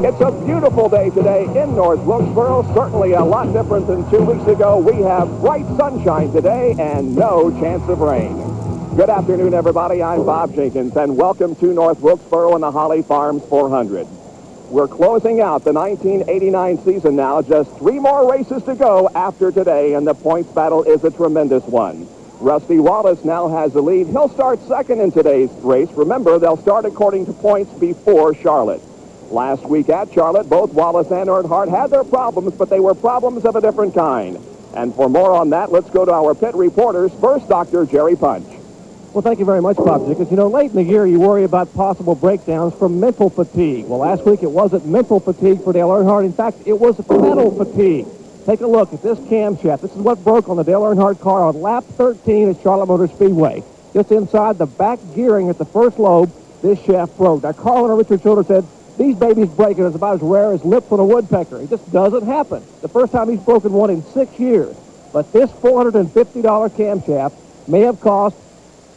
It's a beautiful day today in North Wilkesboro. Certainly a lot different than 2 weeks ago. We have bright sunshine today and no chance of rain. Good afternoon, everybody. I'm Bob Jenkins, and welcome to North Wilkesboro and the Holly Farms 400. We're closing out the 1989 season now. Just 3 more races to go after today, and the points battle is a tremendous one. Rusty Wallace now has the lead. He'll start second in today's race. Remember, they'll start according to points before Charlotte. Last week at Charlotte, both Wallace and Earnhardt had their problems, but they were problems of a different kind. And for more on that, let's go to our pit reporters. First, Dr. Jerry Punch. Well, thank you very much, Bob Jenkins. You know, late in the year, you worry about possible breakdowns from mental fatigue. Well, last week, it wasn't mental fatigue for Dale Earnhardt. In fact, it was pedal fatigue. Take a look at this camshaft. This is what broke on the Dale Earnhardt car on lap 13 at Charlotte Motor Speedway. Just inside the back gearing at the first lobe, this shaft broke. Now, Carl and Richard Schulter said, these babies breaking is about as rare as lips on a woodpecker. It just doesn't happen. The first time he's broken one in 6 years. But this $450 camshaft may have cost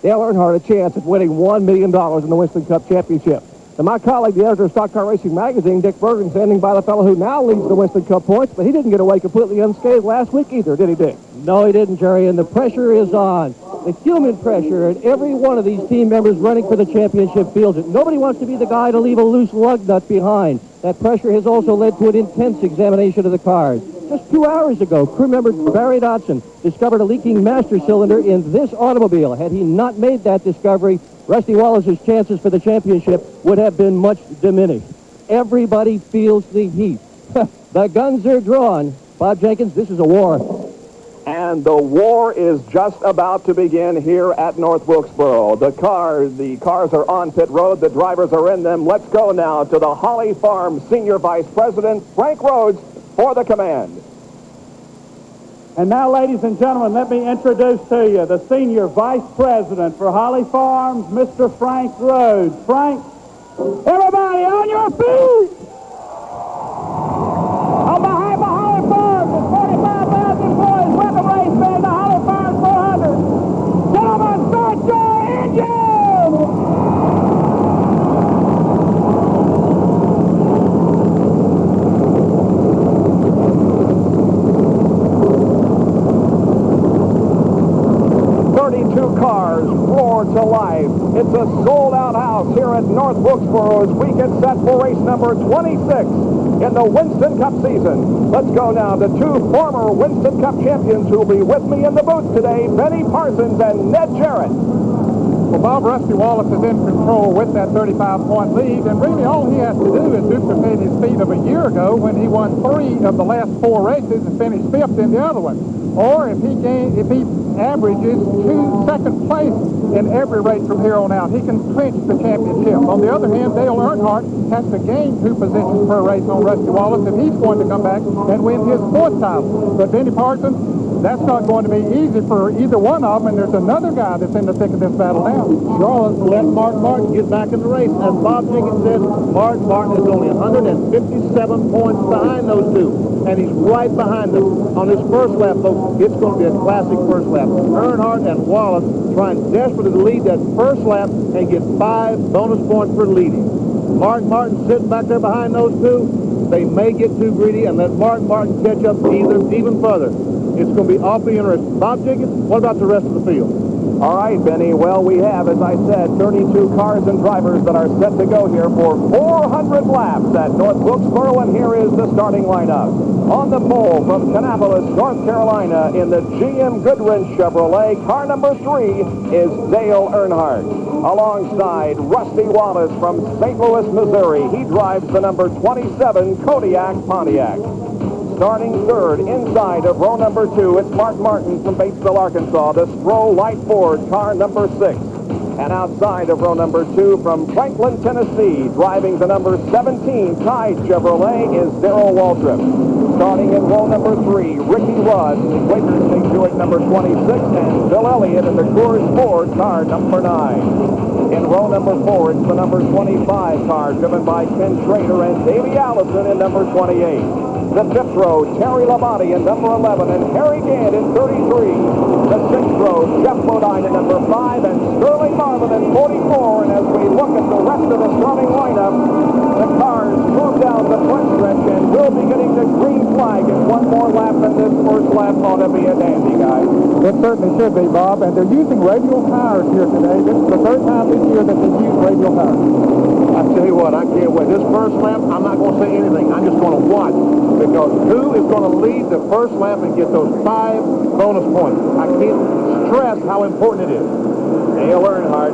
Dale Earnhardt a chance at winning $1 million in the Winston Cup Championship. Now, my colleague, the editor of Stock Car Racing Magazine, Dick Bergen, standing by the fellow who now leads the Winston Cup points, but he didn't get away completely unscathed last week either, did he, Dick? No, he didn't, Jerry, and the pressure is on. The human pressure, and every one of these team members running for the championship feels it. Nobody wants to be the guy to leave a loose lug nut behind. That pressure has also led to an intense examination of the cars. Just 2 hours ago, crew member Barry Dodson discovered a leaking master cylinder in this automobile. Had he not made that discovery, Rusty Wallace's chances for the championship would have been much diminished. Everybody feels the heat. The guns are drawn. Bob Jenkins, this is a war. And the war is just about to begin here at North Wilkesboro. The cars are on pit road. The drivers are in them. Let's go now to the Holly Farm Senior Vice President, Frank Rhodes, for the command. And now, ladies and gentlemen, let me introduce to you the Senior Vice President for Holly Farms, Mr. Frank Rhodes. Frank, everybody on your feet! On behalf of Holly Farms, with 45,000 employees, welcome race band to Holly Farms 400. Gentlemen, start your engine! 32 cars roar to life. It's a sold-out house here at North Wilkesboro as we get set for race number 26 in the Winston Cup season. Let's go now to 2 former Winston Cup champions who will be with me in the booth today, Benny Parsons and Ned Jarrett. Well, Bob, Rusty Wallace is in control with that 35-point lead, and really all he has to do is duplicate his feat of a year ago when he won 3 of the last 4 races and finished 5th in the other one. Or if he averages second place in every race from here on out, he can clinch the championship. On the other hand, Dale Earnhardt has to gain 2 positions per race on Rusty Wallace if he's going to come back and win his 4th title. But Benny Parsons, that's not going to be easy for either one of them, and there's another guy that's in the thick of this battle now. Charlotte let Mark Martin get back in the race. As Bob Jenkins said, Mark Martin is only 157 points behind those two, and he's right behind them on his first lap, folks. It's going to be a classic first lap. Earnhardt and Wallace trying desperately to lead that first lap and get 5 bonus points for leading. Mark Martin sitting back there behind those two. They may get too greedy and let Mark Martin catch up even further. It's going to be awfully interesting. Bob Jenkins, what about the rest of the field? All right, Benny. Well, we have, as I said, 32 cars and drivers that are set to go here for 400 laps at North Wilkesboro, and here is the starting lineup. On the pole from Kannapolis, North Carolina, in the GM Goodwrench Chevrolet, car number 3 is Dale Earnhardt. Alongside Rusty Wallace from St. Louis, Missouri, he drives the number 27 Kodiak Pontiac. Starting third inside of row number 2, it's Mark Martin from Batesville, Arkansas, the Stroh Light Ford, car number 6. And outside of row number 2 from Franklin, Tennessee, driving the number 17 Tide Chevrolet is Daryl Waltrip. Starting in row number 3, Ricky Rudd, Quaker State Buick number 26, and Bill Elliott in the Coors Ford, car number 9. In row number 4, it's the number 25 car, driven by Ken Schrader and Davey Allison in number 28. The 5th row, Terry Labonte in number 11, and Harry Gant in 33. The 6th row, Jeff Bodine in number 5, and Sterling Marvin in 44. And as we look at the rest of the starting lineup, the cars move down the to be a dandy, guys. It certainly should be, Bob. And they're using radial tires here today. This is the third time this year that they've used radial tires. I tell you what, I can't wait. This first lap, I'm not going to say anything. I'm just going to watch, because who is going to lead the first lap and get those 5 bonus points? I can't stress how important it is. Dale Earnhardt.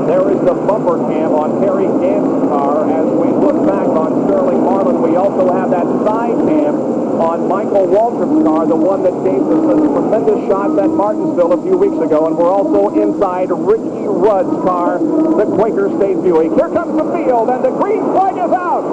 There is the bumper cam on Terry Gant's car as we look back on Sterling Marlin. We also have that side cam on Michael Waltrip's car, the one that gave us a tremendous shot at Martinsville a few weeks ago. And we're also inside Ricky Rudd's car, the Quaker State Buick. Here comes the field, and the green flag is out.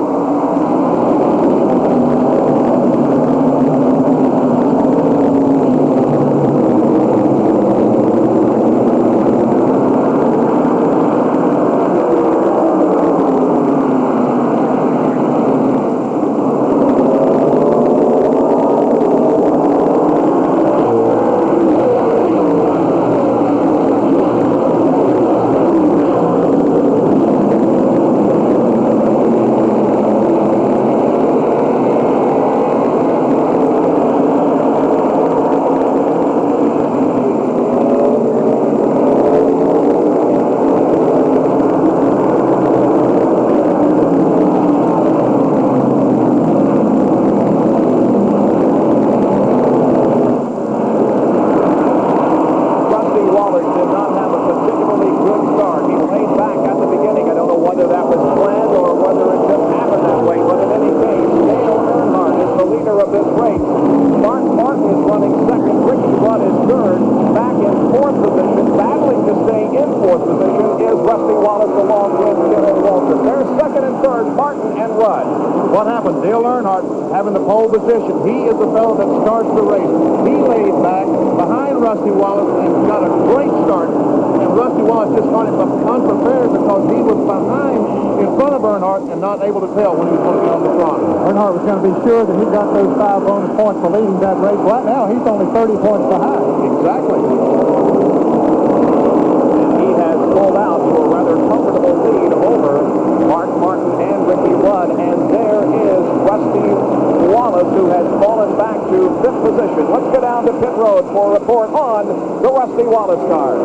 What happened? Dale Earnhardt having the pole position. He is the fellow that starts the race. He laid back behind Rusty Wallace and got a great start. And Rusty Wallace just started unprepared because he was behind in front of Earnhardt and not able to tell when he was going to be on the front. Earnhardt was going to be sure that he got those 5 bonus points for leading that race. Right now, he's only 30 points behind. Exactly. And he has pulled out to a rather comfortable lead over Mark Martin and Ricky Rudd. And there is Rusty Wallace, who has fallen back to 5th position. Let's go down to pit road for a report on the Rusty Wallace car.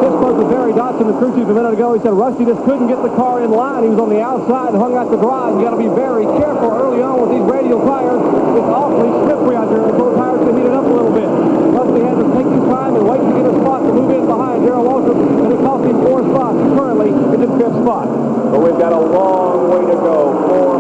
Just spoke with Barry Dotson, the crew chief, a minute ago. He said Rusty just couldn't get the car in line. He was on the outside and hung out to dry. You got to be very careful early on with these radial tires. It's awfully slippery out there until the tires can heat it up a little bit. Rusty had to take his time and wait to get a spot to move in behind Daryl Waltrip, and it cost him 4 spots. Currently, he's in 5th spot. But we've got a long way to go,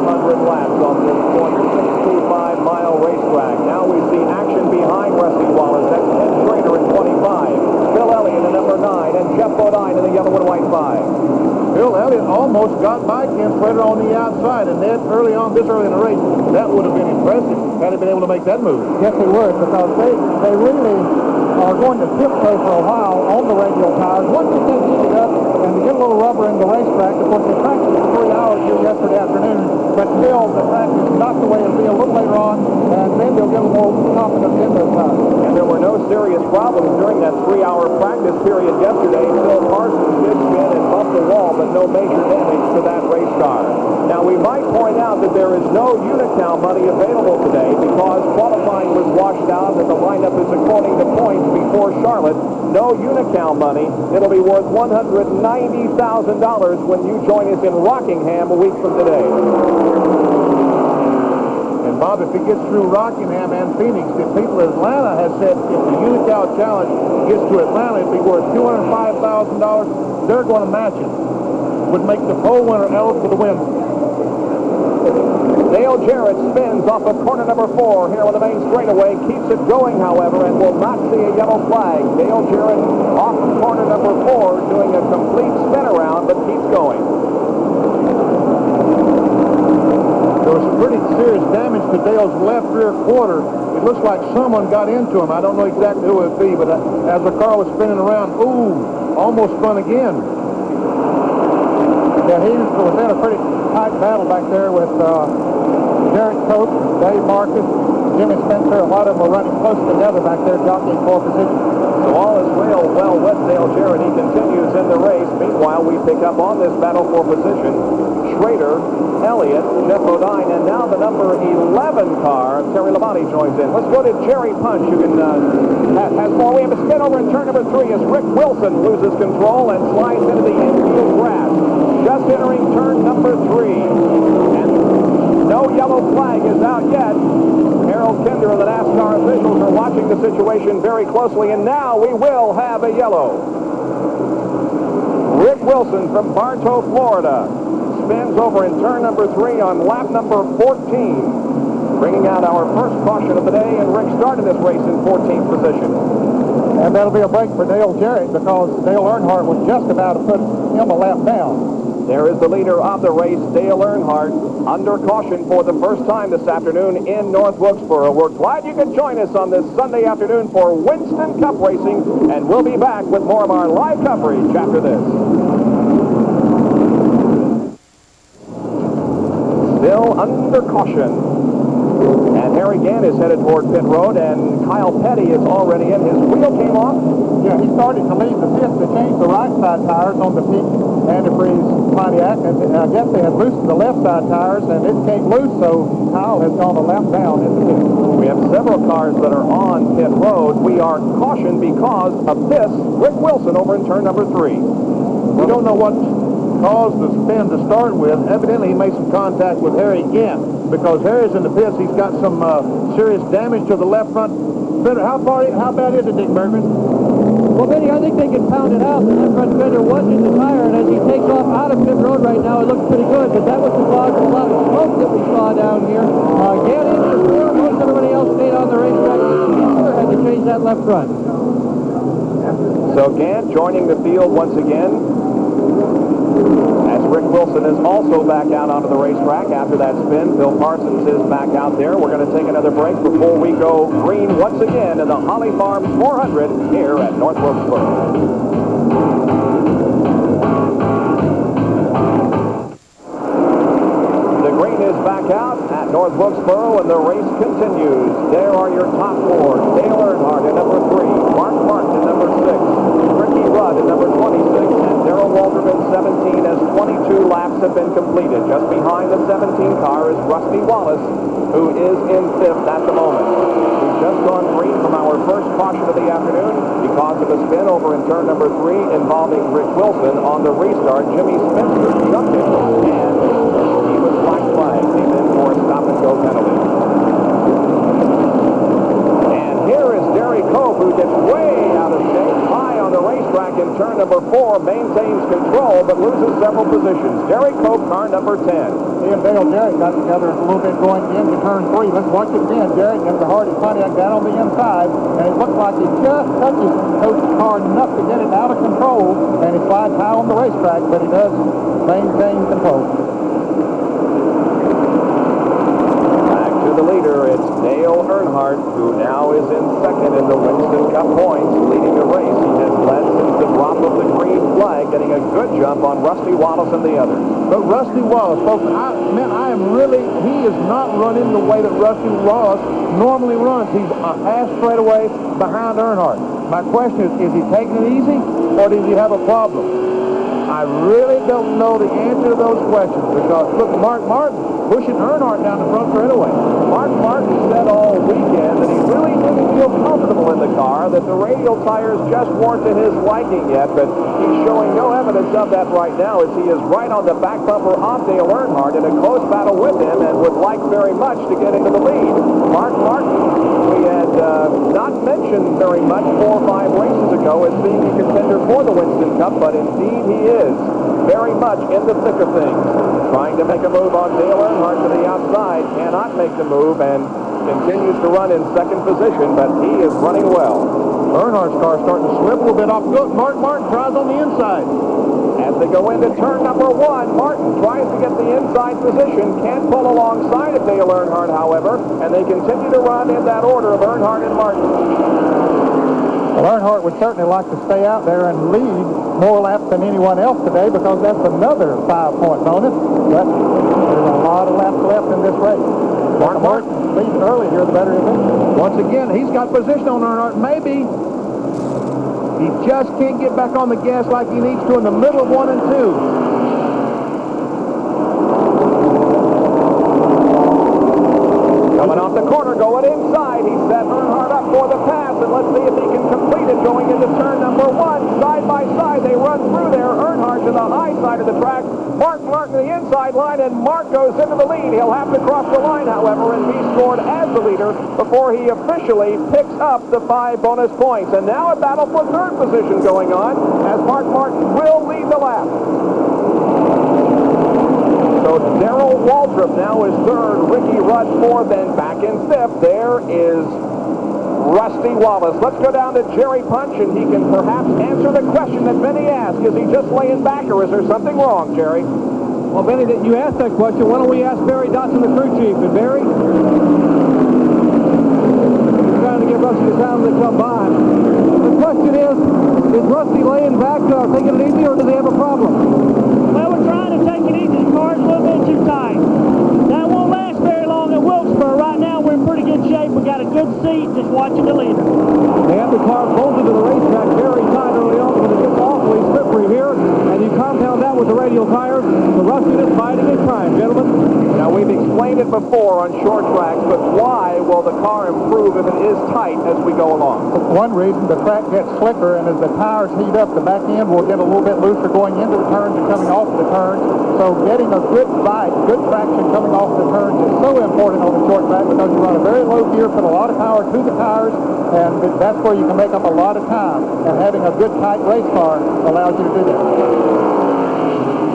400 laps on this 165-mile racetrack. Now we see action behind Rusty Wallace. That's Ted Schrader in 25, Phil Elliott in number 9, and Jeff Bodine in the yellow and white 5. Phil Elliott almost got by Ken Schrader on the outside, and then early on, this early in the race, that would have been impressive had he been able to make that move. Yes, he would, because they really are going to tiptoe for a while on the radial tires. Once they get heated up and they get a little rubber in the racetrack, of course, they practiced for 3 hours here yesterday afternoon, but still the track is not the way it'll be a little later on, and then they'll get a little more confidence in those tires. And there were no serious problems during that 3-hour practice period yesterday. Phil Parsons did spin and bump the wall, but no major damage to that race car. Now, we might point out that there is no Unical money available today because qualifying was washed out and the lineup is according to points before Charlotte. No Unical money. It'll be worth $190,000 when you join us in Rockingham a week from today. And Bob, if he gets through Rockingham and Phoenix, the people in Atlanta have said if the Unical Challenge gets to Atlanta, it'll be worth $205,000. They're going to match it. Would make the pole winner eligible to win. Dale Jarrett spins off of corner number 4 here on the main straightaway. Keeps it going, however, and will not see a yellow flag. Dale Jarrett off of corner number 4 doing a complete spin around, but keeps going. There was some pretty serious damage to Dale's left rear quarter. It looks like someone got into him. I don't know exactly who it would be, but as the car was spinning around, almost spun again. Yeah, he was in a pretty tight battle back there with Jarrett Cope, Dave Marcus, Jimmy Spencer. A lot of them were running close together back there, jockeying for position. So all is well with Dale Jarrett. He continues in the race. Meanwhile, we pick up on this battle for position Schrader, Elliott, Jeff Bodine, and now on the number 11 car. Terry Labonte joins in. Let's go to Jerry Punch, who can has more. We have a spin over in turn number 3 as Rick Wilson loses control and slides into the infield grass. Just entering turn number 3. And no yellow flag is out yet. Harold Kinder and the NASCAR officials are watching the situation very closely, and now we will have a yellow. Rick Wilson from Bartow, Florida, spins over in turn number 3 on lap number 14, bringing out our first caution of the day, and Rick started this race in 14th position. And that'll be a break for Dale Jarrett because Dale Earnhardt was just about to put him a lap down. There is the leader of the race, Dale Earnhardt, under caution for the first time this afternoon in North Wilkesboro. We're glad you could join us on this Sunday afternoon for Winston Cup racing, and we'll be back with more of our live coverage after this. Still under caution. And Harry Gant is headed toward pit road, and Kyle Petty is already in. His wheel came off. Yeah, he started to leave the pit to change the right side tires on the peak antifreeze Pontiac, and I guess they had loosened the left side tires, and it came loose, so Kyle has gone a lap down in the pit. We have several cars that are on pit road. We are cautioned because of this. Rick Wilson over in turn number 3. We don't know what caused the spin to start with. Evidently, he made some contact with Harry Gant because Harry's in the pits. He's got some serious damage to the left front fender. How bad is it, Dick Bergman? Well, Benny, I think they can pound it out. The left front fender was in the tire, and as he takes off out of pit road right now, it looks pretty good, but that was the cause of a lot of smoke that we saw down here. Gant in his wheel, most everybody else stayed on the racetrack. He sure had to change that left front. So Gant joining the field once again, as Rick Wilson is also back out onto the racetrack after that spin. Bill Parsons is back out there. We're going to take another break before we go green once again in the Holly Farms 400 here at North Wilkesboro. The green is back out at North Wilkesboro, and the race continues. There are your top 4. Dale Earnhardt at number 3, Mark Martin at number 6, Ricky Rudd at number 26, and Daryl Waltrip at 17 as 22 laps have been completed. Just behind the 17 car is Rusty Wallace, who is in 5th at the moment. We've just gone green from our first caution of the afternoon because of a spin over in turn number 3 involving Rick Wilson. On the restart, Jimmy Spencer jumped in, and he was black flag, came in for a stop-and-go penalty. And here is Derry Cope, who gets way out of shape, high on the racetrack in turn number 4, maintains control, but loses several positions. Derry Cope, car number 10. He and Dale Jarrett got together a little bit going into turn 3. Let's watch it again. Jarrett and the Hardy Pontiac down on the inside, and it looks like he just touches Coach's car enough to get it out of control, and he slides high on the racetrack, but he does maintain control. Back to the leader, it's Dale Earnhardt, who now is in 2nd in the Winston Cup points, leading the race. He has led since the drop of the green flag, getting a good jump on Rusty Wallace and the others. But Rusty Wallace, folks, he is not running the way that Rusty Wallace normally runs. He's a half straight away behind Earnhardt. My question is he taking it easy, or does he have a problem? I really don't know the answer to those questions because, look, Mark Martin pushing Earnhardt down the front straightaway. Mark Martin said all weekend that he really didn't feel comfortable in the car, that the radial tires just weren't to his liking yet, but he's showing no evidence of that right now as he is right on the back bumper of Dale Earnhardt in a close battle with him and would like very much to get into the lead. Mark Martin, we had not mentioned very much 4 or 5 races ago as being a contender for the Winston Cup, but indeed he is very much in the thick of things. Trying to make a move on Dale Earnhardt to the outside, cannot make the move, and continues to run in 2nd position, but he is running well. Earnhardt's car starting to slip a little bit off. Good. Mark Martin tries on the inside. As they go into turn number 1, Martin tries to get the inside position, can't pull alongside of Dale Earnhardt, however, and they continue to run in that order of Earnhardt and Martin. Well, Earnhardt would certainly like to stay out there and lead more laps than anyone else today because that's another 5-point bonus. But there's a lot of laps left in this race. Mark Martin leading early here, the better it is. Once again, he's got position on Earnhardt. Maybe he just can't get back on the gas like he needs to in the middle of 1 and 2. going inside. He set Earnhardt up for the pass, and let's see if he can complete it going into turn number 1. Side by side, they run through there. Earnhardt to the high side of the track. Mark to the inside line, and Mark goes into the lead. He'll have to cross the line, however, and be scored as the leader before he officially picks up the 5 bonus points. And now a battle for third position going on as Mark Martin will lead the lap. So Daryl Waltrip now is third, Ricky Rudd fourth, and back in fifth, there is Rusty Wallace. Let's go down to Jerry Punch, and he can perhaps answer the question that Benny asked. Is he just laying back, or is there something wrong, Jerry? Well, Benny, that you asked that question. Why don't we ask Barry Dotson, the crew chief? And Barry? We're trying to give Rusty the time to come by. The question is Rusty laying back, taking it easy, or does he have a problem? Well, we're trying to take it easy. The car's a little bit too tight. That won't last very long at Wilksboro. Right now, we're in pretty good shape. We got a good seat just watching the leader. They have the car bolted to the racetrack very tight early on, but it gets awfully slippery here, and you compound that with the radial tires. The rustiness biding its time, gentlemen. Now, we've explained it before on short tracks, but why will the car improve if it is tight as we go along? One reason, the track gets slicker, and as the tires heat up, the back end will get a little bit looser going into the turns and coming off the turns. So getting a good bite, good traction coming off the turns is so important on the short track because you run a very low gear, put a lot of power to the tires, and that's where you can make up a lot of time. And having a good, tight race car allows you to do that.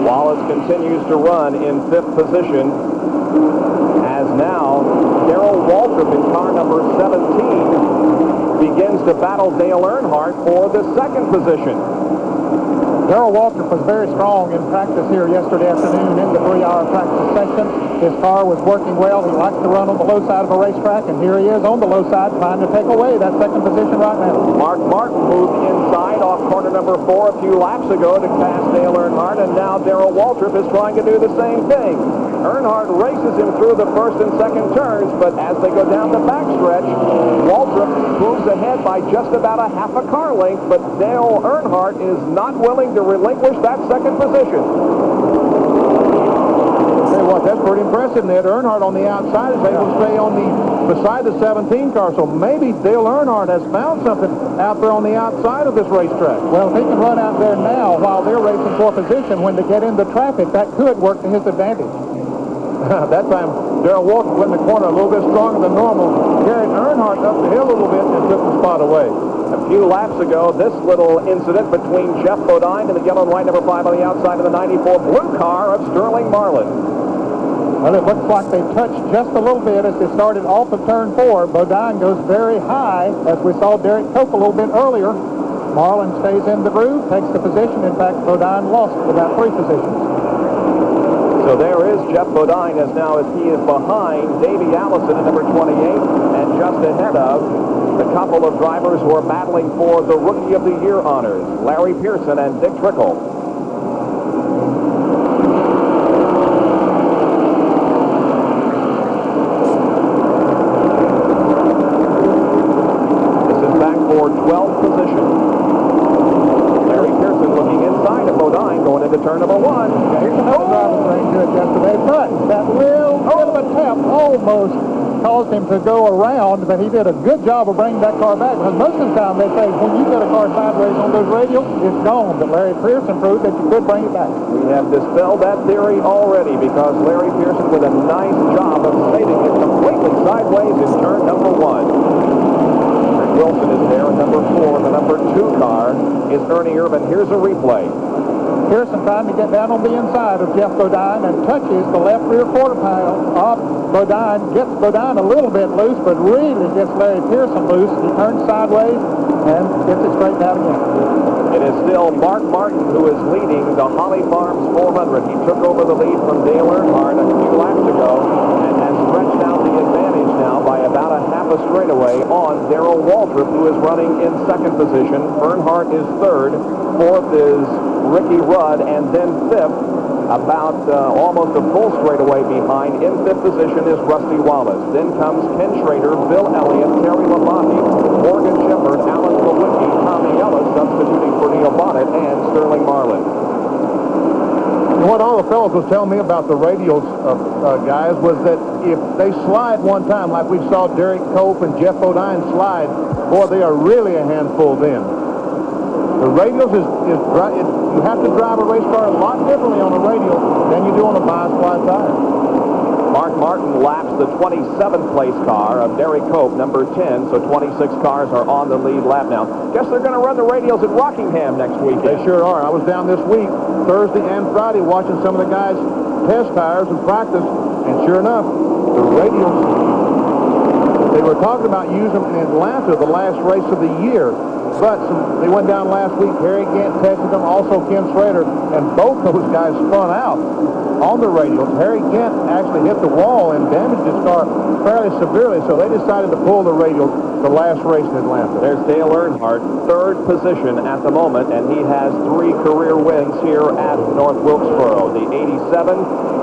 Wallace continues to run in fifth position as now Daryl Waltrip in car number 17 begins to battle Dale Earnhardt for the second position. Daryl Waltrip was very strong in practice here yesterday afternoon in the 3-hour practice session. His car was working well. He likes to run on the low side of a racetrack, and here he is on the low side trying to take away that second position right now. Mark Martin moved inside off corner number 4 a few laps ago to pass Dale Earnhardt, and now Daryl Waltrip is trying to do the same thing. Earnhardt races him through the first and second turns, but as they go down the backstretch, Waltrip moves ahead by just about a half a car length, but Dale Earnhardt is not willing to relinquish that second position. Tell you what, that's pretty impressive, Ned. Earnhardt on the outside is able to stay on beside the 17 car, so maybe Dale Earnhardt has found something out there on the outside of this racetrack. Well, if he can run out there now while they're racing for position, when they get into traffic, that could work to his advantage. That time, Daryl Waltrip went in the corner a little bit stronger than normal. Carried Earnhardt up the hill a little bit and took the spot away. A few laps ago, this little incident between Jeff Bodine and the yellow and white number 5 on the outside of the 94 blue car of Sterling Marlin. Well, it looks like they touched just a little bit as they started off of turn 4. Bodine goes very high, as we saw Derek Cope a little bit earlier. Marlin stays in the groove, takes the position. In fact, Bodine lost about 3 positions. So there is Jeff Bodine as he is behind Davey Allison at number 28 and just ahead of the couple of drivers who are battling for the Rookie of the Year honors, Larry Pearson and Dick Trickle. This is back for 12th position. Larry Pearson looking inside of Bodine going into turn number 1. Here's another driver very good yesterday, but that little bit of a tap almost caused him to go around, but he did a good job of bringing that car back, because most of the time they say when you get a car sideways on those radials, it's gone, but Larry Pearson proved that you could bring it back. We have dispelled that theory already because Larry Pearson with a nice job of saving it completely sideways in turn number 1. Rick Wilson is there at number 4. The number 2 car is Ernie Irvin. Here's a replay. Pearson trying to get down on the inside of Jeff Bodine and touches the left rear quarter panel of Bodine, gets Bodine a little bit loose, but really gets Larry Pearson loose. He turns sideways and gets it straightened out again. It is still Mark Martin who is leading the Holly Farms 400. He took over the lead from Dale Earnhardt a few laps ago and has stretched out the advantage now by about a half a straightaway on Daryl Waltrip, who is running in second position. Earnhardt is third. Fourth is Ricky Rudd, and then fifth, about almost a full straightaway behind. In fifth position is Rusty Wallace. Then comes Ken Schrader, Bill Elliott, Terry Labonte, Morgan Shepard, Alan Kowicki, Tommy Ellis, substituting for Neil Bonnet, and Sterling Marlin. And what all the fellows was telling me about the radials, guys, was that if they slide one time, like we saw Derek Cope and Jeff Bodine slide, boy, they are really a handful then. The radials you have to drive a race car a lot differently on a radial than you do on a bias flat tire. Mark Martin laps the 27th place car of Derek Cope, number 10, so 26 cars are on the lead lap now. Guess they're going to run the radials at Rockingham next week. They sure are. I was down this week, Thursday and Friday, watching some of the guys test tires and practice, and sure enough, the radials, they were talking about using them in Atlanta, the last race of the year. But they went down last week. Harry Gant tested them, also Ken Schrader, and both those guys spun out on the radials. Harry Gant actually hit the wall and damaged his car fairly severely, so they decided to pull the radials the last race in Atlanta. There's Dale Earnhardt, third position at the moment, and he has 3 career wins here at North Wilkesboro. The 87,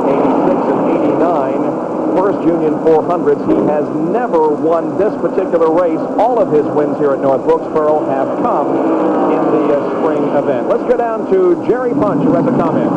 86, and 89. First Union 400s. He has never won this particular race. All of his wins here at North Wilkesboro have come in the spring event. Let's go down to Jerry Punch, who has a comment.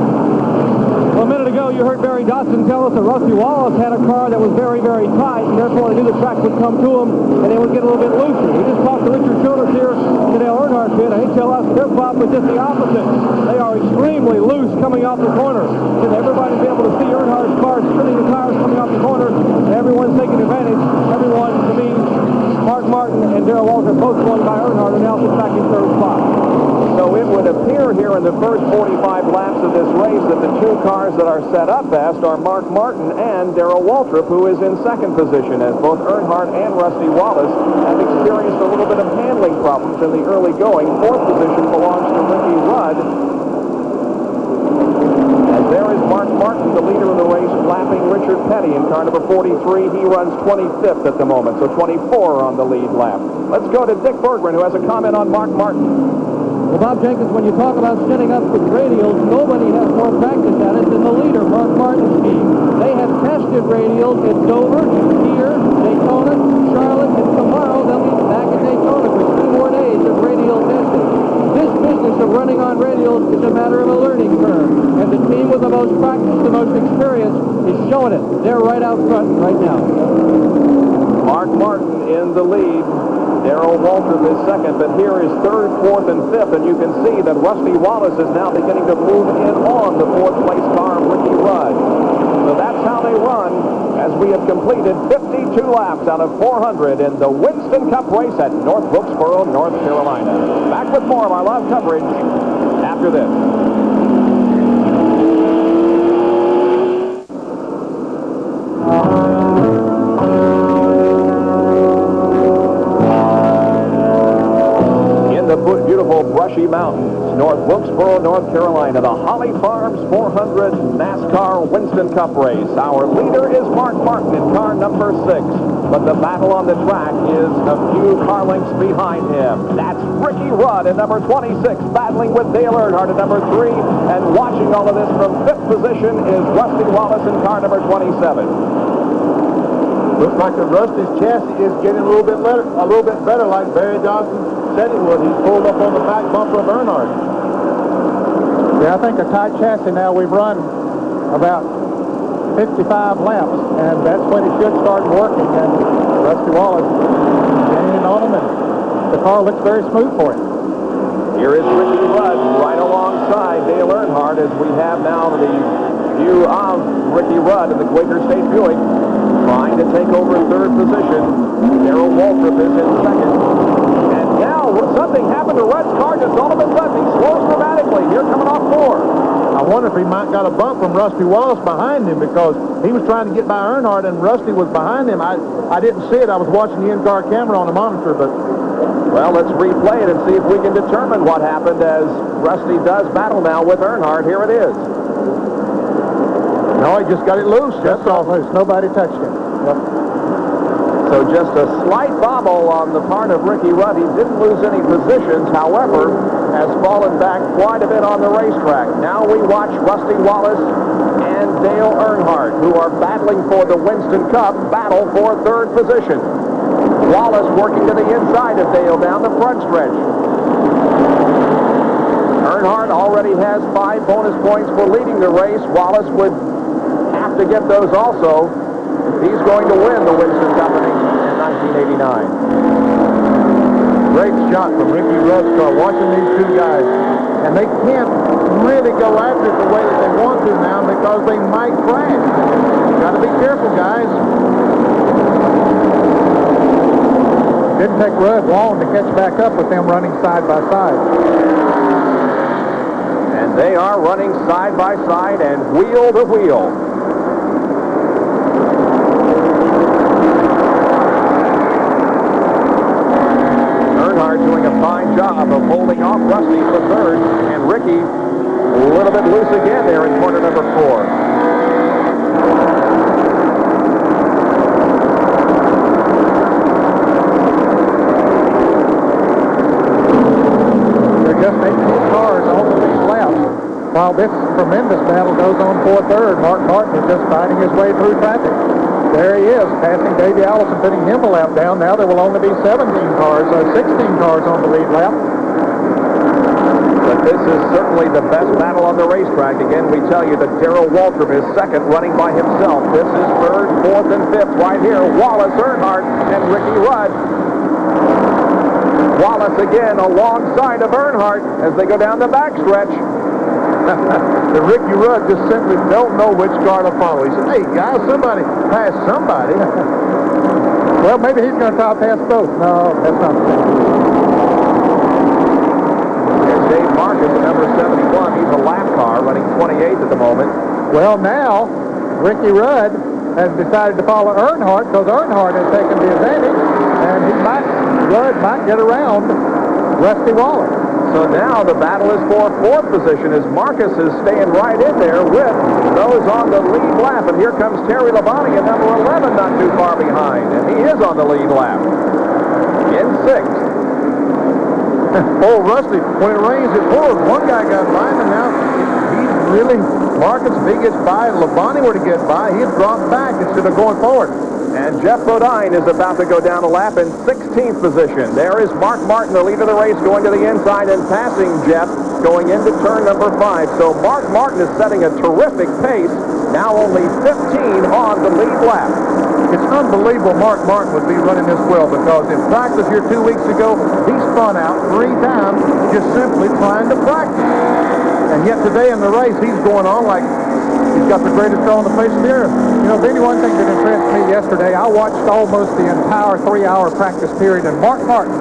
Well, a minute ago, you heard Barry Dodson tell us that Rusty Wallace had a car that was very, very tight, and therefore they knew the track would come to him, and they would get a little bit looser. We just talked to Richard Childress here in the Dale Earnhardt pit, and he tell us their problem is just the opposite. They are extremely loose coming off the corner. And everybody's been able to see Earnhardt's car spinning the tires coming off the corner, and everyone's taking advantage. Everyone, to me, Mark Martin and Daryl Waltrip, both going by Earnhardt, and Nelson's back in third spot. So it would appear here in the first 45 laps of this race that the 2 cars that are set up best are Mark Martin and Daryl Waltrip, who is in second position, as both Earnhardt and Rusty Wallace have experienced a little bit of handling problems in the early going. Fourth position belongs to Ricky Rudd. As there is Mark Martin, the leader of the race, lapping Richard Petty in car number 43. He runs 25th at the moment, so 24 on the lead lap. Let's go to Dick Bergman, who has a comment on Mark Martin. Well, Bob Jenkins, when you talk about setting up with radials, nobody has more practice at it than the leader, Mark Martin's team. They have tested radials at Dover, here, Daytona, Charlotte, and tomorrow they'll be back at Daytona for 2 more days of radial testing. This business of running on radials is a matter of a learning curve, and the team with the most practice, the most experience, is showing it. They're right out front right now. Mark Martin in the lead. Daryl Waltrip is second, but here is third, fourth, and fifth, and you can see that Rusty Wallace is now beginning to move in on the fourth place car of Ricky Rudd. So that's how they run as we have completed 52 laps out of 400 in the Winston Cup race at North Wilkesboro, North Carolina. Back with more of our live coverage after this. Beautiful brushy mountains, North Wilkesboro, North Carolina, the Holly Farms 400 NASCAR Winston Cup race. Our leader is Mark Martin in car number 6, but the battle on the track is a few car lengths behind him. That's Ricky Rudd in number 26, battling with Dale Earnhardt at number 3, and watching all of this from 5th position is Rusty Wallace in car number 27. Looks like the Rusty's chassis is getting a little bit better, like Barry Dodson said it would. He's pulled up on the back bumper of Earnhardt. Yeah, I think a tight chassis now. We've run about 55 laps, and that's when it should start working. And Rusty Wallace gaining on him, and the car looks very smooth for him. Here is Ricky Rudd right alongside Dale Earnhardt as we have now the view of Ricky Rudd in the Quaker State Buick trying to take over third position. Daryl Waltrip is in second. And now something happened to Rudd's car just all of a sudden. He slows dramatically. Here coming off 4. I wonder if he might got a bump from Rusty Wallace behind him, because he was trying to get by Earnhardt and Rusty was behind him. I didn't see it. I was watching the in-car camera on the monitor, but... Well, let's replay it and see if we can determine what happened as Rusty does battle now with Earnhardt. Here it is. No, he just got it loose. Just off loose. Nobody touched him. Yep. So just a slight bobble on the part of Ricky Rudd. He didn't lose any positions, however, has fallen back quite a bit on the racetrack. Now we watch Rusty Wallace and Dale Earnhardt, who are battling for the Winston Cup, battle for third position. Wallace working to the inside of Dale down the front stretch. Earnhardt already has 5 bonus points for leading the race. Wallace would have to get those also if he's going to win the Winston Company in 1989. Great shot from Ricky Rudd's car, watching these two guys. And they can't really go after it the way that they want to now because they might crash. Got to be careful, guys. Didn't take Rudd long to catch back up with them running side by side. And they are running side by side and wheel to wheel. Earnhardt doing a fine job of holding off Rusty for third, and Ricky a little bit loose again there in corner number 4. While this tremendous battle goes on for third, Mark Martin is just fighting his way through traffic. There he is, passing Davey Allison, putting him a lap down. Now there will only be 16 cars on the lead lap. But this is certainly the best battle on the racetrack. Again, we tell you that Daryl Waltrip is second, running by himself. This is third, fourth, and fifth right here. Wallace, Earnhardt, and Ricky Rudd. Wallace again alongside of Earnhardt as they go down the backstretch. The Ricky Rudd just simply don't know which car to follow. He said, hey, guys, somebody pass somebody. Well, maybe he's going to try to pass both. No, that's not the case. There's Dave Marcus at number 71. He's a lap car running 28th at the moment. Well, now, Ricky Rudd has decided to follow Earnhardt because Earnhardt has taken the advantage, and Rudd might get around Rusty Wallace. So now the battle is for fourth position as Marcus is staying right in there with those on the lead lap. And here comes Terry Labonte at number 11, not too far behind. And he is on the lead lap in sixth. Oh, Rusty, when it rains, it pours. One guy got by him, and now he's really, Marcus, if he gets by, Labonte were to get by, he'd drop back instead of going forward. And Jeff Bodine is about to go down a lap in 16th position. There is Mark Martin, the leader of the race, going to the inside and passing Jeff going into turn number 5. So Mark Martin is setting a terrific pace, now only 15 on the lead lap. It's unbelievable Mark Martin would be running this well because in practice here 2 weeks ago, he spun out 3 times just simply trying to practice. And yet today in the race, he's going on like he's got the greatest car on the face of the earth. You know, Benny, one thing that impressed me yesterday, I watched almost the entire 3-hour practice period, and Mark Martin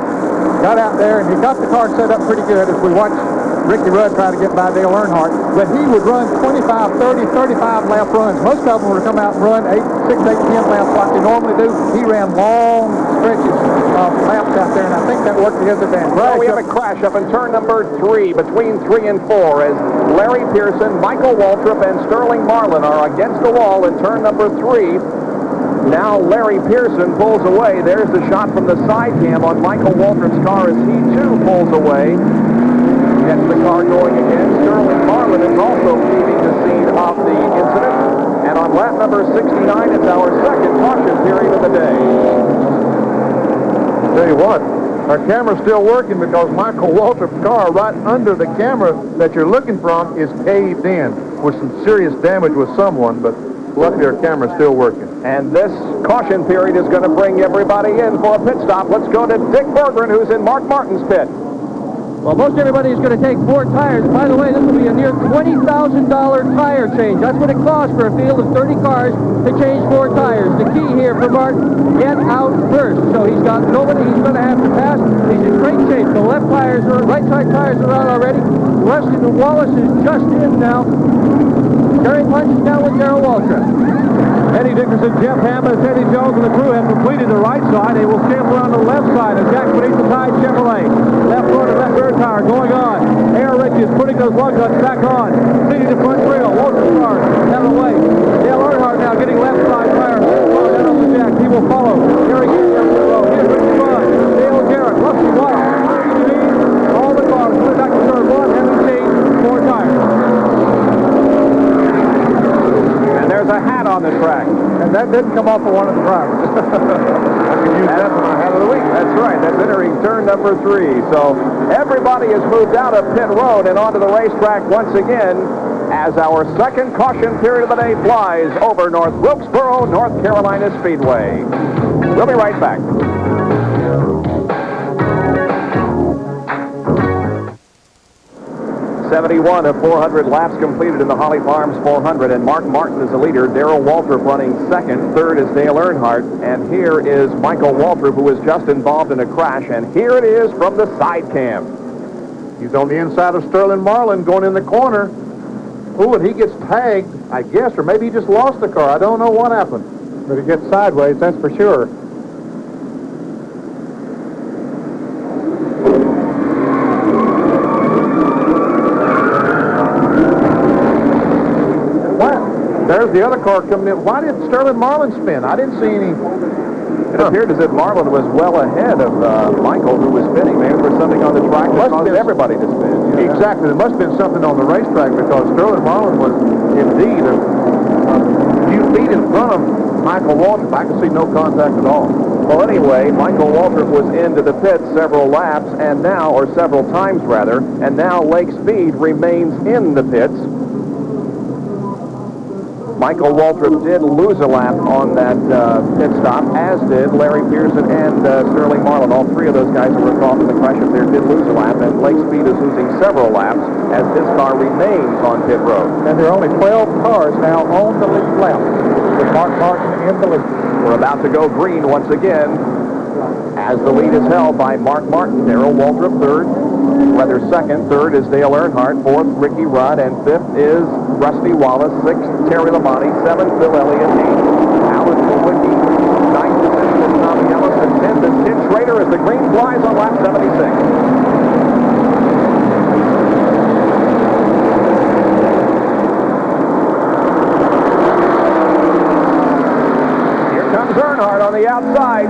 got out there, and he got the car set up pretty good as we watched Ricky Rudd try to get by Dale Earnhardt. But he would run 25, 30, 35 lap runs. Most of them would come out and run 6, 8, 10 laps like they normally do. He ran long stretches of laps out there, and I think that worked to his advantage. Well, we have a crash up in turn number 3, between 3 and 4, as Larry Pearson, Michael Waltrip, and Sterling Marlin are against the wall in turn number 3. Now Larry Pearson pulls away. There's the shot from the side cam on Michael Waltrip's car as he too pulls away. Gets the car going again. Sterling Marlin is also leaving the scene of the incident. And on lap number 69, it's our second caution period of the day. Tell you what, our camera's still working because Michael Waltrip's car right under the camera that you're looking from is caved in with some serious damage with someone, but luckily our camera's still working. And this caution period is going to bring everybody in for a pit stop. Let's go to Dick Berggren, who's in Mark Martin's pit. Well, most everybody is going to take 4 tires. By the way, this will be a near $20,000 tire change. That's what it costs for a field of 30 cars to change 4 tires. The key here for Martin, get out first. So he's got nobody he's going to have to pass. He's in great shape. The right side tires are on already. Rusty Wallace is just in now. Jerry Punch is down with Daryl Waltrip. Eddie Dickerson, Jeff Hammond, Teddy Jones, and the crew have completed the right side. They will sample around the left side of Jack Benitez Tide Chevrolet. Left front and left rear tire going on. Air Rich is putting those lug nuts back on. Seating the front grill. Waltrip cars out of the way. Dale Earnhardt now getting left side tire. Down on the Jack. He will follow. Here he is down the road. Here's Ricky Rudd. Dale Jarrett. Rusty Wallace. All the cars put back to turn 1 having changed 4 tires. There's a hat on the track. And that didn't come off of one of the drivers. can use that for my hat of the week. That's right. That's entering turn number 3. So everybody has moved out of pit road and onto the racetrack once again as our second caution period of the day flies over North Wilkesboro, North Carolina Speedway. We'll be right back. 71 of 400 laps completed in the Holly Farms 400, and Mark Martin is the leader. Daryl Waltrip running second. Third is Dale Earnhardt, and here is Michael Waltrip, who was just involved in a crash, and here it is from the side cam. He's on the inside of Sterling Marlin going in the corner. Ooh, and he gets tagged, I guess, or maybe he just lost the car. I don't know what happened. But it gets sideways, that's for sure. There's the other car coming in. Why did Sterling Marlin spin? I didn't see any. It appeared as if Marlin was well ahead of Michael, who was spinning. Maybe there was something on the track that caused everybody to spin. Yeah. Exactly. There must have been something on the racetrack because Sterling Marlin was indeed a few feet in front of Michael Waltrip. I could see no contact at all. Well, anyway, Michael Waltrip was into the pits several laps, and now, or several times rather, and now Lake Speed remains in the pits. Michael Waltrip did lose a lap on that pit stop, as did Larry Pearson and Sterling Marlin. All three of those guys who were involved in the crash up there did lose a lap, and Lake Speed is losing several laps as his car remains on pit road. And there are only 12 cars now on the lead lap, with Mark Martin in the lead. We're about to go green once again, as the lead is held by Mark Martin. Daryl Waltrip second. Third is Dale Earnhardt. Fourth, Ricky Rudd. And fifth is Rusty Wallace. Sixth, Terry Labonte. Seventh, Bill Elliott. Eighth, Alan Kulwicki. Ninth is Tommy Ellis. And 10th is Ken Schrader as the green flies on lap 76. Earnhardt on the outside.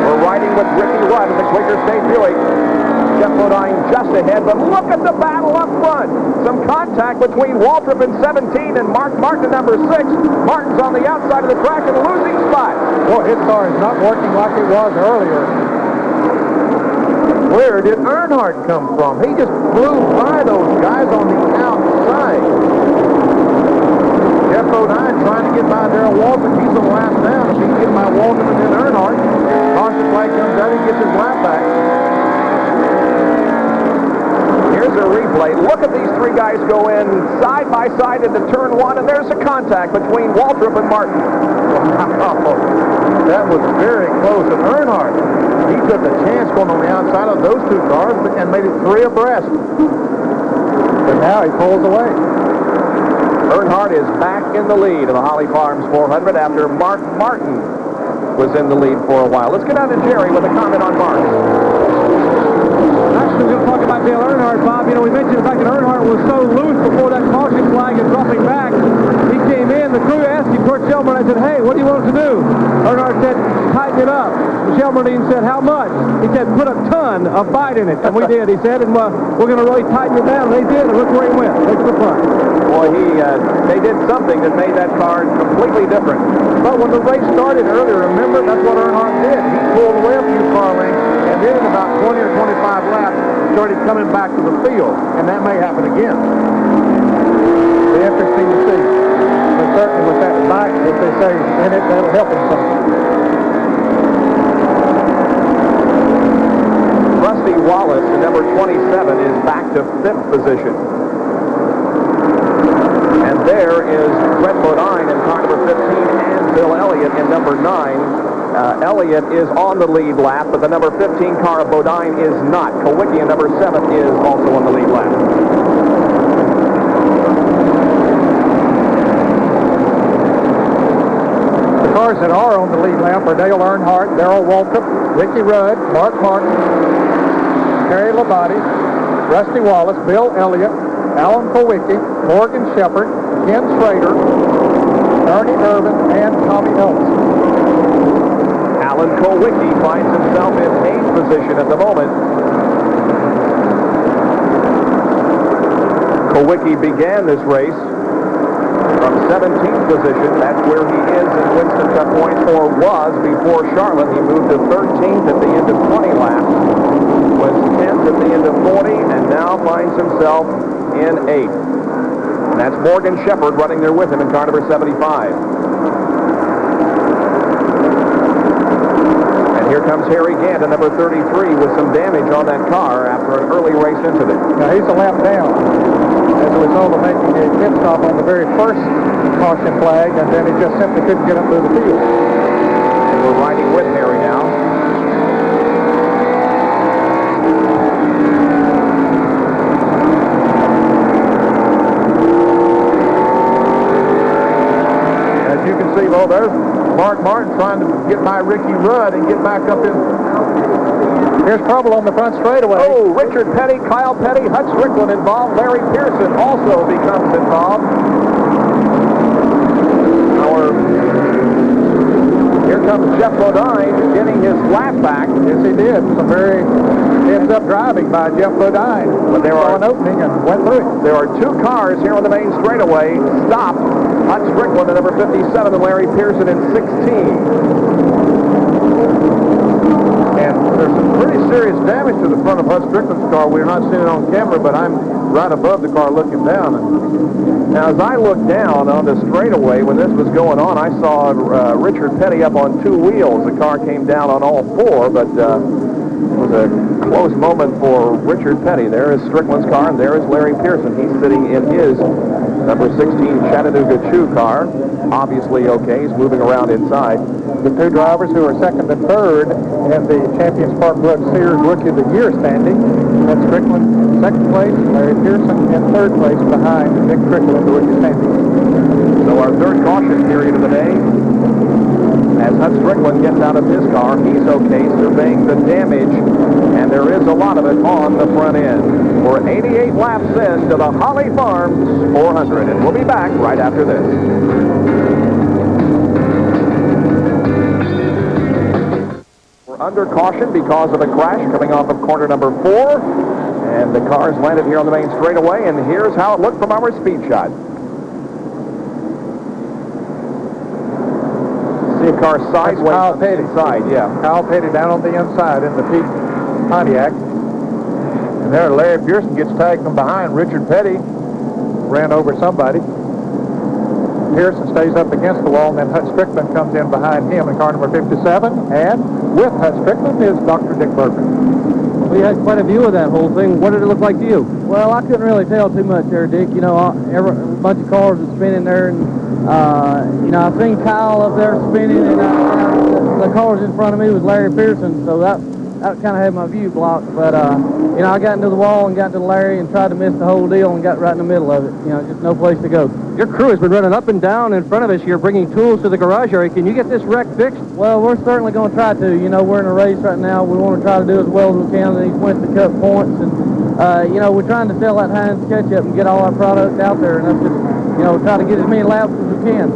We're riding with Ricky Rudd in the Quaker State Buick. Jeff Bodine just ahead, but look at the battle up front. Some contact between Waltrip in 17 and Mark Martin at number 6. Martin's on the outside of the track in a losing spot. Well, his car is not working like it was earlier. Where did Earnhardt come from? He just flew by those guys on the outside. Jeff Bodine trying to get by Daryl Waltrip. He's on the last down. If he can get by Waltrip and then Earnhardt, caution flag comes out, he gets his lap back. Here's a replay. Look at these three guys go in side by side into turn 1, and there's a contact between Waltrip and Martin. Wow, that was very close. And Earnhardt, he took a chance going on the outside of those two cars and made it 3 abreast. But now he pulls away. Earnhardt is back in the lead in the Holly Farms 400 after Mark Martin was in the lead for a while. Let's get on to Jerry with a comment on Mark. Actually, we're going to talk about Dale Earnhardt, Bob. You know, we mentioned the fact that Earnhardt was so loose before that caution flag and dropping back. He came in. The crew asked him, Kurt Shelmerdine, I said, hey, what do you want us to do? Earnhardt said, tighten it up. Shelmerdine said, how much? He said, put a ton of bite in it. And we did, he said, and we're going to really tighten it down. And they did, and look where he went. Look at the front. Boy, they did something that made that car completely different. But when the race started earlier, remember, that's what Earnhardt did. He pulled away a few car lengths, and then in about 20 or 25 laps, started coming back to the field, and that may happen again. Be interesting to see. But certainly with that bike, if they say in it, that'll help him some. Rusty Wallace, the number 27, is back to 5th position. And there is Brett Bodine in car number 15 and Bill Elliott in number 9. Elliott is on the lead lap, but the number 15 car of Bodine is not. Kulwicki in number 7 is also on the lead lap. The cars that are on the lead lap are Dale Earnhardt, Daryl Waltrip, Ricky Rudd, Mark Martin, Terry Labonte, Rusty Wallace, Bill Elliott, Alan Kulwicki, Morgan Shepherd, Ken Schrader, Ernie Irvin, and Tommy Ellis. Alan Kulwicki finds himself in 8th position at the moment. Kulwicki began this race from 17th position. That's where he is in Winston Cup points, or was before Charlotte. He moved to 13th at the end of 20 laps, was 10th at the end of 40, and now finds himself in 8th. And that's Morgan Shepherd running there with him in car number 75. Here comes Harry Gant at number 33 with some damage on that car after an early race incident. Now he's a lap down as a result of making a pit stop on the very first caution flag, and then he just simply couldn't get up through the field. And we're riding with Harry now. As you can see, well, there's Mark Martin trying to get by Ricky Rudd and get back up in. Here's trouble on the front straightaway. Oh, Richard Petty, Kyle Petty, Hut Strickland involved. Larry Pearson also becomes involved. Here comes Jeff Bodine getting his lap back. Yes, he did. Some very heads-up driving by Jeff Bodine. But there are an opening and went through it. There are two cars here on the main straightaway stopped. Hut Strickland at number 57 and Larry Pearson in 16. And there's some pretty serious damage to the front of Hut Strickland's car. We're not seeing it on camera, but I'm right above the car looking down. And now, as I looked down on the straightaway when this was going on, I saw Richard Petty up on two wheels. The car came down on all four, but it was a close moment for Richard Petty. There is Strickland's car, and there is Larry Pearson. He's sitting in his number 16 Chattanooga Chew car. Obviously okay. He's moving around inside. The two drivers who are second and third in the Champions Park Brook Sears Rookie of the Year standing. That's Strickland in second place, Larry Pearson in third place behind Nick Trickle in the rookie standings. So our third caution period of the day. As Hut Strickland gets out of his car, he's okay, surveying the damage, and there is a lot of it on the front end. We're 88 laps into the Holly Farms 400, and we'll be back right after this. We're under caution because of a crash coming off of corner number 4, and the cars landed here on the main straightaway, and here's how it looked from our speed shot. See a car sideways Kyle Petty. inside, yeah. Kyle Petty down on the inside in the Pete Pontiac. and there Larry Pearson gets tagged from behind. Richard Petty Ran over somebody. Pearson stays up against the wall, and then Hut Strickland comes in behind him in car number 57. And with Hut Strickland is Dr. Dick Bergman. We had quite a view of that whole thing. What did it look like to you? Well, I couldn't really tell too much there, Dick. You know, a bunch of cars was spinning there, and you know, I seen Kyle up there spinning, and the cars in front of me was Larry Pearson, so that kind of had my view blocked. But you know, I got into the wall and got to Larry and tried to miss the whole deal and got right in the middle of it. You know, just no place to go. Your crew has been running up and down in front of us here, bringing tools to the garage area. Can you get this wreck fixed? Well, we're certainly going to try to. You know, we're in a race right now. We want to try to do as well as we can in these Winston Cup points, and you know, we're trying to sell that Heinz ketchup and get all our products out there, and that's just, you know, try to get as many laps as we can.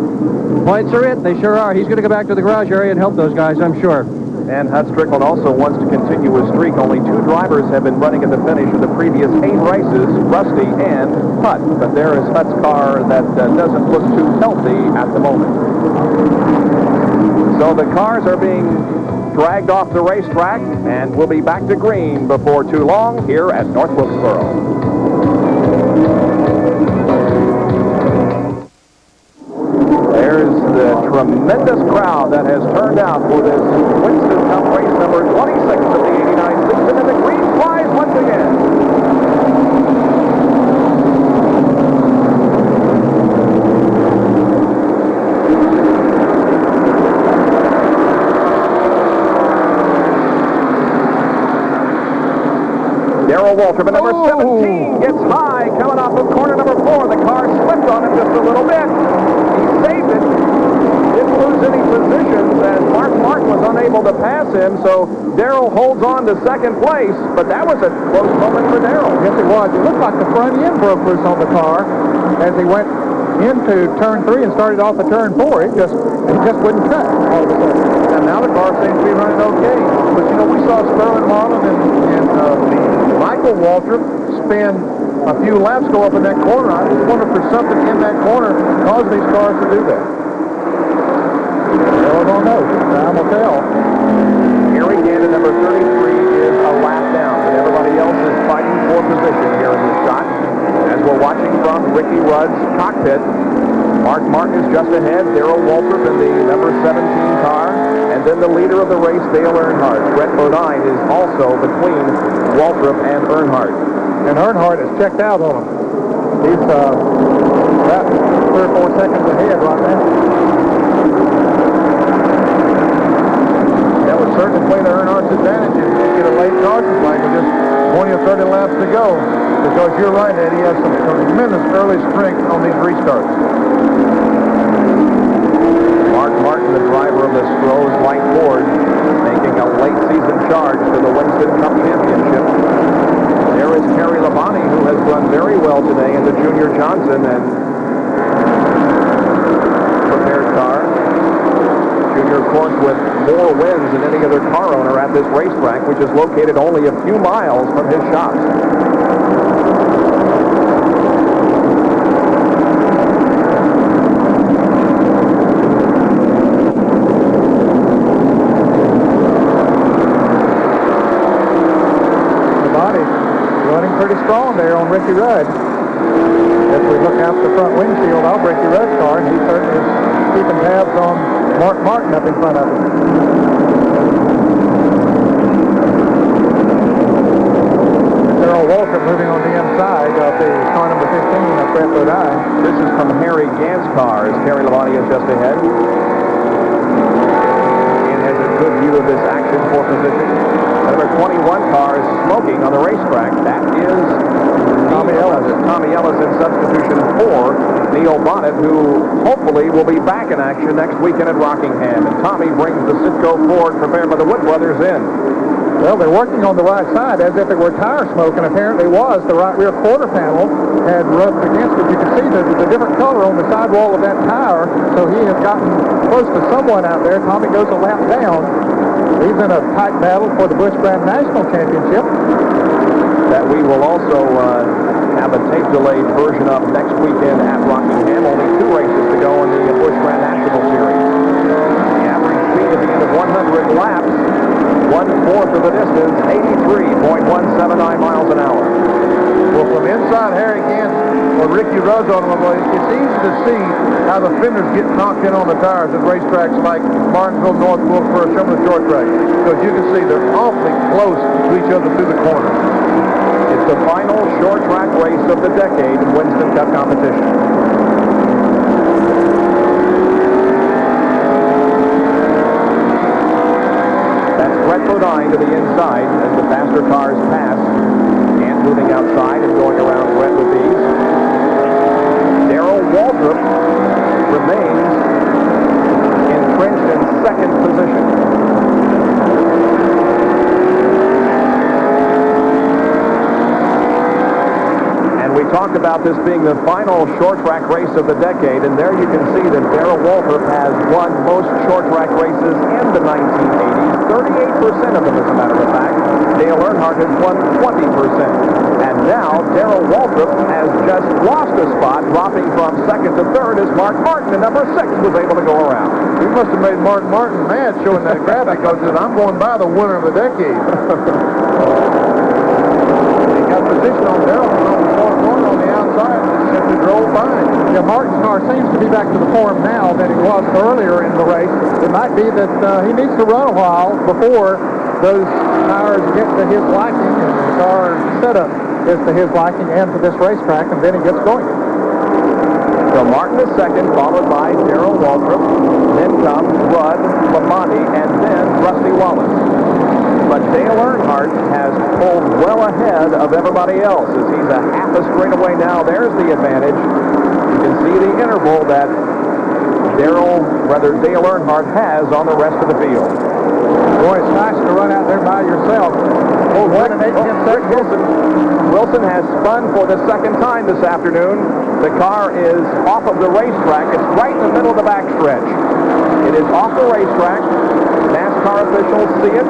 Points are it. They sure are. He's going to go back to the garage area and help those guys, I'm sure. And Hut Strickland also wants to continue his streak. Only 2 drivers have been running at the finish of the previous 8 races, Rusty and Hut. But there is Hut's car that doesn't look too healthy at the moment. So the cars are being dragged off the racetrack, and we'll be back to green before too long here at North Wilkesboro. There's the tremendous crowd that has turned out for this Winston Cup race number 26 of the 89 season, and the green flies once again. Daryl Waltrip at number 17 gets high coming off of corner number 4. The car slipped on him just a little bit. He saved it. Didn't lose any positions, and Mark was unable to pass him, so Daryl holds on to second place, but that was a close moment for Daryl. Yes, it was. It looked like the front end broke loose on the car as he went into turn 3 and started off at turn 4. It just wouldn't cut all of a sudden. And now the car seems to be running okay. But, you know, we saw Sterling Marlin and Michael Waltrip spin a few laps go up in that corner. I just wonder if there's something in that corner causing these cars to do that. Well, I don't know. Time will tell. Here again, at number 33 is a lap down, but everybody else is fighting for position here in this shot. As we're watching from Ricky Rudd's cockpit, Mark Martin is just ahead, Daryl Waltrip in the number 17 car, and then the leader of the race, Dale Earnhardt. Brett Bodine is also between Waltrip and Earnhardt. And Earnhardt is checked out on him. He's about 3 or 4 seconds ahead right now. That would certainly play to Earnhardt's advantage if you get a late caution flag with just 20 or 30 laps to go. Because you're right, Eddie, he has some tremendous early strength on these restarts. Mark Martin, the driver of the Stroh's White Ford, making a late season charge to the Winston Cup Championship. There is Terry Labonte, who has run very well today in the Junior Johnson and prepared car. Junior, of course, with more wins than any other car owner at this racetrack, which is located only a few miles from his shops. Pretty strong there on Ricky Rudd. If we look out the front windshield of Ricky Rudd's car, he certainly is keeping tabs on Mark Martin up in front of him. Daryl Waltrip moving on the inside of the car number 15 of Brett Bodine. This is from Harry Gant's car as Terry Labonte is just ahead. And has a good view of this action for position. Number 21 car is smoking on the racetrack. That is Tommy Ellis. Tommy Ellis in substitution for Neil Bonnet, who hopefully will be back in action next weekend at Rockingham. And Tommy brings the Citgo Ford prepared by the Wood brothers in. Well, they're working on the right side as if it were tire smoke, and apparently was. The right rear quarter panel had rubbed against it. You can see the different color on the sidewall of that tire, so he has gotten close to someone out there. Tommy goes a lap down. He's in a tight battle for the Busch Grand National Championship. That we will also have a tape-delayed version of next weekend at Rockingham. Only 2 races to go in the Busch Grand National Series. The average speed at the end of 100 laps, 1/4 of the distance, 83.179 miles an hour. Well, from inside Harry Gant or Ricky Rudd's automobile, it's easy to see how the fenders get knocked in on the tires at racetracks like Martinsville, North Wilkesboro, some of the short tracks. Because you can see they're awfully close to each other through the corners. It's the final short track race of the decade in Winston Cup competition. That's Brett Bodine to the inside as the faster cars pass. And moving outside and going around Brett with these. Daryl Waltrip remains entrenched in second position. We talked about this being the final short track race of the decade, and there you can see that Daryl Waltrip has won most short track races in the 1980s. 38% of them, as a matter of fact. Dale Earnhardt has won 20%. And now Daryl Waltrip has just lost a spot, dropping from second to third as Mark Martin, in number 6, was able to go around. You must have made Mark Martin mad showing that graphic because I'm going by the winner of the decade. He got position on Daryl on the outside, simply drove fine. Yeah, Martin's car seems to be back to the form now that it was earlier in the race. It might be that he needs to run a while before those tires get to his liking and the car setup is to his liking and to this racetrack, and then he gets going. So Martin is second, followed by Daryl Waltrip, then comes Rudd, Labonte, and then Rusty Wallace. But Dale Earnhardt has pulled well ahead of everybody else as he's a half a straightaway now. There's the advantage. You can see the interval that Dale Earnhardt has on the rest of the field. Boy, it's nice to run out there by yourself. Oh, 1 and 8 seconds. Wilson has spun for the second time this afternoon. The car is off of the racetrack. It's right in the middle of the backstretch. It is off the racetrack. Nascar car officials see it.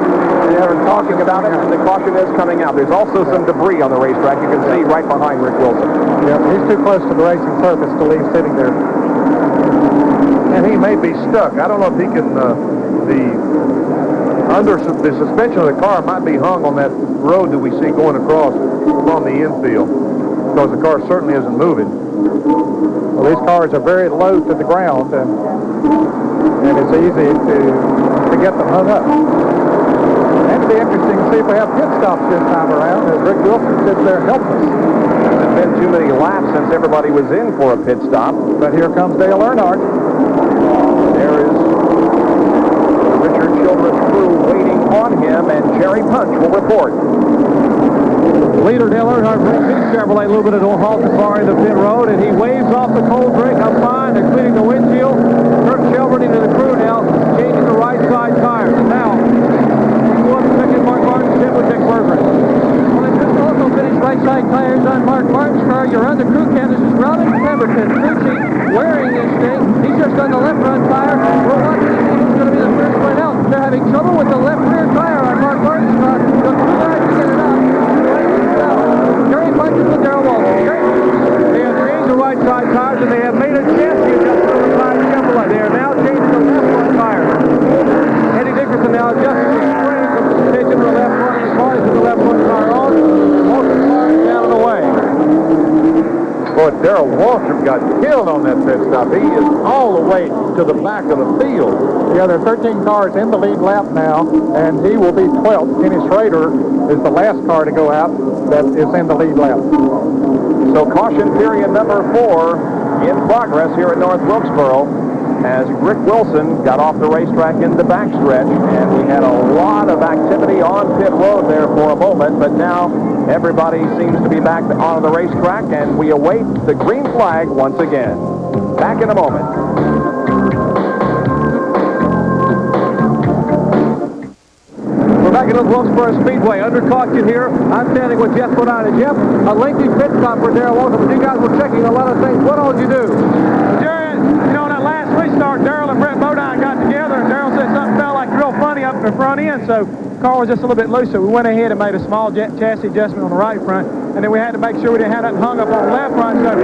They're talking about it, and the caution is coming out. There's also some debris on the racetrack. You can see right behind Rick Wilson. Yeah, he's too close to the racing surface to leave sitting there. And he may be stuck. I don't know if he can, the suspension of the car might be hung on that road that we see going across from the infield, because the car certainly isn't moving. Well, these cars are very low to the ground, and it's easy to get them hung up. And it'll be interesting to see if we have pit stops this time around, as Rick Wilson sits there helpless. There's been too many laps since everybody was in for a pit stop. But here comes Dale Earnhardt. There is the Richard Childress crew waiting on him, and Jerry Punch will report. Leader Dale Earnhardt brings his Chevrolet a little bit of a halt car in the pit road, and he waves off the cold drink. I'm fine. They're cleaning the windshield. Kurt Shelburne into the crew now, changing the right side tires. And now, second Mark Martin, Tim with Dick Bergeron. Well, they just also finished right side tires on Mark Martin's car. You're on the crew cam. This is Robin Pemberton, crew chief, wearing this thing. He's just on the left front tire. We're watching to see who's going to be the first one out. They're having trouble with the left rear tire on Mark Martin's car. So too bad to get it out. Jerry punches with Daryl Waltrip. They have changed the right side tires, and they have made a chassis adjustment on the side Chevrolet. They are now changing the left front tire. Eddie Dickerson now adjusting the spring from the suspension to the left front, and the car is with the left front tire on. Most of the car is down and away. Boy, Daryl Waltrip got killed on that pit stop. He is all the way to the back of the field. Yeah, there are 13 cars in the lead lap now, and he will be 12th. Kenny Schrader is the last car to go out that is in the lead lap. So caution period number 4 in progress here at North Wilkesboro, as Rick Wilson got off the racetrack in the backstretch, and we had a lot of activity on pit road there for a moment, but now everybody seems to be back on the racetrack, and we await the green flag once again. Back in a moment. We're back at North Wilkesboro Speedway. Under caution here. I'm standing with Jeff Bodine. Jeff, a lengthy pit stop for Daryl Waltrip. You guys were checking a lot of things. What all did you do? Jarrett, you know, that last restart, Daryl and Brett Bodine got together, and Daryl said something felt like real funny up the front end, so the car was just a little bit loose, so we went ahead and made a small chassis adjustment on the right front, and then we had to make sure we didn't have nothing hung up on the left front, so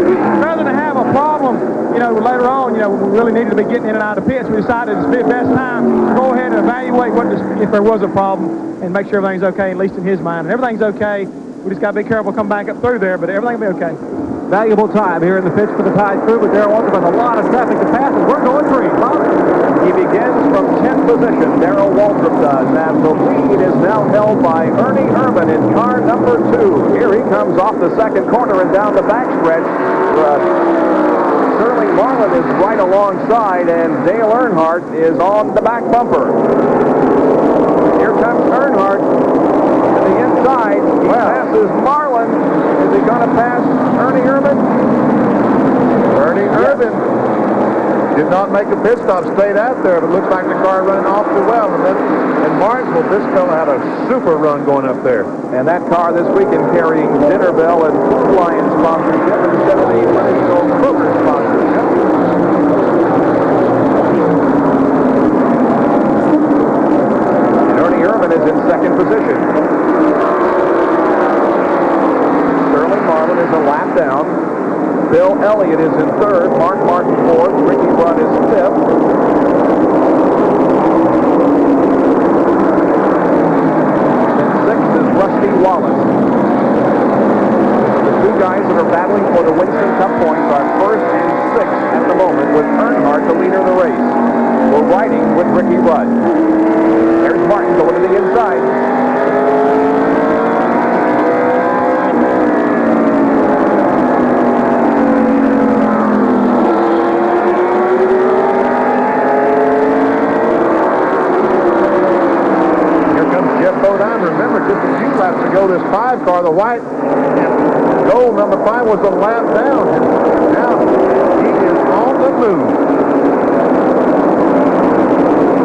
rather than have a problem, you know, later on, you know, we really needed to be getting in and out of the pits, we decided it's the best time to go ahead and evaluate if there was a problem and make sure everything's okay, at least in his mind. And everything's okay. We just got to be careful coming back up through there, but everything will be okay. Valuable time here in the pits for the Tide crew, but Daryl Waltrip has a lot of traffic to pass, and we're going green. He begins from 10th position. Daryl Waltrip does, and the lead is now held by Ernie Irvin in car number 2. Here he comes off the second corner and down the backstretch. Sterling Marlin is right alongside, and Dale Earnhardt is on the back bumper. Here comes Earnhardt to the inside. He passes Marlin. Is he going to pass Ernie Irvin? Ernie Irvin did not make a pit stop, stayed out there, but looks like the car running awfully well. And Martinsville, this fellow had a super run going up there. And that car this weekend carrying Dinner Bell and Food Lion sponsorship instead of the Winnebago Kroger sponsorship. And Ernie Irvin is in second position. Sterling Marlin is a lap down. Bill Elliott is in third. Mark Martin fourth. Ricky Rudd is fifth. And sixth is Rusty Wallace. The two guys that are battling for the Winston Cup points are first and sixth at the moment, with Earnhardt the leader of the race. We're riding with Ricky Rudd. There's Martin going to the inside. This 5 car, the white and gold number 5 was a lap down. And now he is on the move.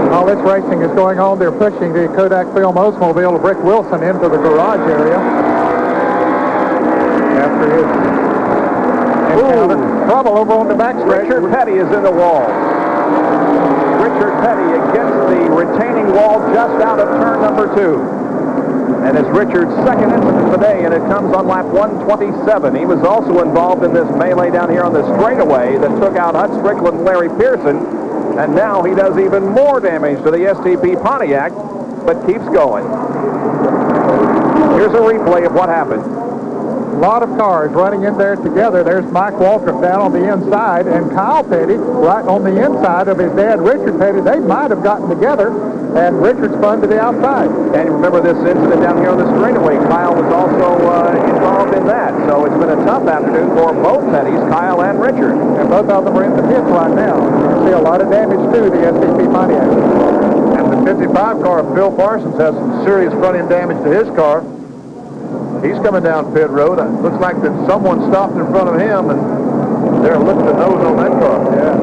While this racing is going on, they're pushing the Kodak Film Oldsmobile of Rick Wilson into the garage area after his encounter. Trouble over on the backstretch. Richard Petty is in the wall. Richard Petty against the retaining wall just out of turn number 2. And it's Richard's second incident today, and it comes on lap 127. He was also involved in this melee down here on the straightaway that took out Hut Strickland and Larry Pearson. And now he does even more damage to the STP Pontiac, but keeps going. Here's a replay of what happened. A lot of cars running in there together. There's Mike Waltrip down on the inside, and Kyle Petty right on the inside of his dad, Richard Petty. They might have gotten together, and Richard spun to the outside. And you remember this incident down here on the straightaway. Kyle was also involved in that. So it's been a tough afternoon for both Pettys, Kyle and Richard. And both of them are in the pits right now. You see a lot of damage to the STP Pontiac. And the 55 car of Bill Parsons has some serious front-end damage to his car. He's coming down pit road. It looks like that someone stopped in front of him, and they're looking the nose on that car. Yeah.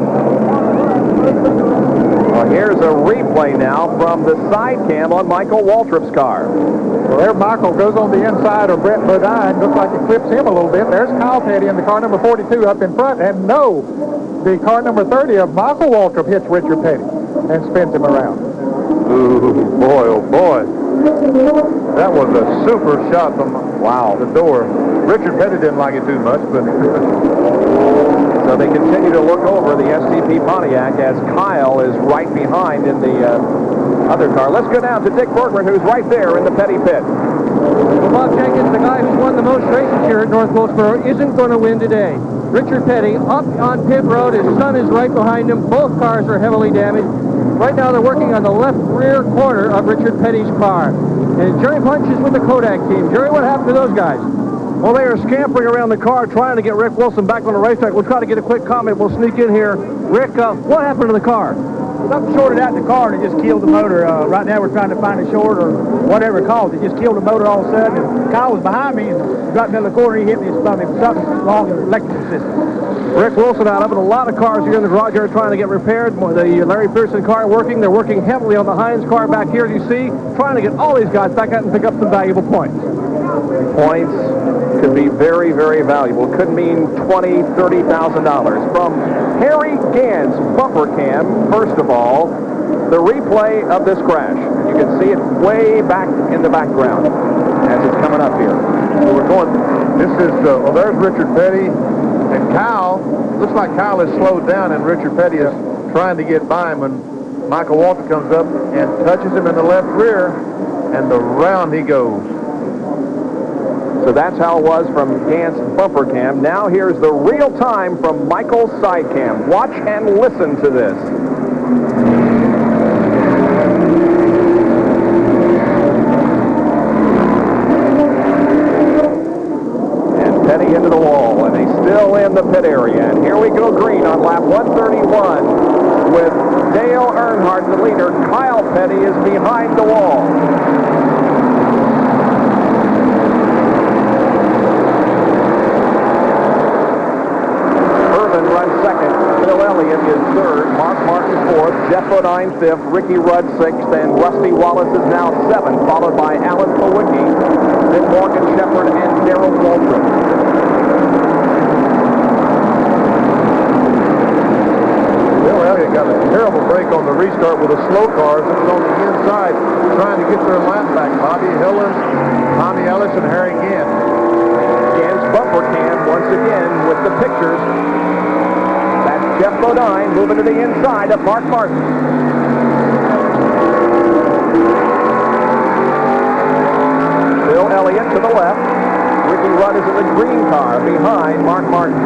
Well, here's a replay now from the side cam on Michael Waltrip's car. Well, there Michael goes on the inside of Brett Bodine. Looks like he clips him a little bit. There's Kyle Petty in the car number 42 up in front. And no, the car number 30 of Michael Waltrip hits Richard Petty and spins him around. Ooh, boy, oh boy. That was a super shot from the door. Richard Petty didn't like it too much, but... So they continue to look over the STP Pontiac as Kyle is right behind in the other car. Let's go down to Dick Bergman, who's right there in the Petty pit. Well, Bob Jenkins, the guy who's won the most races here at North Wilkesboro, isn't going to win today. Richard Petty up on pit road. His son is right behind him. Both cars are heavily damaged. Right now they're working on the left rear corner of Richard Petty's car. And Jerry Punch is with the Kodak team. Jerry, what happened to those guys? Well, they are scampering around the car trying to get Rick Wilson back on the racetrack. We'll try to get a quick comment. We'll sneak in here. Rick, what happened to the car? Something shorted out in the car and it just killed the motor. Right now we're trying to find a short or whatever it caused. It just killed the motor all of a sudden. And Kyle was behind me and right in the middle of the corner. He hit me and spun me. Something wrong in the electrical system. Rick Wilson out of it. A lot of cars here in the garage are trying to get repaired. The Larry Pearson car working. They're working heavily on the Hines car back here, as you see, trying to get all these guys back out and pick up some valuable points. Points could be very, very valuable. Could mean $20,000, $30,000. From Harry Gann's bumper cam, first of all, the replay of this crash. You can see it way back in the background as it's coming up here. So we're going, this is, well, there's Richard Petty. And Kyle, looks like Kyle is slowed down, and Richard Petty is trying to get by him when Michael Walter comes up and touches him in the left rear, and around he goes. So that's how it was from Gant's bumper cam. Now here's the real time from Michael's side cam. Watch and listen to this. Petty into the wall, and he's still in the pit area. And here we go green on lap 131 with Dale Earnhardt, the leader. Kyle Petty is behind the wall. Irvin runs second. Phil Elliott is third. Mark Martin fourth. Jeff Bodine fifth. Ricky Rudd sixth. And Rusty Wallace is now seventh, followed by Alan Powicki, then Morgan Shepherd, and Daryl Waltrip. Got a terrible break on the restart with the slow cars. It was on the inside trying to get their lap back. Bobby Hillis, Tommy Ellis, and Harry Gann. Gann's bumper cam once again with the pictures. That's Jeff Bodine moving to the inside of Mark Martin. Phil Elliott to the left. Ricky Rudd is in the green car behind Mark Martin.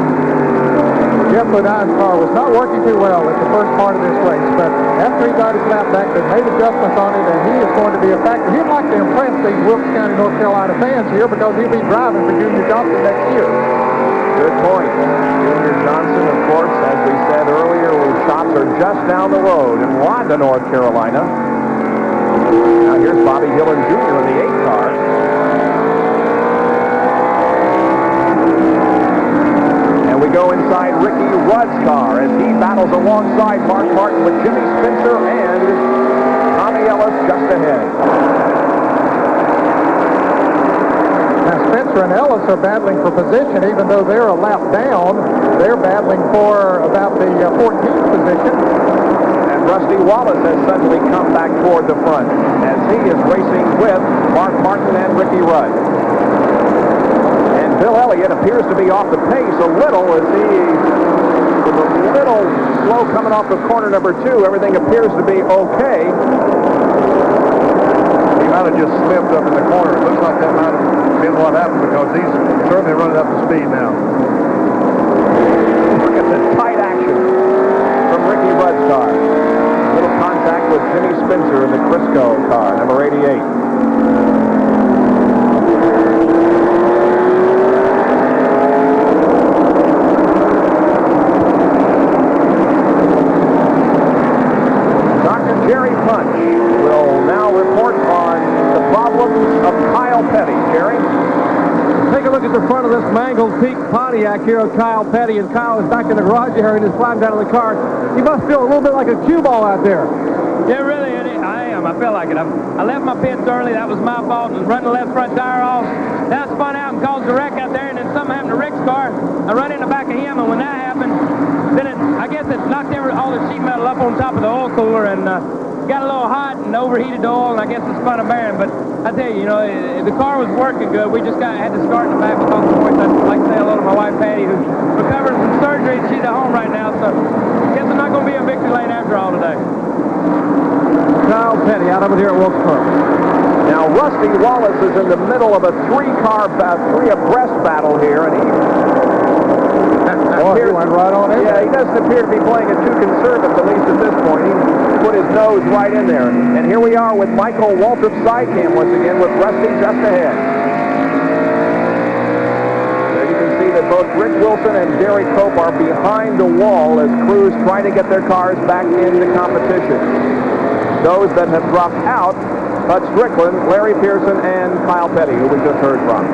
Jeff Bodine's car was not working too well at the first part of this race, but after he got his lap back, they made adjustments on it, and he is going to be a factor. He'd like to impress these Wilkes County, North Carolina fans here because he'll be driving for Junior Johnson next year. Good point. Junior Johnson, of course, as we said earlier, whose shops are just down the road in Wanda, North Carolina. Now here's Bobby Dillon Jr. in the 8 car. We go inside Ricky Rudd's car as he battles alongside Mark Martin with Jimmy Spencer and Tommy Ellis just ahead. Now Spencer and Ellis are battling for position, even though they're a lap down. They're battling for about the 14th position. And Rusty Wallace has suddenly come back toward the front as he is racing with Mark Martin and Ricky Rudd. And Bill Elliott appears to be off the pace a little as he is a little slow coming off of corner number 2. Everything appears to be okay. He might have just slipped up in the corner. It looks like that might have been what happened because he's certainly running up to speed now. Look at the tight action from Ricky Rudd's car. Little contact with Jimmy Spencer in the Crisco car, number 88. The front of this mangled Peak Pontiac here of Kyle Petty, and Kyle is back in the garage area and is flying down in the car. He must feel a little bit like a cue ball out there. Yeah, really, I am. I feel like it. I left my pits early. That was my fault. I was running the left front tire off. Then I spun out and caused a wreck out there, and then something happened to Rick's car. I run in the back of him, and when that happened, then I guess it knocked all the sheet metal up on top of the oil cooler, and got a little hot and overheated the oil, and I guess it spun a bearing. But I tell you, the car was working good. We just had to start in the back with all the boys. I'd like to say hello to my wife, Patty, who's recovering from surgery. She's at home right now, so I guess I'm not going to be in victory lane after all today. Kyle Petty out over here at Wilksboro. Now, Rusty Wallace is in the middle of a three abreast battle here, and he went right on in. Yeah, he doesn't appear to be playing it too conservative, at least at this point. He put his nose right in there. And here we are with Michael Waltrip's side cam once again with Rusty just ahead. There you can see that both Rick Wilson and Gary Cope are behind the wall as crews try to get their cars back into competition. Those that have dropped out, Bud Strickland, Larry Pearson, and Kyle Petty, who we just heard from.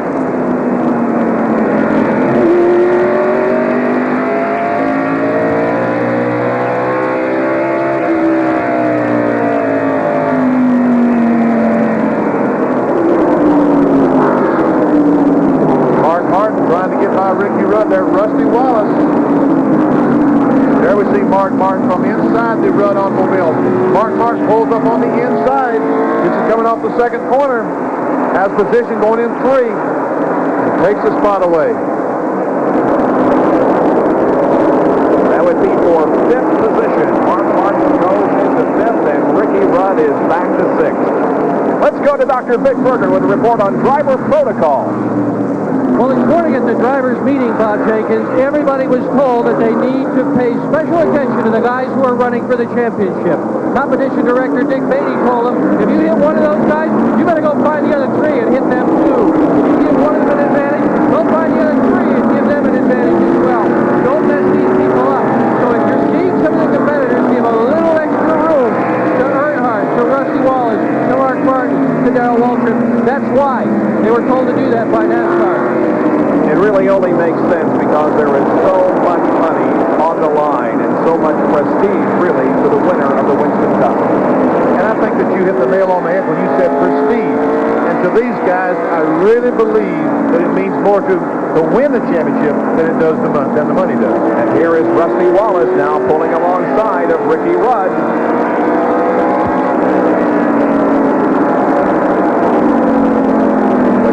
Ricky Rudd there, Rusty Wallace. There we see Mark Martin from inside the Rudd automobile. Mark Martin pulls up on the inside. This is coming off the second corner. Has position going in 3. Takes the spot away. That would be for 5th position. Mark Martin goes into 5th, and Ricky Rudd is back to 6th. Let's go to Dr. Vic Berger with a report on driver protocol. Well, this morning at the drivers' meeting, Bob Jenkins, everybody was told that they need to pay special attention to the guys who are running for the championship. Competition director Dick Beatty told them, if you hit one of those guys, you better go find the other 3 and hit them too. If you give one of them an advantage, go find the other 3 and give them an advantage as well. Don't mess these people up. So if you're seeing some of the competitors give a little extra room to Earnhardt, to Rusty Wallace, to Mark Martin, to Daryl Waltrip, that's why they were told to do that by NASCAR. It really only makes sense because there is so much money on the line and so much prestige, really, to the winner of the Winston Cup. And I think that you hit the nail on the head when you said prestige. And to these guys, I really believe that it means more to win the championship than it does than the money does. And here is Rusty Wallace now pulling alongside of Ricky Rudd.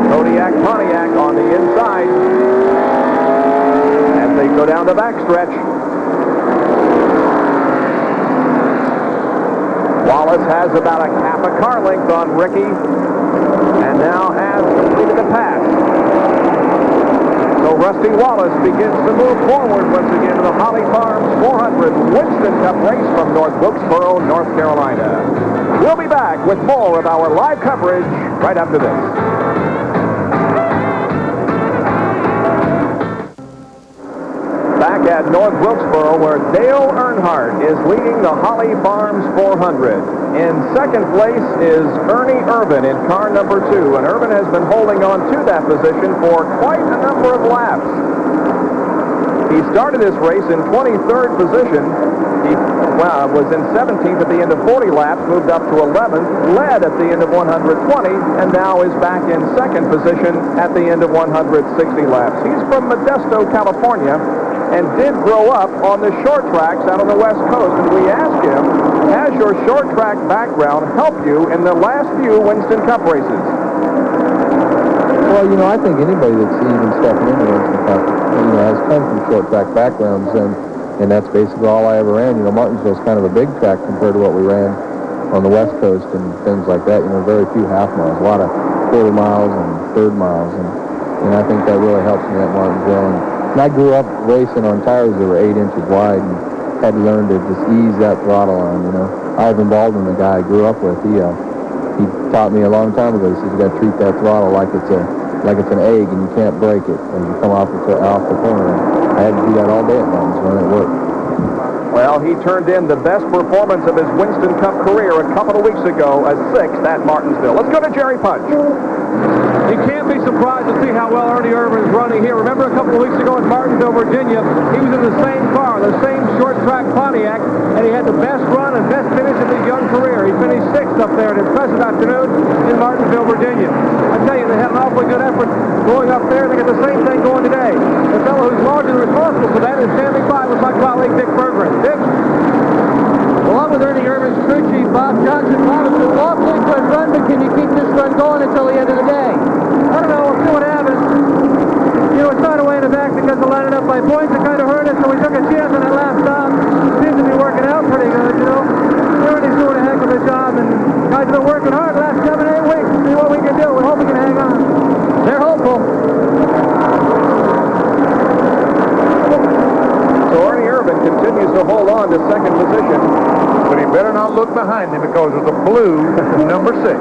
Kodiak Pontiac on the inside as they go down the backstretch. Wallace has about a half a car length on Ricky and now has completed the pass. So Rusty Wallace begins to move forward once again to the Holly Farms 400 Winston Cup race from North Wilkesboro, North Carolina. We'll be back with more of our live coverage right after this. Back at North Wilkesboro, where Dale Earnhardt is leading the Holly Farms 400. In second place is Ernie Irvin in car number 2, and Irvin has been holding on to that position for quite a number of laps. He started this race in 23rd position. He was in 17th at the end of 40 laps, moved up to 11th, led at the end of 120, and now is back in second position at the end of 160 laps. He's from Modesto, California, and did grow up on the short tracks out on the West Coast. And we asked him, short track background help you in the last few Winston Cup races? Well, I think anybody that's even stepping into Winston Cup, has come from short track backgrounds, and that's basically all I ever ran. Martinsville's kind of a big track compared to what we ran on the West Coast and things like that. Very few half miles, a lot of quarter miles and third miles, and I think that really helps me at Martinsville. And I grew up racing on tires that were 8 inches wide and had to learn to just ease that throttle on. Ivan Baldwin, the guy I grew up with, he taught me a long time ago. He says you got to treat that throttle like it's an egg, and you can't break it as you come off the corner. And I had to do that all day at Martinsville, and it worked. Well, he turned in the best performance of his Winston Cup career a couple of weeks ago, a 6th at Martinsville. Let's go to Jerry Punch. You can't be surprised to see how well Ernie Irvin is running here. Remember a couple of weeks ago in Martinsville, Virginia, he was in the same car, the same short-track Pontiac, and he had the best run and best finish of his young career. He finished 6th up there, an impressive afternoon in Martinsville, Virginia. I tell you, they had an awfully good effort going up there. They got the same thing going today. The fellow who's largely responsible for that is standing by with my colleague Dick Berggren. Dick? Along with Ernie Irvin's crew chief, Bob Johnson, Bob, it's an awfully good run, but can you keep this run going until the end of the day? I don't know. We'll see what happens. It started way in the back because of lining up by points. It kind of hurt us, so we took a chance on that last stop. Seems to be working out pretty good, Ernie's doing a heck of a job, and guys have been working hard the last 7 or 8 weeks to see what we can do. We hope we can hang on. They're hopeful. So Ernie Irvin continues to hold on to second position. But he better not look behind him because of the blue number 6.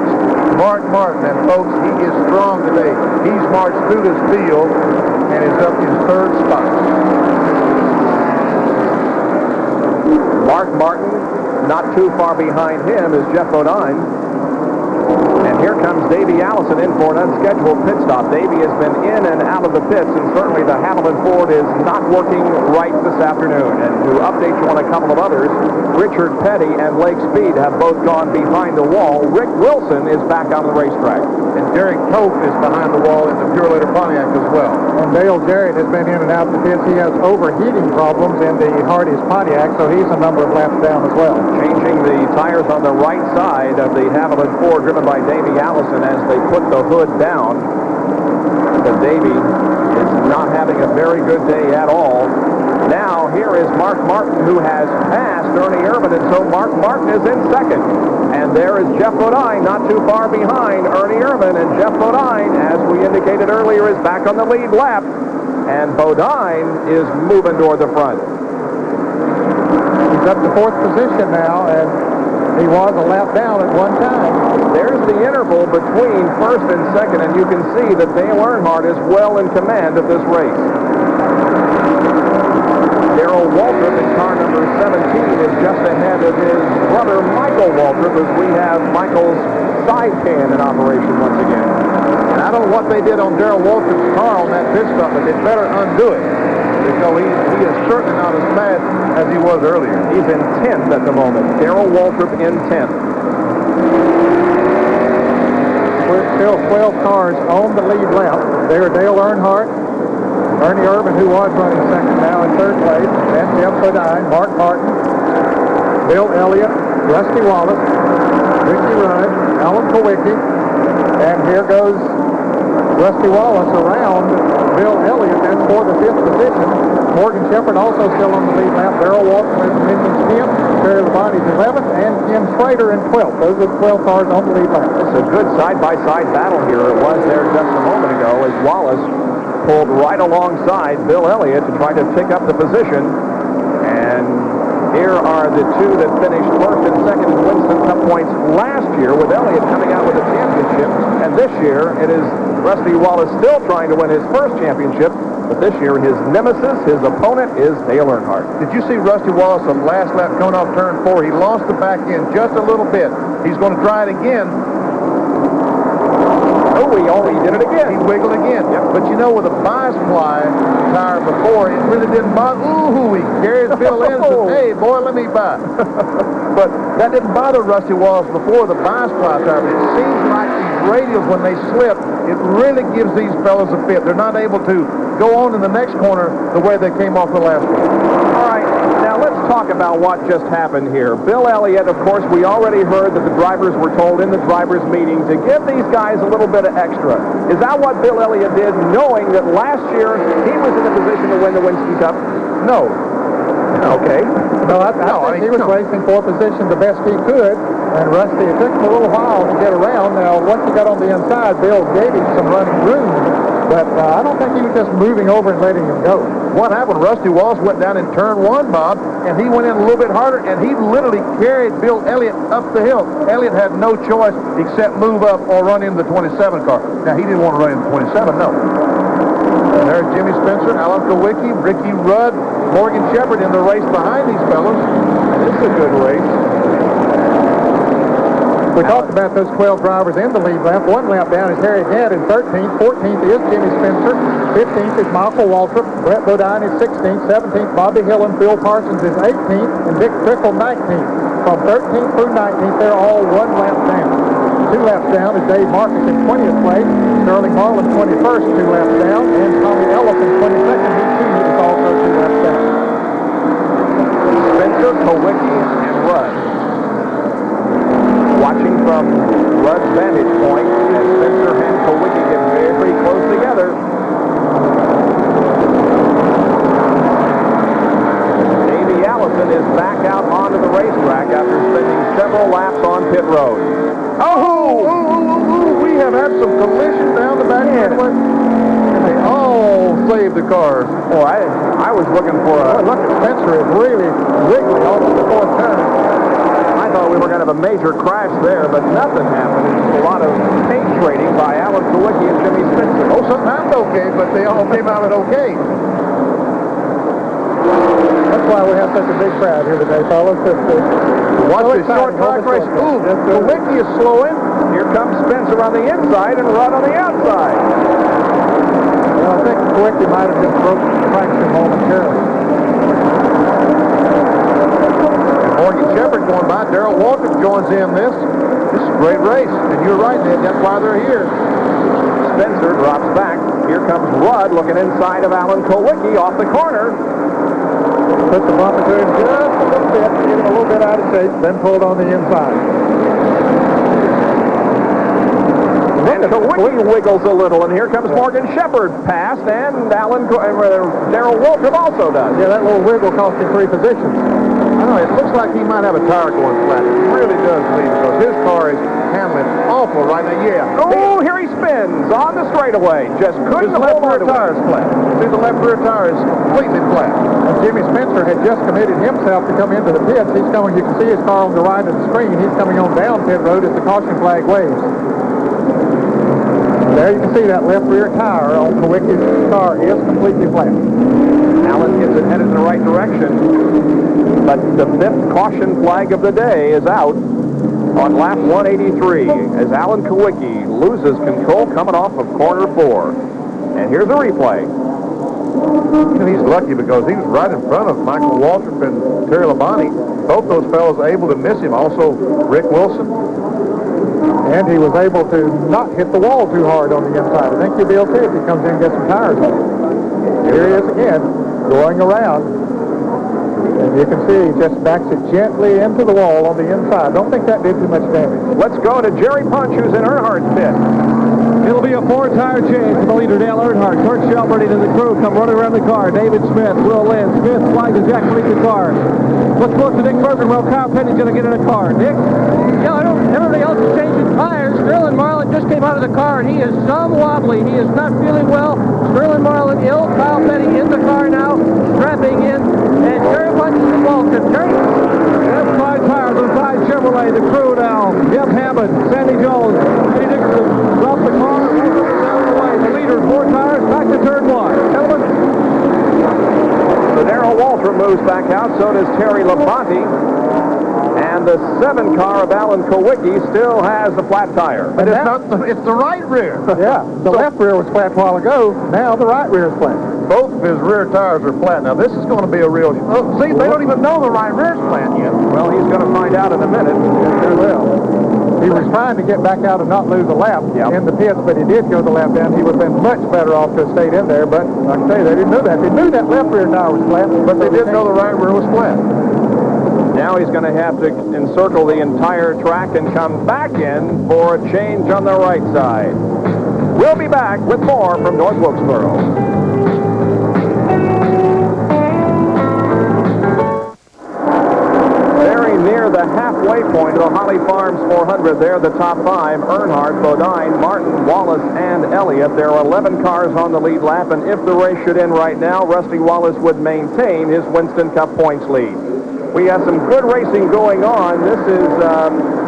Mark Martin, and folks, he is strong today. He's marched through this field and is up in 3rd spot. Mark Martin, not too far behind him, is Jeff Bodine. And here comes Davey Allison in for an unscheduled pit stop. Davey has been in and out of the pits, and certainly the Hamilton Ford is not working right this afternoon. And to update you on a couple of others, Richard Petty and Lake Speed have both gone behind the wall. Rick Wilson is back on the racetrack. And Derek Toth is behind the wall in the Pure Leader Pontiac as well. And Dale Jarrett has been in and out of the pits. He has overheating problems in the Hardy's Pontiac, so he's a number of laps down as well. Changing the tires on the right side of the Hamilton Ford, driven by Davey Allison as they put the hood down. But Davey is not having a very good day at all. Now here is Mark Martin, who has passed Ernie Irvin, and so Mark Martin is in second. And there is Jeff Bodine, not too far behind Ernie Irvin, and Jeff Bodine, as we indicated earlier, is back on the lead lap, and Bodine is moving toward the front. He's up to 4th position now, and he was a lap down at one time. There's the interval between 1st and 2nd, and you can see that Dale Earnhardt is well in command of this race. Daryl Waltrip in car number 17 is just ahead of his brother Michael Waltrip, as we have Michael's side can in operation once again. And I don't know what they did on Daryl Waltrip's car on that pit stop, but they better undo it, because he is certainly not as bad as he was earlier. He's in 10th at the moment. Daryl Waltrip in 10th. We're still 12 cars on the lead lap. There, Dale Earnhardt, Ernie Irvin, who was running second, now in 3rd place, then Jeff Bodine, Mark Martin, Bill Elliott, Rusty Wallace, Ricky Rudd, Alan Kowicki, and here goes Rusty Wallace around Bill Elliott then for the 5th position. Morgan Shepherd also still on the lead lap. Daryl Waltrip is 10th, Terry Labonte's 11th, and Ken Schrader in 12th. Those are the 12 cars on the lead lap. It's a good side-by-side battle here. It was there just a moment ago as Wallace pulled right alongside Bill Elliott to try to pick up the position. And here are the two that finished 1st and 2nd Winston Cup points last year, with Elliott coming out with a championship. And this year, it is Rusty Wallace still trying to win his first championship. But this year, his nemesis, his opponent, is Dale Earnhardt. Did you see Rusty Wallace on the last lap coming off turn 4? He lost the back end just a little bit. He's going to try it again. Oh, he did it again. He wiggled again. Yep. But you know, with a bias ply tire before, it really didn't bother. Ooh, he carries Bill in and says, hey, boy, let me by. But that didn't bother Rusty Wallace before the bias ply tire. But it seems like these radials, when they slip, it really gives these fellas a fit. They're not able to go on in the next corner the way they came off the last one. All right, now let's talk talk about what just happened here. Bill Elliott, of course, we already heard that the drivers were told in the drivers' meeting to give these guys a little bit of extra. Is that what Bill Elliott did, knowing that last year he was in a position to win the Winston Cup? No. Okay. No, I think he was racing for position the best he could, and Rusty, it took him a little while to get around. Now, once he got on the inside, Bill gave him some running room, but I don't think he was just moving over and letting him go. What happened? Rusty Wallace went down in turn 1, Bob, and he went in a little bit harder, and he literally carried Bill Elliott up the hill. Elliott had no choice except move up or run into the 27 car. Now, he didn't want to run into the 27, no. And there's Jimmy Spencer, Alan Kowicki, Ricky Rudd, Morgan Shepherd in the race behind these fellows. And this is a good race. We talked about those 12 drivers in the lead lap. One lap down is Harry Gadd in 13th. 14th is Jimmy Spencer. 15th is Michael Waltrip. Brett Bodine is 16th. 17th, Bobby Hillen. Phil Parsons is 18th. And Dick Trickle, 19th. From 13th through 19th, they're all one lap down. 2 laps down is Dave Marcus in 20th place. Sterling Marlin, 21st, 2 laps down. And Tommy Ellison, 22nd. He too is also 2 laps down. Spencer, Kowicki, and Rudd. Watching from Rudd's vantage point as Spencer and Kowicki get very close together. Davey Allison is back out onto the racetrack after spending several laps on pit road. We have had some collision down the back end. And they all saved the cars. Oh, I was looking for a... Look at Spencer is really wiggling off the 4th turn. I thought we were going to have a major crash there, but nothing happened. It's a lot of paint trading by Alan Kowicki and Jimmy Spencer. Oh, sometimes okay, but they all came out at okay. That's why we have such a big crowd here today, fellas. Watch this short track race. Ooh, Kowicki is slowing. Here comes Spencer on the inside and Rudd on the outside. Well, I think Kowicki might have just broken the traction momentarily. Morgan Shepherd going by. Daryl Waltrip joins in this. This is a great race. And you're right, Ned. That's why they're here. Spencer drops back. Here comes Rudd looking inside of Alan Kowicki off the corner. Put the bumper to him just a little bit, get him a little bit out of shape, then pulled on the inside. And Kowicki wiggles a little, and here comes Morgan Shepherd past, and Daryl Waltrip also does. Yeah, that little wiggle cost him 3 positions. I know, it looks like he might have a tire going flat. It really does, Lee, because his car is handling awful right now. Yeah. Oh, here he spins on the straightaway. Just couldn't hold on to tire is flat. See, the left rear tire is completely flat. And Jimmy Spencer had just committed himself to come into the pits. He's coming, you can see his car on the right of the screen. He's coming on down pit road as the caution flag waves. There you can see that left rear tire on Kowicki's car is completely flat. Allen gets it headed in the right direction, but the 5th caution flag of the day is out on lap 183 as Alan Kowicki loses control coming off of corner 4. And here's the replay. And he's lucky because he was right in front of Michael Waltrip and Terry Labonte. Both those fellows able to miss him. Also, Rick Wilson. And he was able to not hit the wall too hard on the inside. I think you'll be okay if he comes in and gets some tires on it. Here he is again, going around. And you can see he just backs it gently into the wall on the inside. Don't think that did too much damage. Let's go to Jerry Punch, who's in Earnhardt's pit. It'll be a 4-tire change for the leader, Dale Earnhardt. Kurt Shelburne and the crew come running around the car. David Smith, Will Lynn. Smith flies to Jack Fleet's car. Let's look to Dick Bergen. Well, Kyle Penny's going to get in a car. Dick? Yeah, everybody else is changing tires. Sterling Marlin just came out of the car, and he is some wobbly. He is not feeling well. Sterling Marlin ill. Kyle Penny in the car now, strapping in. And Jerry Punch is involved. Jerry? That's 5 tires on 5 Chevrolet. The crew now. Jeff Hammond, Sandy Jones, Eddie Dixon drop the car. Down the way. The leader, 4 tires, back to turn 1. Gentlemen. So Daryl Waltrip moves back out. So does Terry Labonte. And the 7 car of Alan Kowicki still has the flat tire. But it's the right rear. Yeah, the left rear was flat a while ago. Now the right rear is flat. Both of his rear tires are flat. Now this is going to be a real... Oh, see, they don't even know the right rear's flat yet. Well, he's going to find out in a minute. Sure will. He was trying to get back out and not lose a lap in the pits, but he did go the lap down. He would have been much better off to have stayed in there, but like I say, they didn't know that. They knew that left rear tire was flat, but they didn't know the right rear was flat. Now he's going to have to encircle the entire track and come back in for a change on the right side. We'll be back with more from North Wilkesboro. Near the halfway point of the Holly Farms 400 there, the top five, Earnhardt, Bodine, Martin, Wallace, and Elliott. There are 11 cars on the lead lap, and if the race should end right now, Rusty Wallace would maintain his Winston Cup points lead. We have some good racing going on. This is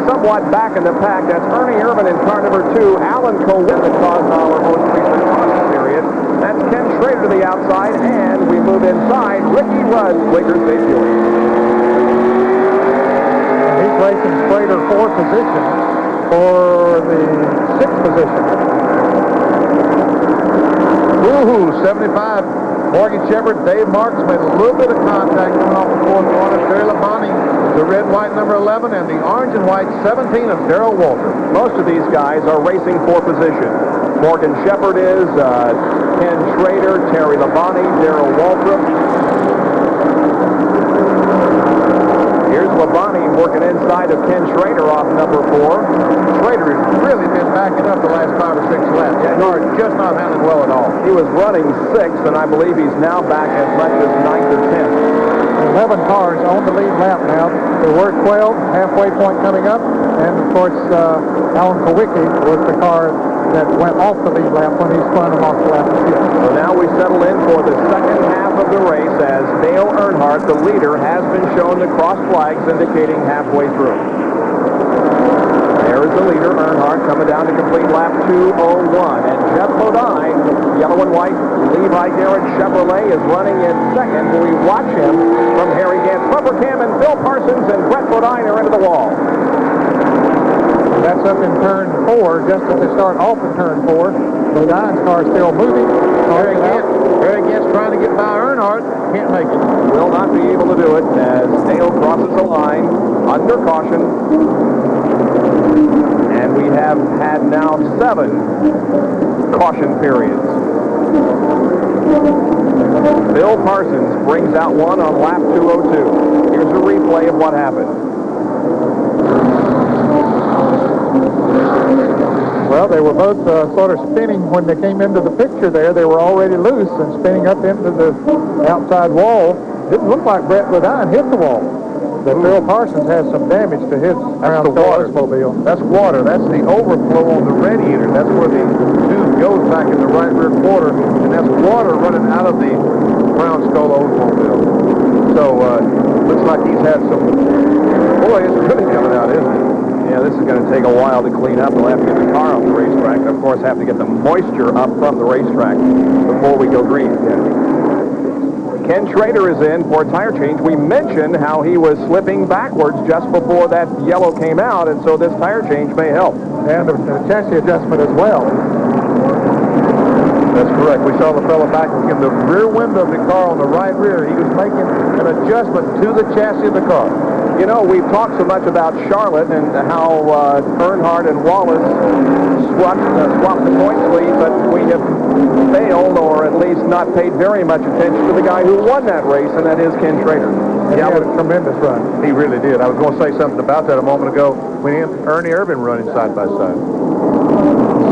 somewhat back in the pack. That's Ernie Irvin in car number 2, Alan Colwyn that caused our most recent caution period. That's Ken Schrader to the outside, and we move inside. Ricky Rudd, Quaker State Buick. Racing Schrader for position for the 6th position. Woohoo, 75. Morgan Shepard, Dave Marks made a little bit of contact coming off the 4th corner. Terry Labonte, the red and white number 11, and the orange and white 17 of Daryl Waltrip. Most of these guys are racing for position. Morgan Shepard is, Ken Schrader, Terry Labonte, Daryl Waltrip. Here's Labonte working inside of Ken Schrader off number 4. Schrader has really been backing up the last 5 or 6 laps. The car just not handling well at all. He was running 6th, and I believe he's now back as much as 9th or 10th. 11 cars on the lead lap now. There were 12, halfway point coming up, and of course, Alan Kowicki was the car that went off the lead lap when he spun him off the lap. So now we settle in for the second half of the race as Dale Earnhardt, the leader, has been shown the cross flags indicating halfway through. There is the leader, Earnhardt, coming down to complete lap 2:01. And Jeff Bodine, yellow and white Levi Garrett Chevrolet, is running in second. We watch him from Harry Gant's bumper cam, and Phil Parsons and Brett Bodine are into the wall. That's up in turn 4, just as they start off in turn 4. Bodine's car still moving. Harry Gant's trying to get by Earnhardt. Can't make it. Will not be able to do it as Dale crosses the line under caution. And we have had now 7 caution periods. Bill Parsons brings out one on lap 2:02. Here's a replay of what happened. Well, they were both sort of spinning when they came into the picture there. They were already loose and spinning up into the outside wall. Didn't look like Brett Bodine hit the wall. But Bill Parsons has some damage to his Oldsmobile. That's water. That's the overflow on the radiator. That's where the tube goes back in the right rear quarter, and that's water running out of the Brown Skull Oldsmobile. So, looks like he's had some... Boy, it's really coming out, isn't it? Yeah, this is going to take a while to clean up. We'll have to get the car off the racetrack. And of course, have to get the moisture up from the racetrack before we go green again. Ken Schrader is in for a tire change. We mentioned how he was slipping backwards just before that yellow came out, and so this tire change may help. And the chassis adjustment as well. That's correct. We saw the fellow back in the rear window of the car on the right rear. He was making an adjustment to the chassis of the car. You know, we've talked so much about Charlotte and how Earnhardt and Wallace swapped the points lead, but we have failed, or at least not paid very much attention to the guy who won that race, and that is Ken Schrader. He had a tremendous run. He really did. I was going to say something about that a moment ago when he and Ernie Irvin running side by side.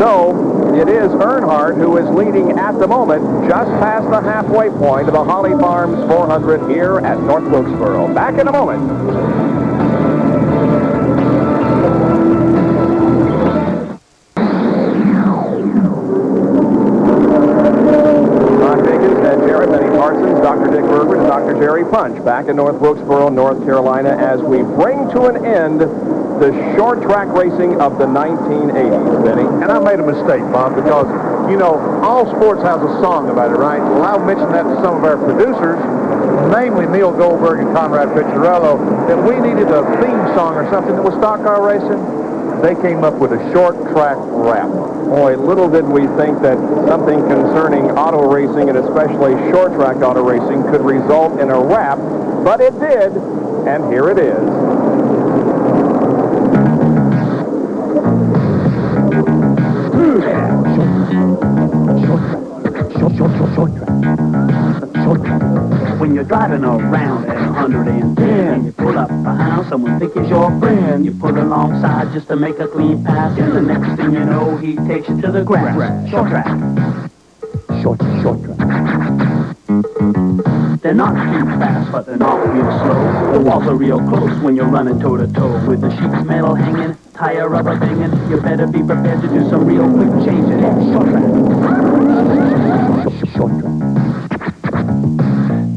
So it is Earnhardt who is leading at the moment, just past the halfway point of the Holly Farms 400 here at North Wilkesboro. Back in a moment. Jarrett, Benny Parsons, Dr. Dick Berger, and Dr. Jerry Punch back in North Wilkesboro, North Carolina, as we bring to an end the short track racing of the 1980s, Benny. And I made a mistake, Bob, because, you know, all sports has a song about it, right? Well, I mentioned that to some of our producers, namely Neil Goldberg and Conrad Picciarello, that we needed a theme song or something that was stock car racing. They came up with a short track rap. Boy, little did we think that something concerning auto racing, and especially short track auto racing, could result in a rap, but it did, and here it is. Short track. When you're driving around at 110, you pull up up behind, someone think he's your friend. You pull alongside just to make a clean pass, and the next thing you know, he takes you to the grass. Short track. Short track. They're not too fast, but they're not real slow. The walls are real close when you're running toe-to-toe. With the sheet metal hanging, tire rubber banging, you better be prepared to do some real quick changes. Short track. Short track.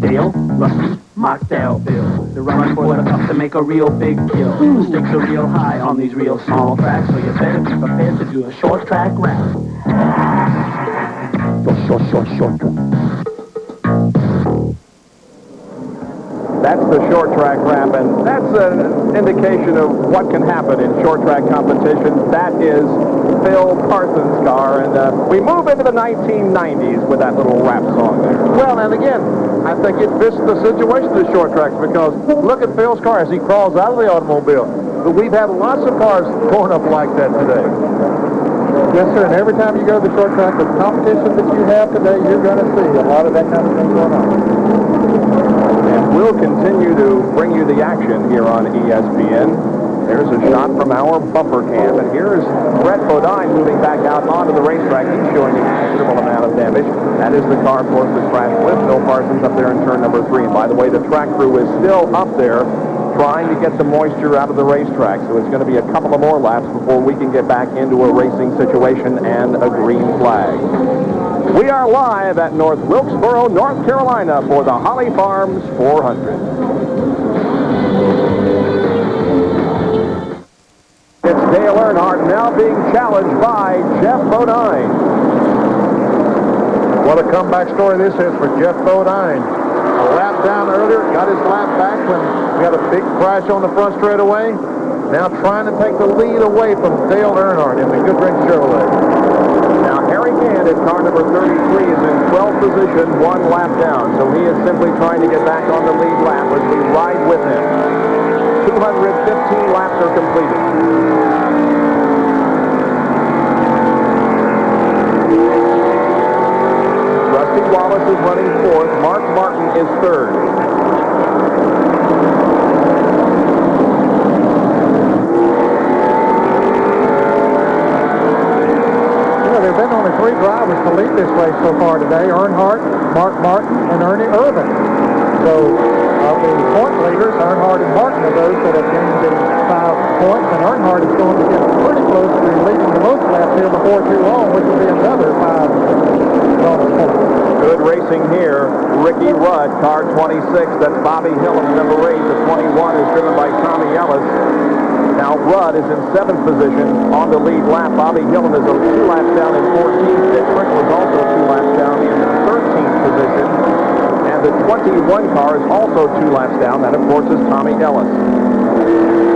Dale, Rusty, Markdale, Bill. They're running for the cup to make a real big kill. The stakes are real high on these real small tracks, so you better be prepared to do a short track rap. Short track. That's the short track wrap, and that's an indication of what can happen in short track competition. That is Phil Carson's car, and we move into the 1990s with that little rap song there. Well, and again, I think it fits the situation of the short tracks, because look at Phil's car as he crawls out of the automobile. But we've had lots of cars torn up like that today. Yes, sir, and every time you go to the short track, the competition that you have today, you're going to see a lot of that kind of thing going on. We'll continue to bring you the action here on ESPN. There's a shot from our bumper cam, and here's Brett Bodine moving back out onto the racetrack. He's showing a considerable amount of damage. That is the car, of course, that crashed with Phil Parsons up there in turn number 3. And by the way, the track crew is still up there trying to get the moisture out of the racetrack. So it's going to be a couple of more laps before we can get back into a racing situation and a green flag. We are live at North Wilkesboro, North Carolina for the Holly Farms 400. It's Dale Earnhardt now being challenged by Jeff Bodine. What a comeback story this is for Jeff Bodine. A lap down earlier, got his lap back when we had a big crash on the front straightaway. Now trying to take the lead away from Dale Earnhardt in the Goodrich Chevrolet. Now, Harry Gant in car number 33 is in 12th position, 1 lap down. So he is simply trying to get back on the lead lap as we ride with him. 215 laps are completed. Rusty Wallace is running 4th. Mark Martin is 3rd. Three drivers to lead this race so far today: Earnhardt, Mark Martin, and Ernie Irvin. So of the point leaders, Earnhardt and Martin are those that have gained the 5 points, and Earnhardt is going to get pretty close to leading the most laps here before too long, which will be another 5 bonus points. Good racing here. Ricky Rudd, car 26. That's Bobby Hillin, number 8. The 21 is driven by Tommy Ellis. Now Rudd is in 7th position on the lead lap. Bobby Hillin is 2 laps down in 14th. Dick Trickle is also 2 laps down in 13th position. And the 21 car is also 2 laps down. That, of course, is Tommy Ellis.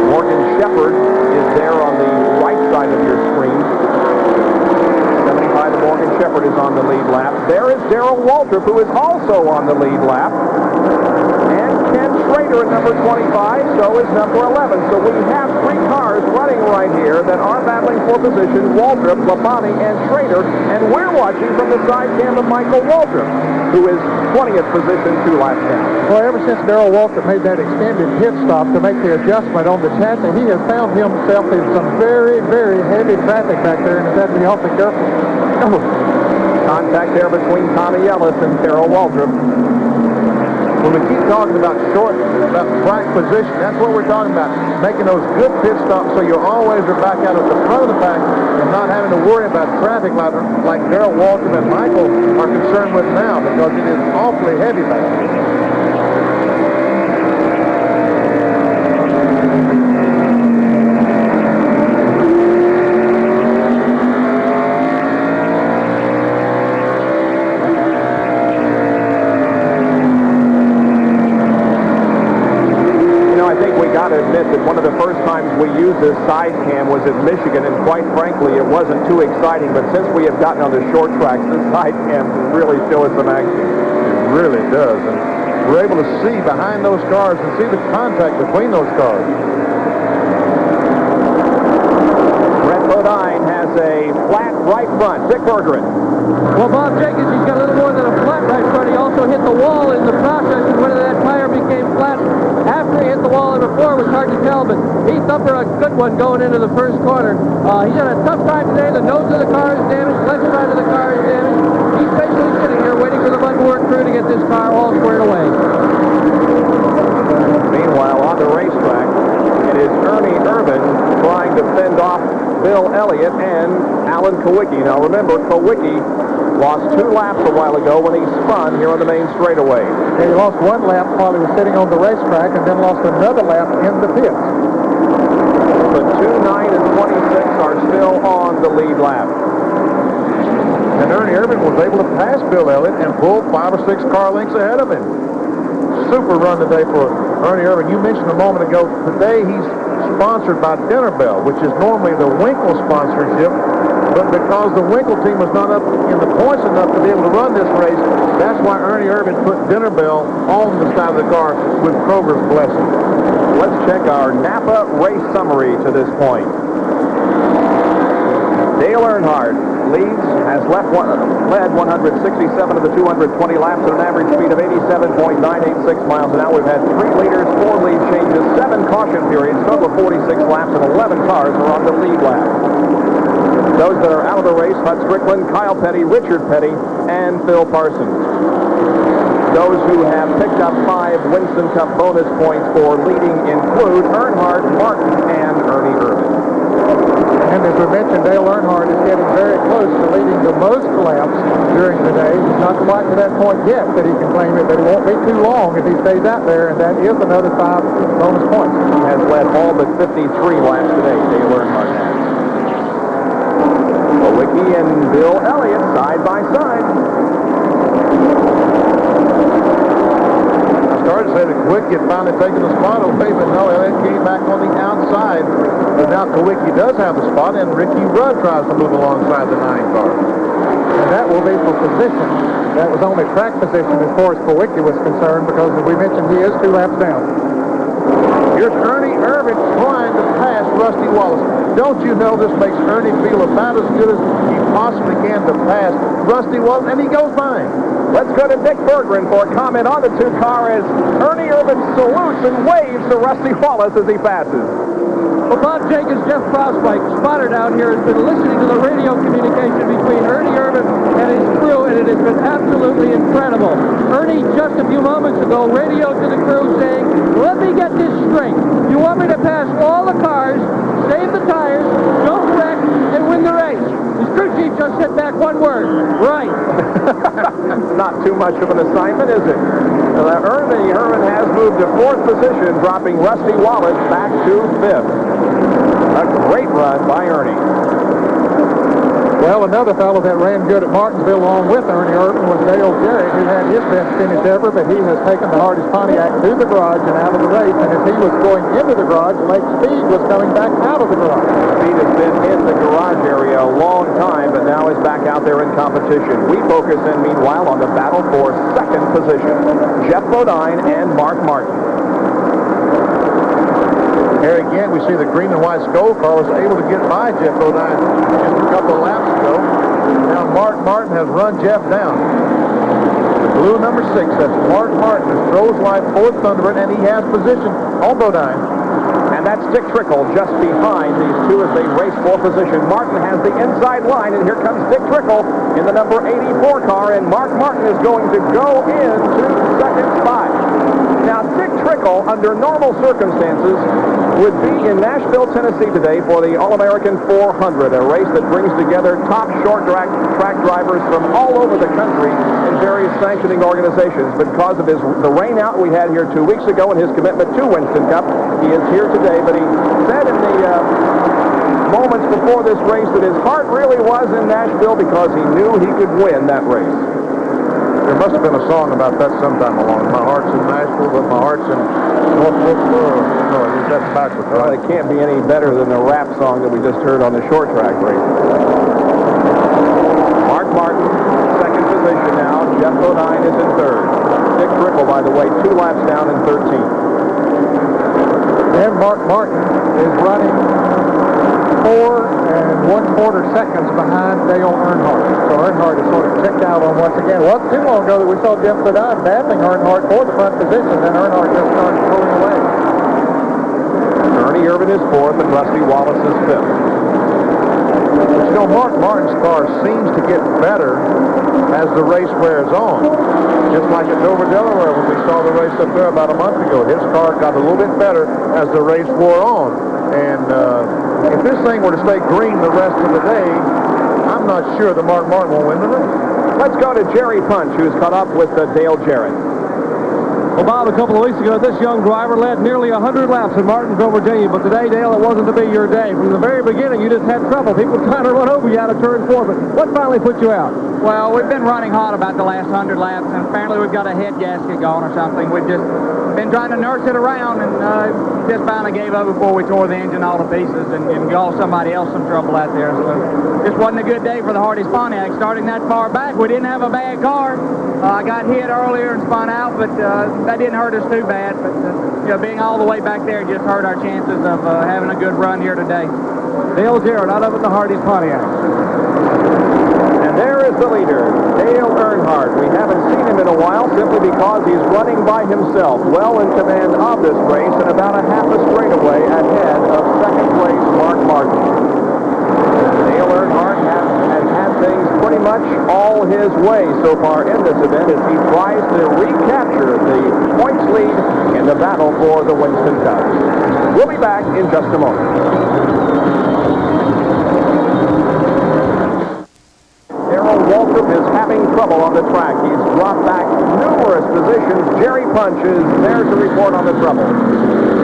Morgan Shepherd is there on the right side of your screen. 75 Morgan Shepherd is on the lead lap. There is Daryl Waltrip, who is also on the lead lap. Ken Schrader at number 25, so is number 11. So we have 3 cars running right here that are battling for position: Waltrip, Labonte, and Schrader. And we're watching from the side cam of Michael Waltrip, who is 20th position, 2 laps down. Well, ever since Daryl Waltrip made that extended pit stop to make the adjustment on the chassis, he has found himself in some very, very heavy traffic back there, and has had to be awfully careful. Contact there between Tommy Ellis and Daryl Waltrip. When we keep talking about track position, that's what we're talking about. Making those good pit stops so you always are back out at the front of the pack and not having to worry about traffic like Daryl Waltrip and Michael are concerned with now, because it is awfully heavy back there. Admit that one of the first times we used this side cam was at Michigan, and quite frankly, it wasn't too exciting. But since we have gotten on the short tracks, the side cam really show us some action. It really does, and we're able to see behind those cars and see the contact between those cars. Brett Bodine has a flat right front. Dick Bergeron. Well, Bob Jenkins, he's got a little more than a flat right front. He also hit the wall in the process, and whether that tire became flat after he hit the wall or before was hard to tell, but he thumped a good one going into the first corner. He's had a tough time today. The nose of the car is damaged, left side of the car is damaged. He's basically sitting here waiting for the Mudwork crew to get this car all squared away. Meanwhile, on the racetrack, it is Ernie Irvin trying to fend off Bill Elliott and Alan Kowicki. Now remember, Kowicki lost 2 laps a while ago when he spun here on the main straightaway. He lost 1 lap while he was sitting on the racetrack and then lost another lap in the pits. But 2, 9, and 26 are still on the lead lap. And Ernie Irvin was able to pass Bill Elliott and pull 5 or 6 car lengths ahead of him. Super run today for Ernie Irvin. You mentioned a moment ago, today he's sponsored by Dinner Bell, which is normally the Winkle sponsorship, but because the Winkle team was not up in the points enough to be able to run this race, that's why Ernie Irvin put Dinner Bell on the side of the car with Kroger's blessing. Let's check our Napa race summary to this point. Dale Earnhardt has led 167 of the 220 laps at an average speed of 87.986 miles an hour. We've had 3 leaders, 4 lead changes, 7 caution periods, total of 46 laps, and 11 cars are on the lead lap. Those that are out of the race, Hut Strickland, Kyle Petty, Richard Petty, and Phil Parsons. Those who have picked up 5 Winston Cup bonus points for leading include Earnhardt, Martin, and Ernie Irvin. And as we mentioned, Dale Earnhardt is getting very close to leading the most laps during the day. He's not quite to that point yet that he can claim it, but it won't be too long if he stays out there, and that is another 5 bonus points. He has led all but 53 laps today, Dale Earnhardt has. Kowicki and Bill Elliott side by side. I started to say that Kowicki had finally taken the spot away, but no, Elliott came back on the outside. But now Kowicki does have the spot, and Ricky Rudd tries to move alongside the 9 car. And that will be for position. That was only track position as far as Kowicki was concerned, because as we mentioned, he is 2 laps down. Here's Ernie Irvin trying to pass Rusty Wallace. Don't you know this makes Ernie feel about as good as he possibly can to pass Rusty Wallace, and he goes by him. Let's go to Dick Berggren for a comment on the 2 car as Ernie Irvin salutes and waves to Rusty Wallace as he passes. Well, Bob Jenkins, Jeff Crossbike, spotter down here, has been listening to the radio communication between Ernie Irvin and his crew, and it has been absolutely incredible. Ernie, just a few moments ago, radioed to the crew saying, let me get this straight. You want me to pass all the cars, save the tires, don't wreck, and win the race. His crew chief just said back 1 word, right. Not too much of an assignment, is it? Ernie Irvin has moved to 4th position, dropping Rusty Wallace back to 5th. A great run by Ernie. Well, another fellow that ran good at Martinsville along with Ernie Irvin was Dale Jarrett, who had his best finish ever, but he has taken the hardest Pontiac to the garage and out of the race, and as he was going into the garage, Lake Speed was coming back out of the garage. Speed has been in the garage area a long time, but now is back out there in competition. We focus in, meanwhile, on the battle for 2nd position. Jeff Bodine and Mark Martin. Here again, we see the green and white Skoll car was able to get by Jeff Bodine just a couple of laps ago. Now Mark Martin has run Jeff down. The blue number 6, that's Mark Martin, who throws like 4th Thunderbird, and he has position on Bodine. And that's Dick Trickle just behind these 2 as they race for position. Martin has the inside line, and here comes Dick Trickle in the number 84 car, and Mark Martin is going to go into 2nd spot. Now, Dick Trickle, under normal circumstances, would be in Nashville, Tennessee today for the All-American 400, a race that brings together top short track drivers from all over the country in various sanctioning organizations. Because of the rain out we had here 2 weeks ago and his commitment to Winston Cup, he is here today. But he said in the moments before this race that his heart really was in Nashville because he knew he could win that race. There must have been a song about that sometime along. My heart's in Nashville, but my heart's in North Wilkesboro. No, that's backwards, right? Well, it can't be any better than the rap song that we just heard on the short track race. Mark Martin, 2nd position now. Jeff Bodine is in 3rd. Dick Trickle, by the way, 2 laps down in 13th. And Mark Martin is running 4 1/4 seconds behind Dale Earnhardt. So Earnhardt is sort of checked out on once again. It wasn't too long ago that we saw Jeff Bodine battling Earnhardt for the front position, then Earnhardt just started pulling away. Ernie Irvin is fourth and Rusty Wallace is fifth. But you know, Mark Martin's car seems to get better as the race wears on. Just like at Dover, Delaware, when we saw the race up there about a month ago. His car got a little bit better as the race wore on. And if this thing were to stay green the rest of the day, I'm not sure that Mark Martin will win the race. Let's go to Jerry Punch, who's caught up with Dale Jarrett. Well, Bob, a couple of weeks ago, this young driver led nearly 100 laps in Martinsville, Virginia. But today, Dale, it wasn't to be your day. From the very beginning, you just had trouble. People trying to run over you out of turn 4. But what finally put you out? Well, we've been running hot about the last 100 laps, and apparently we've got a head gasket going or something. We've just been trying to nurse it around, and just finally gave up before we tore the engine all to pieces and caused somebody else some trouble out there. So this wasn't a good day for the Hardee's Pontiac. Starting that far back, we didn't have a bad car. I got hit earlier and spun out, but that didn't hurt us too bad. But you know, being all the way back there just hurt our chances of having a good run here today. Dale Jarrett out of the Hardee's Pontiac. And there is the leader, Dale Earnhardt. We haven't seen him in a while simply because he's running by himself, well in command of this race and about a half a straightaway ahead of second place Mark Martin. Dale Earnhardt has had things pretty much all his way so far in this event as he tries to recapture the points lead in the battle for the Winston Cup. We'll be back in just a moment. Daryl Waltrip is having trouble on the track. He's dropped back numerous positions. Jerry Punch is there to report on the trouble.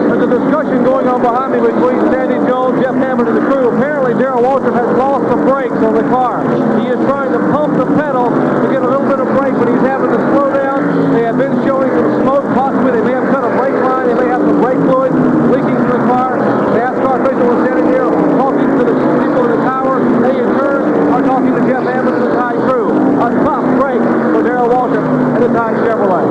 There's a discussion going on behind me between Sandy Jones, Jeff Hammond, and the crew. Apparently, Daryl Waltrip has lost the brakes on the car. He is trying to pump the pedal to get a little bit of brake, but he's having to slow down. They have been showing some smoke. Possibly they may have cut a brake line. They may have some brake fluid leaking from the car. The NASCAR official was standing here talking to the people in the tower. They, in turn, are talking to Jeff Hammond and the Tide crew. A tough break for Daryl Waltrip and the Tide Chevrolet.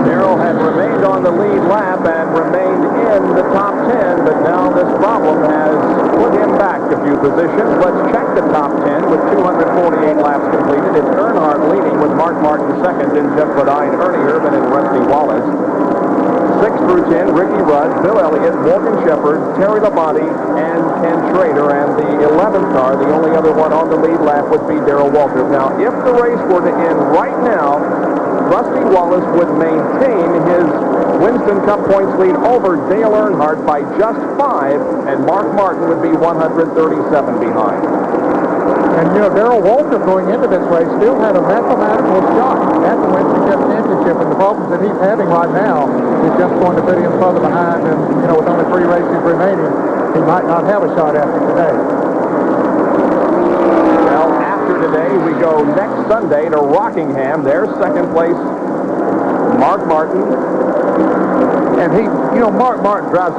Daryl had remained on the lead lap and remained in the top 10, but now this problem has put him back a few positions. Let's check the top 10 with 248 laps completed. It's Earnhardt leading with Mark Martin second, and Jeff Bodine, Ernie Irvin, and Rusty Wallace. 6 through 10, Ricky Rudd, Bill Elliott, Morgan Shepherd, Terry Labonte, and Ken Schrader. And the 11th car, the only other one on the lead lap, would be Daryl Waltrip. Now, if the race were to end right now, Rusty Wallace would maintain his Winston Cup points lead over Dale Earnhardt by just 5, and Mark Martin would be 137 behind. And, you know, Daryl Waltrip going into this race still had a mathematical shot at the Winston Cup championship, and the problems that he's having right now is just going to put him further behind, and, you know, with only 3 races remaining, he might not have a shot after today. Well, after today, we go next Sunday to Rockingham. There's second place Mark Martin. And he, you know, Mark Martin drives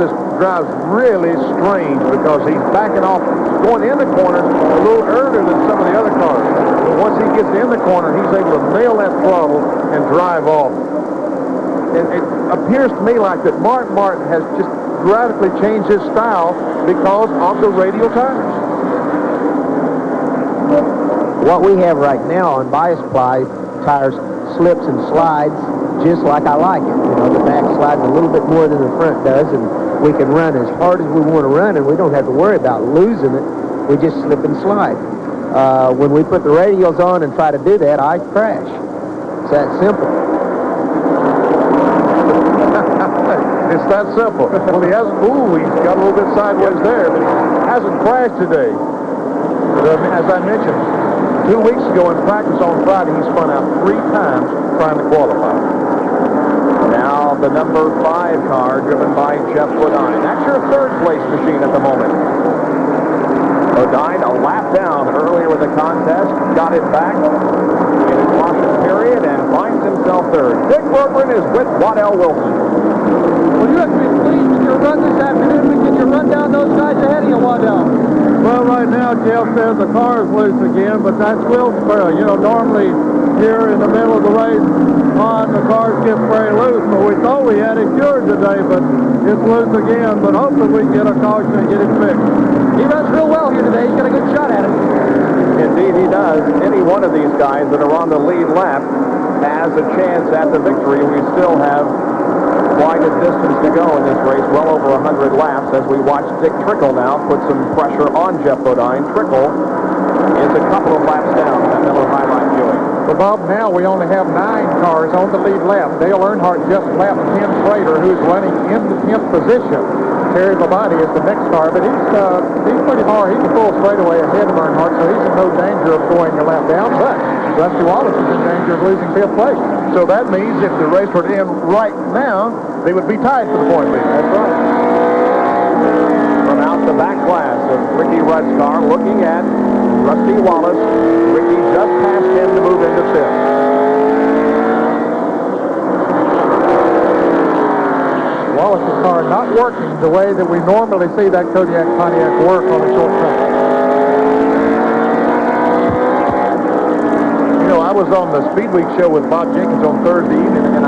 really strange because he's backing off, going in the corner a little earlier than some of the other cars. But once he gets in the corner, he's able to nail that throttle and drive off. And it appears to me like that Mark Martin has just radically changed his style because of the radial tires. What we have right now on bias ply tires slips and slides just like I like it. You know, the back slides a little bit more than the front does, and we can run as hard as we want to run, and we don't have to worry about losing it. We just slip and slide. When we put the radials on and try to do that, I crash. It's that simple. It's that simple. Well, he hasn't, he's got a little bit sideways there, but he hasn't crashed today. But, as I mentioned, 2 weeks ago in practice on Friday, he spun out 3 times trying to qualify. Now the number 5 car driven by Jeff Bodine. That's your third place machine at the moment. Bodine a lap down earlier in the contest, got it back in his caution period and finds himself third. Dick Berggren is with Waddell Wilson. Well, you have to be pleased with your run this afternoon because you run down those guys ahead of you, Waddell. Well, right now, now Jeff says the car is loose again, but that's Wilksboro. You know, normally here in the middle of the race on, the cars get very loose, but we thought we had it cured today, but it's loose again, but hopefully we can get a caution and get it fixed. He runs real well here today. He's got a good shot at it. Indeed, he does. Any one of these guys that are on the lead lap has a chance at the victory. We still have quite a distance to go in this race, well over 100 laps, as we watch Dick Trickle now put some pressure on Jeff Bodine. Trickle is a couple of laps down in that Miller High Line Buick. Well, Bob, now we only have 9 cars on the lead lap. Dale Earnhardt just lapped Ken Schrader, who's running in the 10th position. Terry Labonte is the next car, but he's pretty hard. He's a full straightaway ahead of Earnhardt, so he's in no danger of going a lap down, but Rusty Wallace is in danger of losing 5th place. So that means if the race were to end right now, they would be tied for the point lead. That's right. From out the back class of Ricky Rudd's car, looking at Rusty Wallace. Ricky just passed him to move into 5th. Wallace's car not working the way that we normally see that Kodiak Pontiac work on a short track. You know, I was on the Speed Week show with Bob Jenkins on Thursday evening, and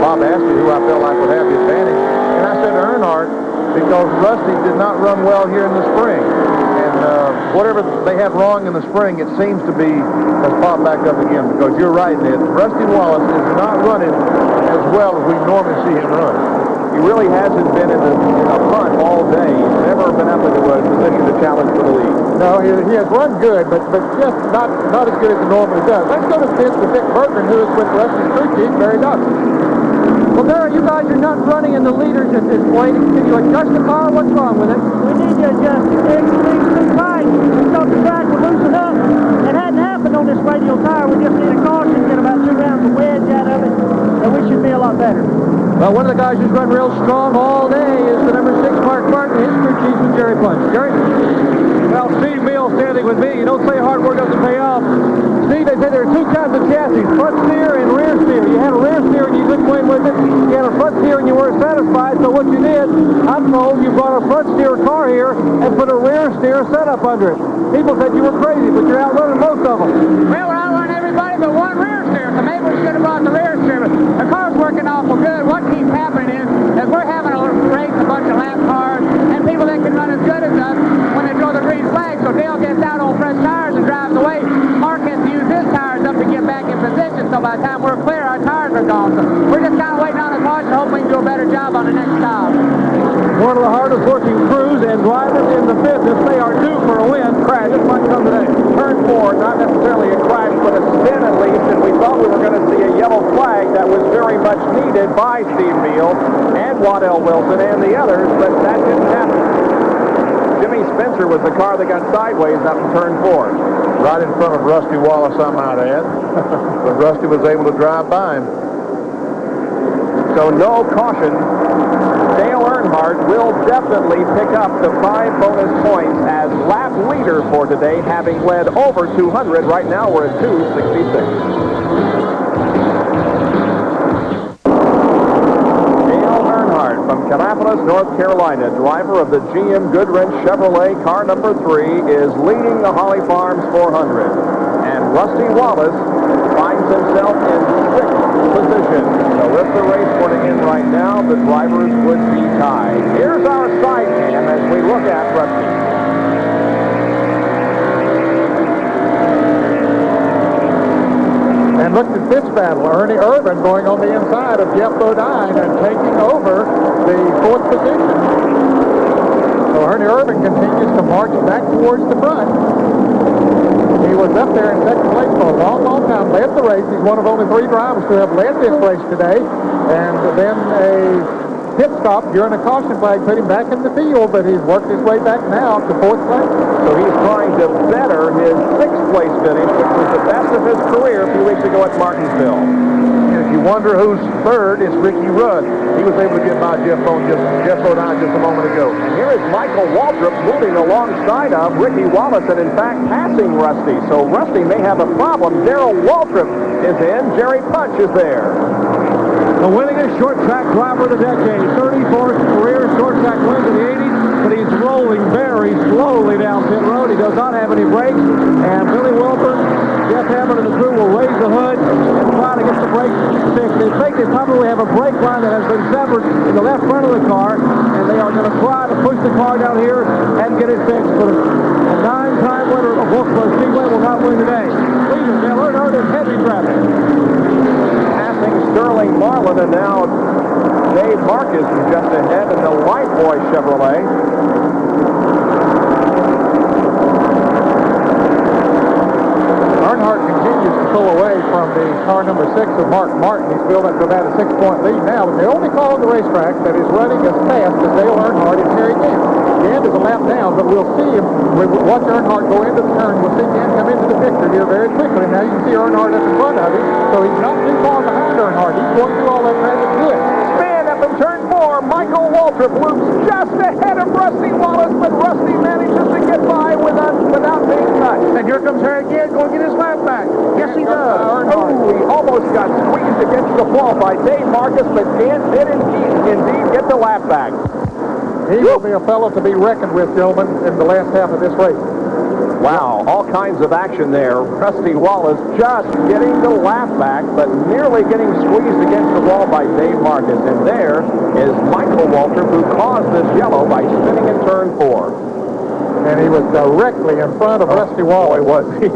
Bob asked me who I felt like would have the advantage, and I said Earnhardt, because Rusty did not run well here in the spring. And whatever they had wrong in the spring, it seems to be has popped back up again, because you're right, Ned. Rusty Wallace is not running as well as we normally see him run. He really hasn't been in a punt all day. He's never been up into a position to challenge for the lead. No, he has run good, but just not as good as he normally does. Let's go to Vic Bergman, who is with Rusty's crew chief, Barry Dawson. Well, Darrell, you guys are not running in the leaders at this point. Can you adjust the car? What's wrong with it? We need to adjust it. It's too tight. We thought the track would loosen up. It hadn't happened on this radial tire. We just need a caution, get about 2 rounds of wedge out of it, and we should be a lot better. Well, one of the guys who's run real strong all day is the number 6, Mark Martin. His crew chief with Jerry Punch. Jerry? Well, Steve Mills standing with me. You don't say hard work doesn't pay off. Steve, they say there are 2 kinds of chassis, front steer and rear steer. You had a rear steer and you couldn't win with it. You had a front steer and you weren't satisfied. So what you did, I'm told, you brought a front steer car here and put a rear steer setup under it. People said you were crazy, but you're outrunning most of them. Well, we're outrunning everybody but one rear steer, so maybe we should have brought the rear steer. But the car's working awful good. What keeps happening is we're having a race, a bunch of lap cars, and people that can run as good as us when they throw the green flag. So Dale gets out on fresh tires and drives away. Mark has to use his tires up to get back in position, so by the time we're clear, our tires are gone. So we're just kind of waiting on the caution, hoping we can do a better job on the next stop. One of the hardest working crews and drivers in the business. They are due for a win. Crash just might come today. Turn 4, not necessarily a crash, but a spin at least, and we thought we were going to see a yellow flag that was very much needed by Steve Neal and Waddell Wilson and the others, but that didn't happen. Jimmy Spencer was the car that got sideways up in turn 4. Right in front of Rusty Wallace, I might add. But Rusty was able to drive by him. So no caution. Dale Earnhardt will definitely pick up the 5 bonus points as lap leader for today, having led over 200. Right now we're at 266. From Kannapolis, North Carolina, driver of the GM Goodwrench Chevrolet car number 3 is leading the Holly Farms 400. And Rusty Wallace finds himself in 6th position. So if the race were to end right now, the drivers would be tied. Here's our side cam as we look at Rusty. And look at this battle. Ernie Irvin going on the inside of Jeff Bodine and taking over the 4th position. So Ernie Irvin continues to march back towards the front. He was up there in 2nd place for a long, long time. Led the race. He's one of only 3 drivers to have led this race today. And then a pit stop during a caution flag put him back in the field, but he's worked his way back now to 4th place. So he's trying to better his 6th place finish, which was the best of his career a few weeks ago at Martinsville. And if you wonder who's 3rd, it's Ricky Rudd. He was able to get by Jeff Bodine just a moment ago. And here is Michael Waltrip moving alongside of Ricky Wallace and in fact passing Rusty. So Rusty may have a problem. Daryl Waltrip is in. Jerry Punch is there. The winningest short track driver of the decade. 34th career short track wins in the 80s, but he's rolling very very slowly down pit road. He does not have any brakes, and Billy Wilburn, Jeff Hammond, and the crew will raise the hood and try to get the brakes fixed. They think they probably have a brake line that has been severed in the left front of the car, and they are going to try to push the car down here and get it fixed. But a 9-time winner of Wilksboro Speedway will not win today. Leader Dale Earnhardt in heavy traffic. Passing Sterling Marlin, and now Dave Marcus is just ahead in the Lifebuoy Chevrolet. Earnhardt continues to pull away from the car number 6 of Mark Martin. He's built up to about a 6-point lead now, but the only car on the racetrack that is running as fast as Dale Earnhardt is Terry Gant. Gant is a lap down, but we'll see him. We'll watch Earnhardt go into the turn. We'll see Gant come into the picture here very quickly. Now you can see Earnhardt at the front of him, so he's not too far behind Earnhardt. He's going through all that traffic good. Spin up in turn 4. Michael Waltrip loops just ahead of Rusty Wallace, but Rusty manages to get by without being touched. And here comes Harry again, going to get his lap back. Yes, he does. Oh, he almost got squeezed against the wall by Dave Marcus, but Gant did indeed get the lap back. He will be a fellow to be reckoned with, gentlemen, in the last half of this race. Wow, all kinds of action there. Rusty Wallace just getting the lap back, but nearly getting squeezed against the wall by Dave Marcus. And there is Michael Waltrip, who caused this yellow by spinning in turn 4. And he was directly in front of Rusty Wallace. Was he?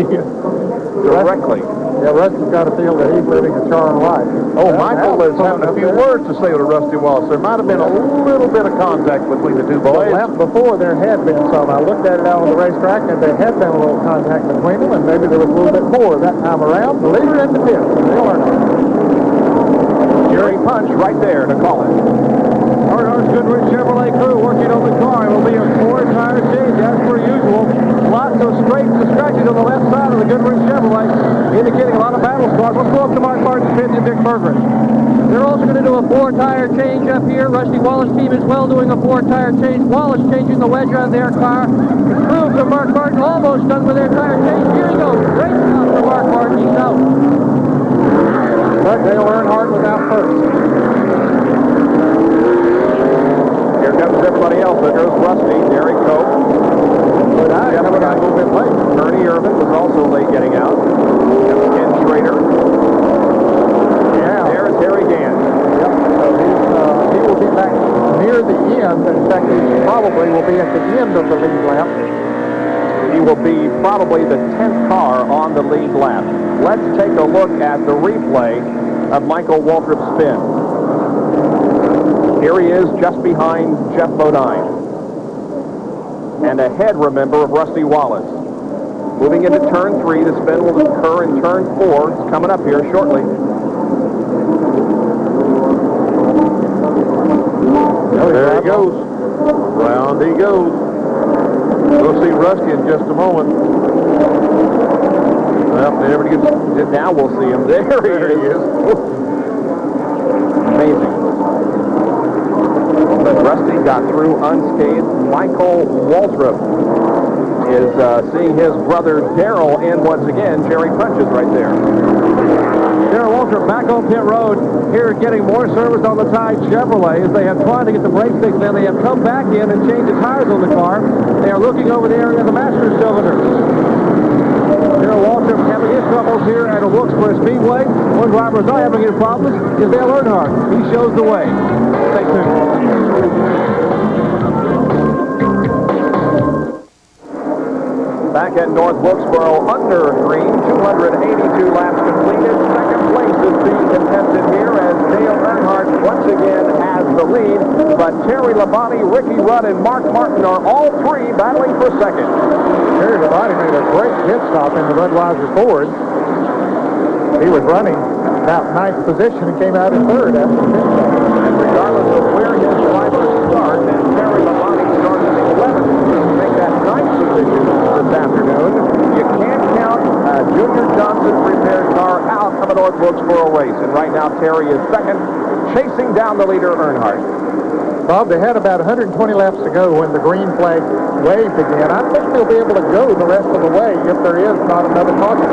Directly. Yeah, Rusty's got to feel that he's living a charmed life. Oh, Michael is having a few words to say to Rusty Wallace. There might have been a little bit of contact between the two boys. The lap before there had been some. I looked at it out on the racetrack, and there had been a little contact between them, and maybe there was a little bit more that time around. The leader in the pit, Dale Earnhardt. Jerry Punch right there to call it. Earnhardt's Goodrich Chevrolet crew working on the car. It will be a 4-tire change as per usual. Lots of straights and stretches on the left side of the Goodrich Chevrolet, indicating a lot of battle scars. Let's go up to Mark Martin's pit and Dick Bergeron. They're also going to do a 4-tire change up here. Rusty Wallace team as well doing a 4-tire change. Wallace changing the wedge on their car. The crew from Mark Martin almost done with their tire change. Here he goes. Great job for Mark Martin. He's out. But Dale Earnhardt was out first. Here comes everybody else. There goes Rusty, Derek Cope. But I coming out a little bit late. Ernie Irvin was also late getting out. Ken Schrader. Yeah. There's Harry Gant. Yep. So he will be back near the end. In fact, he probably will be at the end of the lead lap. He will be probably the 10th car on the lead lap. Let's take a look at the replay of Michael Waltrip's spin. Here he is just behind Jeff Bodine. And ahead, remember, of Rusty Wallace. Moving into turn 3, the spin will occur in turn 4. It's coming up here shortly. There he goes. Round he goes. We'll see Rusty in just a moment. Well, Now we'll see him. There he is. Amazing. But Rusty got through unscathed. Michael Waltrip is seeing his brother Daryl in once again. Jerry Punch is right there. Daryl Waltrip back on pit road here, getting more service on the Tide Chevrolet as they have tried to get the brakes fixed. Now they have come back in and changed the tires on the car. They are looking over the area of the master cylinder. Daryl Waltrip having his troubles here at a Wilkesboro Speedway. One driver is not having his problems is Dale Earnhardt. He shows the way. Stay tuned. Back at North Wilkesboro, under green, 282 laps completed. Second place is being contested here as Dale Earnhardt once again has the lead. But Terry Labonte, Ricky Rudd, and Mark Martin are all three battling for second. Terry Labonte made a great pit stop in the Budweiser Ford. He was running about 9th position and came out in 3rd after the pit stop. And regardless of where his drivers start, and Terry Labonte started in 11th to make that 9th position this afternoon, you can't count Junior Johnson's repaired car out of a North Wilkesboro race. And right now, Terry is second, chasing down the leader, Earnhardt. Bob, they had about 120 laps to go when the green flag wave began. I think they'll be able to go the rest of the way if there is not another caution.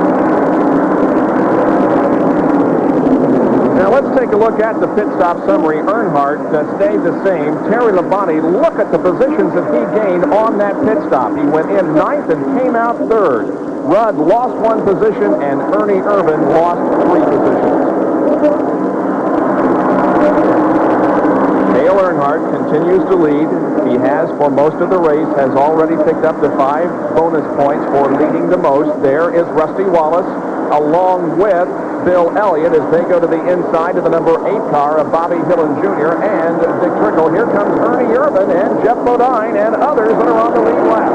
Now let's take a look at the pit stop summary. Earnhardt stayed the same. Terry Labonte, look at the positions that he gained on that pit stop. He went in 9th and came out 3rd. Rudd lost 1 position, and Ernie Irvan lost 3 positions. Dale Earnhardt continues to lead. He has for most of the race, has already picked up the 5 bonus points for leading the most. There is Rusty Wallace, along with Bill Elliott as they go to the inside of the number 8 car of Bobby Dillon Jr. and Dick Trickle. Here comes Ernie Irvan and Jeff Bodine and others that are on the lead lap.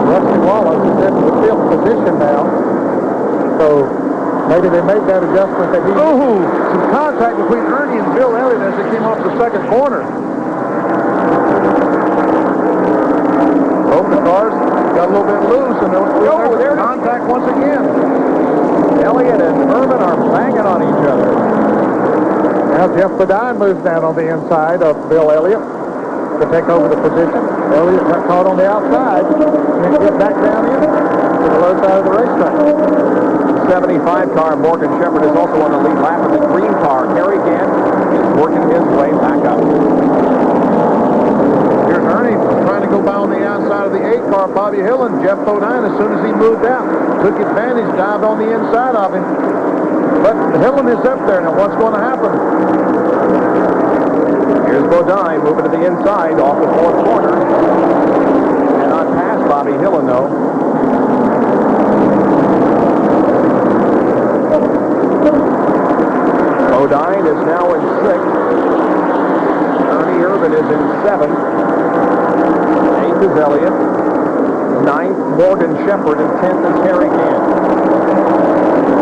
Rusty Wallace is in the 5th position now. So maybe they made that adjustment that he... Oh, some contact between Ernie and Bill Elliott as they came off the 2nd corner. Both the cars got a little bit loose, and there's contact once again. Elliott and Irvan are banging on each other. Now Jeff Bodine moves down on the inside of Bill Elliott to take over the position. Elliott got caught on the outside and then get back down in to the low side of the racetrack. 75 car Morgan Shepherd is also on the lead lap, and the green car, Harry Gant, is working his way back up. Here's Ernie trying to go by on the outside of the 8 car, Bobby Hill, and Jeff Bodine, as soon as he moved out, took advantage, dived on the inside of him. But Hillen is up there. Now, what's going to happen? Here's Bodine moving to the inside off the 4th corner. And not past Bobby Hillen, though. Bodine is now in 6th. Ernie Irvan is in 7th. 8th is Elliott. 9th, Morgan Shepherd, and 10th is Harry Gant.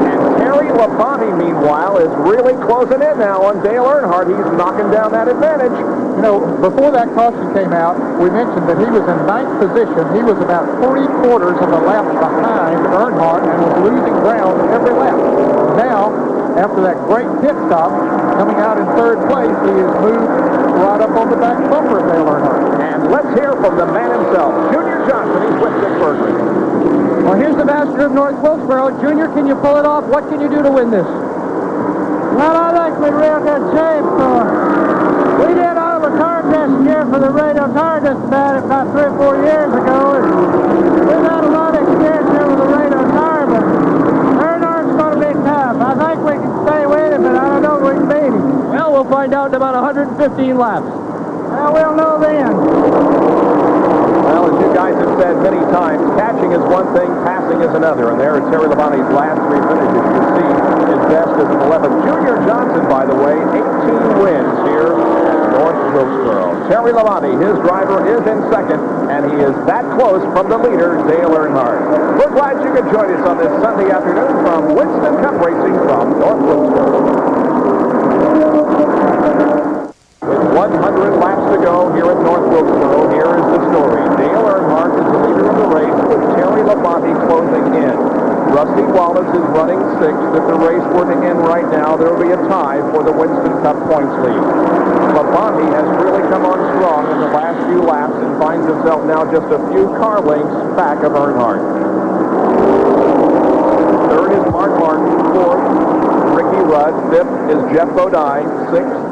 And Terry Labonte, meanwhile, is really closing in now on Dale Earnhardt. He's knocking down that advantage. You know, before that caution came out, we mentioned that he was in 9th position. He was about 3/4 of a lap behind Earnhardt and was losing ground every lap. Now, after that great pit stop, coming out in 3rd place, he has moved right up on the back bumper of Dale Earnhardt. And let's hear from the man himself, Junior Johnson. He's with Dick Berger. Well, here's the master of North Wilkesboro. Junior, can you pull it off? What can you do to win this? Well, I think we're in real good shape. We did all the car tests here for the radio car just about 3 or 4 years ago. And we've had a lot of experience here with the radio car, but Earnhardt's going to be tough. I think we can stay with him, but I don't know if we can beat him. Well, we'll find out in about 115 laps. Well, we'll know then. Well, as you guys have said many times, catching is one thing, passing is another. And there is Terry Labonte's last 3 finishes. You can see his best is an 11. Junior Johnson, by the way, 18 wins here at North Wilkesboro. Terry Labonte, his driver, is in 2nd, and he is that close from the leader, Dale Earnhardt. We're glad you could join us on this Sunday afternoon from Winston Cup Racing from North Wilkesboro. With 100 laps to go here at North Wilkesboro, here is the story. Dale Earnhardt is the leader of the race with Terry Labonte closing in. Rusty Wallace is running 6th. If the race were to end right now, there will be a tie for the Winston Cup points lead. Labonte has really come on strong in the last few laps and finds himself now just a few car lengths back of Earnhardt. 3rd is Mark Martin. 4th, Ricky Rudd. 5th is Jeff Bodine. 6th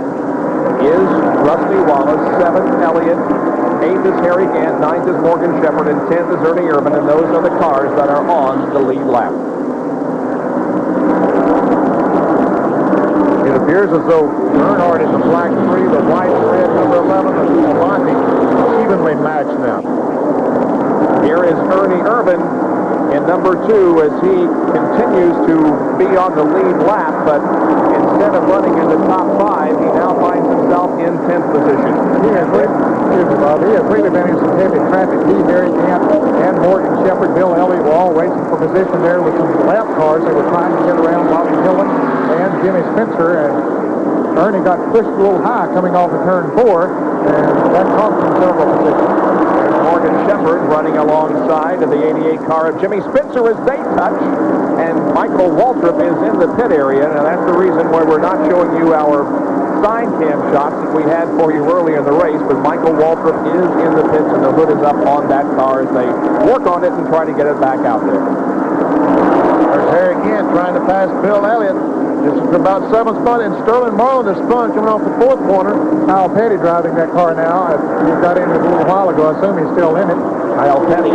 is Rusty Wallace. 7th, Elliott. 8th is Harry Gant. 9th is Morgan Shepherd. And 10th is Ernie Irvan. And those are the cars that are on the lead lap. It appears as though Earnhardt in the black 3, the white and red number 11, and Labonte evenly matched now. Here is Ernie Irvan in number 2 as he continues to be on the lead lap, but instead of running in the top 5, he now finds himself in 10th position. He has really been in some heavy traffic. He, Harry Gant, and Morgan Shepherd, Bill Elliott were all racing for position there with some lap cars. They were trying to get around Bobby Dillon and Jimmy Spencer, and Ernie got pushed a little high coming off of turn 4, and that cost him several positions. Morgan Shepherd running alongside of the 88 car of Jimmy Spencer as they touch, and Michael Waltrip is in the pit area. Now that's the reason why we're not showing you our side cam shots that we had for you earlier in the race, but Michael Waltrip is in the pits and the hood is up on that car as they work on it and try to get it back out there. There's Harry Gant trying to pass Bill Elliott. This is about 7th spot, and Sterling Marlin is spun coming off the 4th corner. Kyle Petty driving that car now. He got in it a little while ago. I assume he's still in it. Kyle Petty.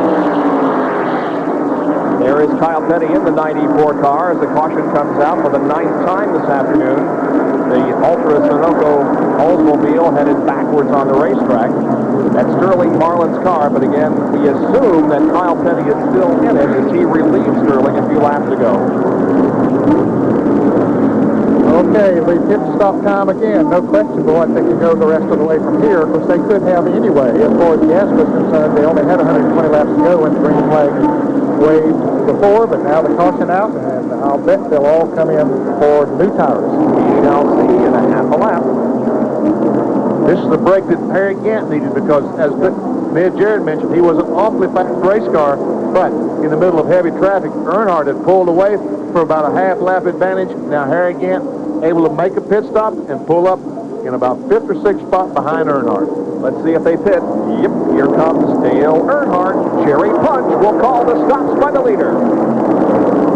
There is Kyle Petty in the 94 car as the caution comes out for the 9th time this afternoon. The Ultra Sunoco Oldsmobile headed backwards on the racetrack. That's Sterling Marlin's car, but again, we assume that Kyle Petty is still in it as he relieved Sterling a few laps ago. Okay, the pit stop time again. No question but what they can go the rest of the way from here. Of course, they could have anyway. As far as gas was concerned, they only had 120 laps to go when the green flag waved before, but now the caution out, and I'll bet they'll all come in for new tires. We shall see in a half a lap. This is the break that Harry Gant needed because, as me and Jarrett mentioned, he was an awfully fast race car, but in the middle of heavy traffic, Earnhardt had pulled away for about a half lap advantage. Now Harry Gant able to make a pit stop and pull up in about 5th or 6th spot behind Earnhardt. Let's see if they pit. Yep, here comes Dale Earnhardt. Jerry Punch will call the stops by the leader.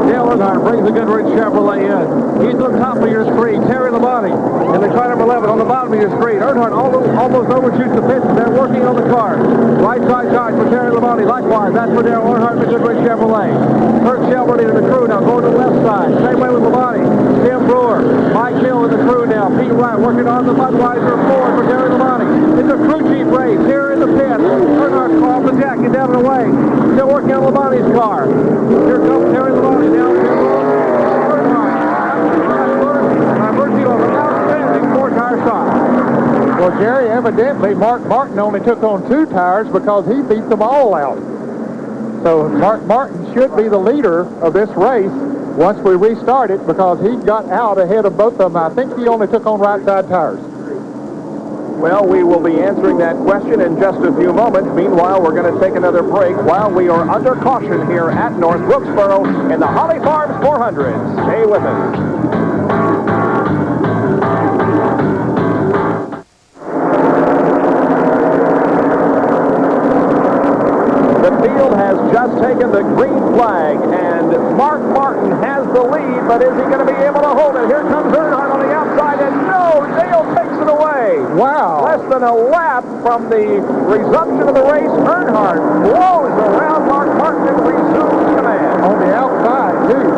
Dale Earnhardt brings the Goodrich Chevrolet in. He's on top of your screen. Terry Labonte in the car number 11 on the bottom of your screen. Earnhardt almost overshoots the pits. They're working on the car. Right side charge for Terry Labonte. Likewise, that's for Dale Earnhardt in the Goodrich Chevrolet. Kurt Shelburne in the crew now going to the left side. Same way with Labonte. Tim Brewer, Mike Hill in the crew now. Pete Wright working on the Budweiser Ford for Terry Labonte. It's a crew chief race here in the pit. Earnhardt's car off the jack and down and away. Still working on Labonte's car. Here comes Terry Labonte now. Well, Jerry, evidently Mark Martin only took on 2 tires because he beat them all out. So Mark Martin should be the leader of this race once we restart it because he got out ahead of both of them. I think he only took on right side tires. Well, we will be answering that question in just a few moments. Meanwhile, we're going to take another break while we are under caution here at North Wilkesboro in the Holly Farms 400. Stay with us. The field has just taken the green flag, and Mark Martin has the lead, but is he going to be able to hold it? Here comes Earnhardt on the outside, and no, Dale takes it away. Wow. Less than a lap from the resumption of the race, Earnhardt blows around Mark Martin and resumes command. On the outside, too.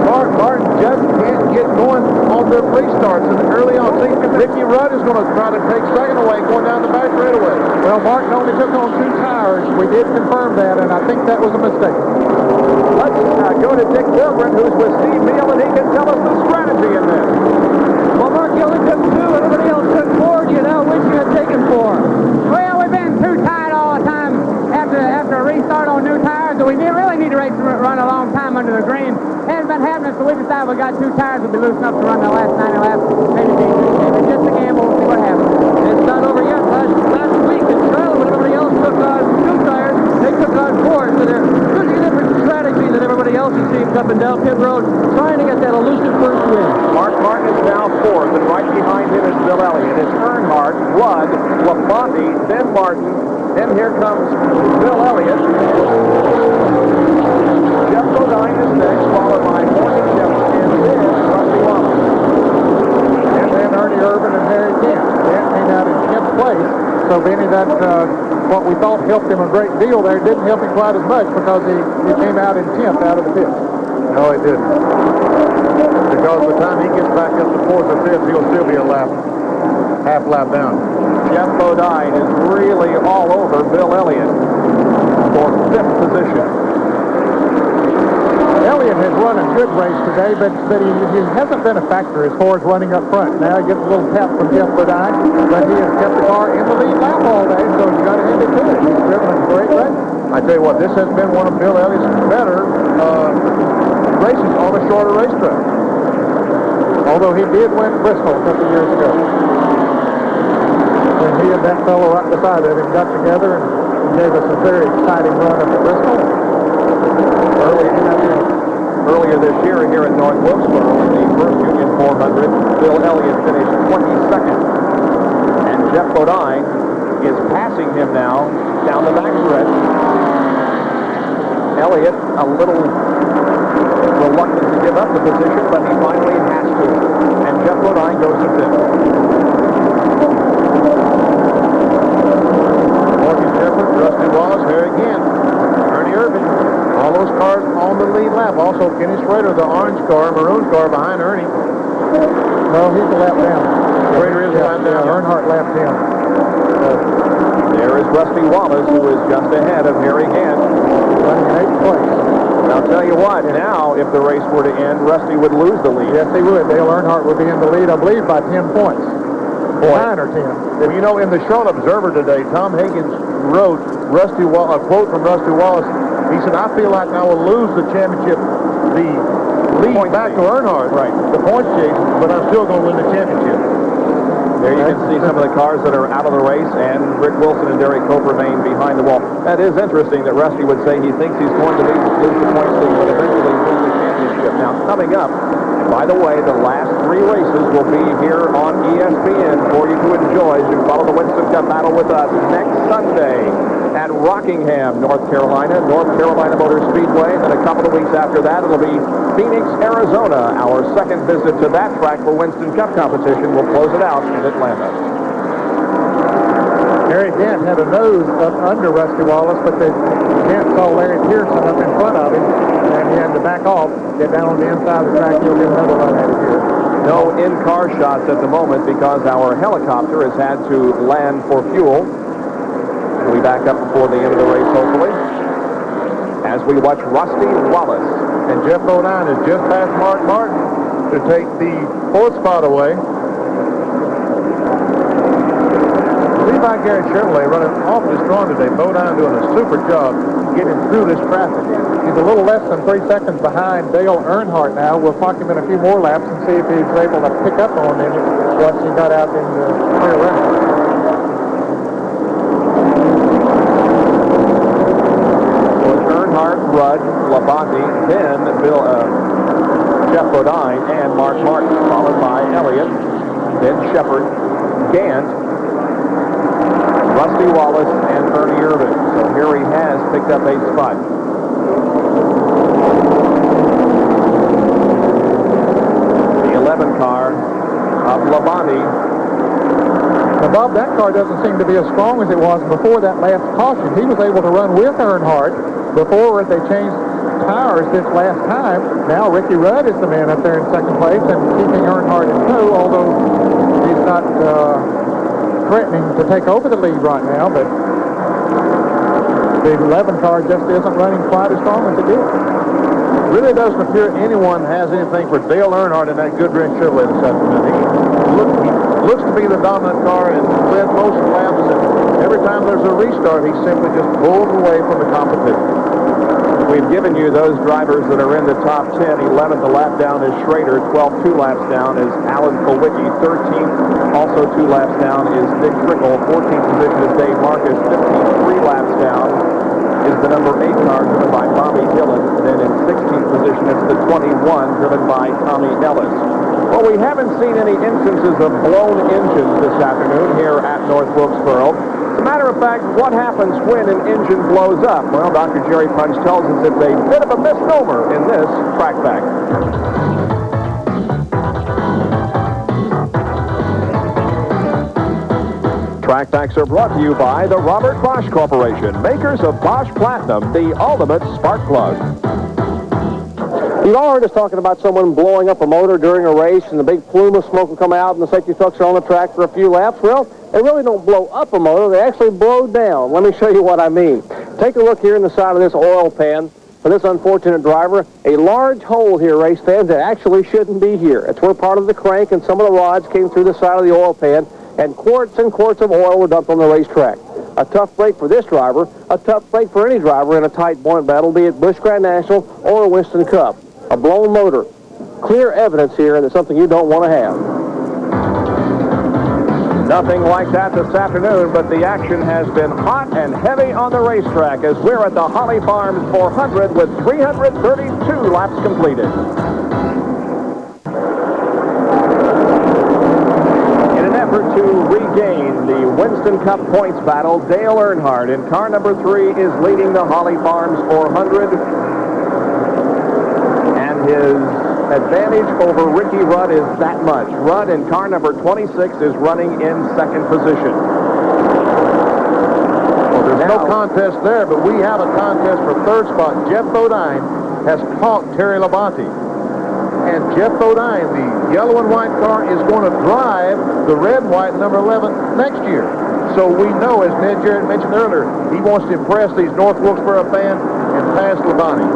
Mark Martin just can't get going on their restarts and early on. See, Ricky Rudd is going to try to take second away going down the back straightaway. Well, Martin only took on 2 tires. We did confirm that, and I think that was a mistake. Let's go to Dick Berggren, who's with Steve Neal, and he can tell us the strategy in this. Well, Mark, you only took 2. Everybody else took 4. You know which you had taken 4. Well, we've been too tight all the time after a restart on new tires, so we really need to run a long time under the green. Hasn't been happening, so we decided we got 2 tires will be loose enough to run the last 90 laps. Maybe it's just a gamble. We'll see what happens. It's not over yet. Last week in Charlotte, when everybody else took on 2 tires, they took on 4. So they're using a different strategy than everybody else, it seems, up and down pit road, trying to get that elusive first win. Mark Martin is now 4th, and right behind him is Bill Elliott. It's Earnhardt, Rudd, Labonte, then Martin. Then here comes Bill Elliott. Jeff Bodine is next, followed by Morgan Shepard, and then Rusty Wallace. And then Ernie Irvin and Harry Gant. Gant came out in 10th place. So, Benny, that what we thought helped him a great deal there didn't help him quite as much because he came out in 10th out of the pit. No, he didn't. Because by the time he gets back up to 4th or 5th, he'll still be a half lap down. Jeff Bodine is really all over Bill Elliott for 5th position. Elliott has run a good race today, but he hasn't been a factor as far as running up front. Now he gets a little tap from Jeff Bodine, but he has kept the car in the lead lap all day, so you got to hand it to him. He's driven a great race. I tell you what, this has been one of Bill Elliott's better races on a shorter racetrack. Although he did win Bristol a couple years ago. When he and that fellow right beside him got together and gave us a very exciting run up at Bristol. Earlier this year here at North Wilkesboro in the first Union 400, Bill Elliott finished 22nd. And Jeff Bodine is passing him now down the backstretch. Elliott a little reluctant to give up the position, but he finally has to. And Jeff Bodine goes to fifth. Morgan Shepherd, Rusty Wallace, here again. Ernie Irvin. All those cars on the lead lap. Also, Kenny Schrader, the orange car, maroon car behind Ernie. Well, he's a lap down. Schrader is a lap down. Earnhardt lapped him. There is Rusty Wallace, who is just ahead of Harry Gant. Running in 8th place. And I'll tell you what, now, if the race were to end, Rusty would lose the lead. Yes, he would. Dale Earnhardt would be in the lead, I believe, by 10 points. 9 or 10. Well, you know, in the Charlotte Observer today, Tom Higgins wrote a quote from Rusty Wallace. He said, I feel like I will lose the championship, the lead back to Earnhardt, right? The points chase, but I'm still going to win the championship. There you can see some of the cars that are out of the race, and Rick Wilson and Derek Cope remain behind the wall. That is interesting that Rusty would say he thinks he's going to lose the points league, but eventually win the championship. Now, coming up, by the way, the last 3 races will be here on ESPN for you to enjoy as you follow the Winston Cup battle with us next Sunday at Rockingham, North Carolina Motor Speedway. And then a couple of weeks after that, it'll be Phoenix, Arizona. Our second visit to that track for Winston Cup competition. We'll close it out in Atlanta. Harry Gant had a nose up under Rusty Wallace, but Gant saw Larry Pearson up in front of him, and he had to back off, get down on the inside of the track. He'll get another run at it here. No in-car shots at the moment because our helicopter has had to land for fuel. We'll be back up before the end of the race, hopefully, as we watch Rusty Wallace. And Jeff Bodine has just passed Mark Martin to take the 4th spot away. Levi Garrett Chevrolet running awfully strong today. Bodine doing a super job getting through this traffic. He's a little less than 3 seconds behind Dale Earnhardt now. We'll park him in a few more laps and see if he's able to pick up on him once he got out in the clear round. Rudd, Labonte, then Jeff Bodine, and Mark Martin, followed by Elliott, then Shepard, Gant, Rusty Wallace, and Ernie Irvin. So here he has picked up 8 spots. The 11 car of Labonte. Now, Bob, that car doesn't seem to be as strong as it was before that last caution. He was able to run with Earnhardt before they changed tires this last time. Now Ricky Rudd is the man up there in 2nd place and keeping Earnhardt in tow, although he's not threatening to take over the lead right now, but the 11 car just isn't running quite as strong as it did. Really doesn't appear anyone has anything for Dale Earnhardt in that Goodrich Chevrolet this afternoon. He looks to be the dominant car and led most laps, and every time there's a restart, he simply just pulls away from the competition. We've given you those drivers that are in the top 10. 11th a lap down is Schrader. 12th 2 laps down is Alan Kulwicki. 13th, also 2 laps down, is Dick Trickle. 14th position is Dave Marcus. 15th, 3 laps down is the number 8 car driven by Bobby Dillon. Then in 16th position, it's the 21 driven by Tommy Ellis. Well, we haven't seen any instances of blown engines this afternoon here at North Wilkesboro. As a matter of fact, what happens when an engine blows up? Well, Dr. Jerry Punch tells us it's a bit of a misnomer in this track fact. Track facts are brought to you by the Robert Bosch Corporation, makers of Bosch Platinum, the ultimate spark plug. You've all heard us talking about someone blowing up a motor during a race and the big plume of smoke will come out and the safety trucks are on the track for a few laps. Well, they really don't blow up a motor. They actually blow down. Let me show you what I mean. Take a look here in the side of this oil pan. For this unfortunate driver, a large hole here, race fans, that actually shouldn't be here. It's where part of the crank and some of the rods came through the side of the oil pan, and quarts of oil were dumped on the racetrack. A tough break for this driver, a tough break for any driver in a tight point battle, be it Busch Grand National or a Winston Cup. A blown motor. Clear evidence here that something you don't want to have. Nothing like that this afternoon, but the action has been hot and heavy on the racetrack as we're at the Holly Farms 400 with 332 laps completed. In an effort to regain the Winston Cup points battle, Dale Earnhardt in car number 3 is leading the Holly Farms 400. his advantage over Ricky Rudd is that much. Rudd in car number 26 is running in second position. Well, there's no contest there, but we have a contest for third spot. Jeff Bodine has caught Terry Labonte. And Jeff Bodine, the yellow and white car, is going to drive the red and white number 11 next year. So we know, as Ned Jarrett mentioned earlier, he wants to impress these North Wilkesboro fans and pass Labonte.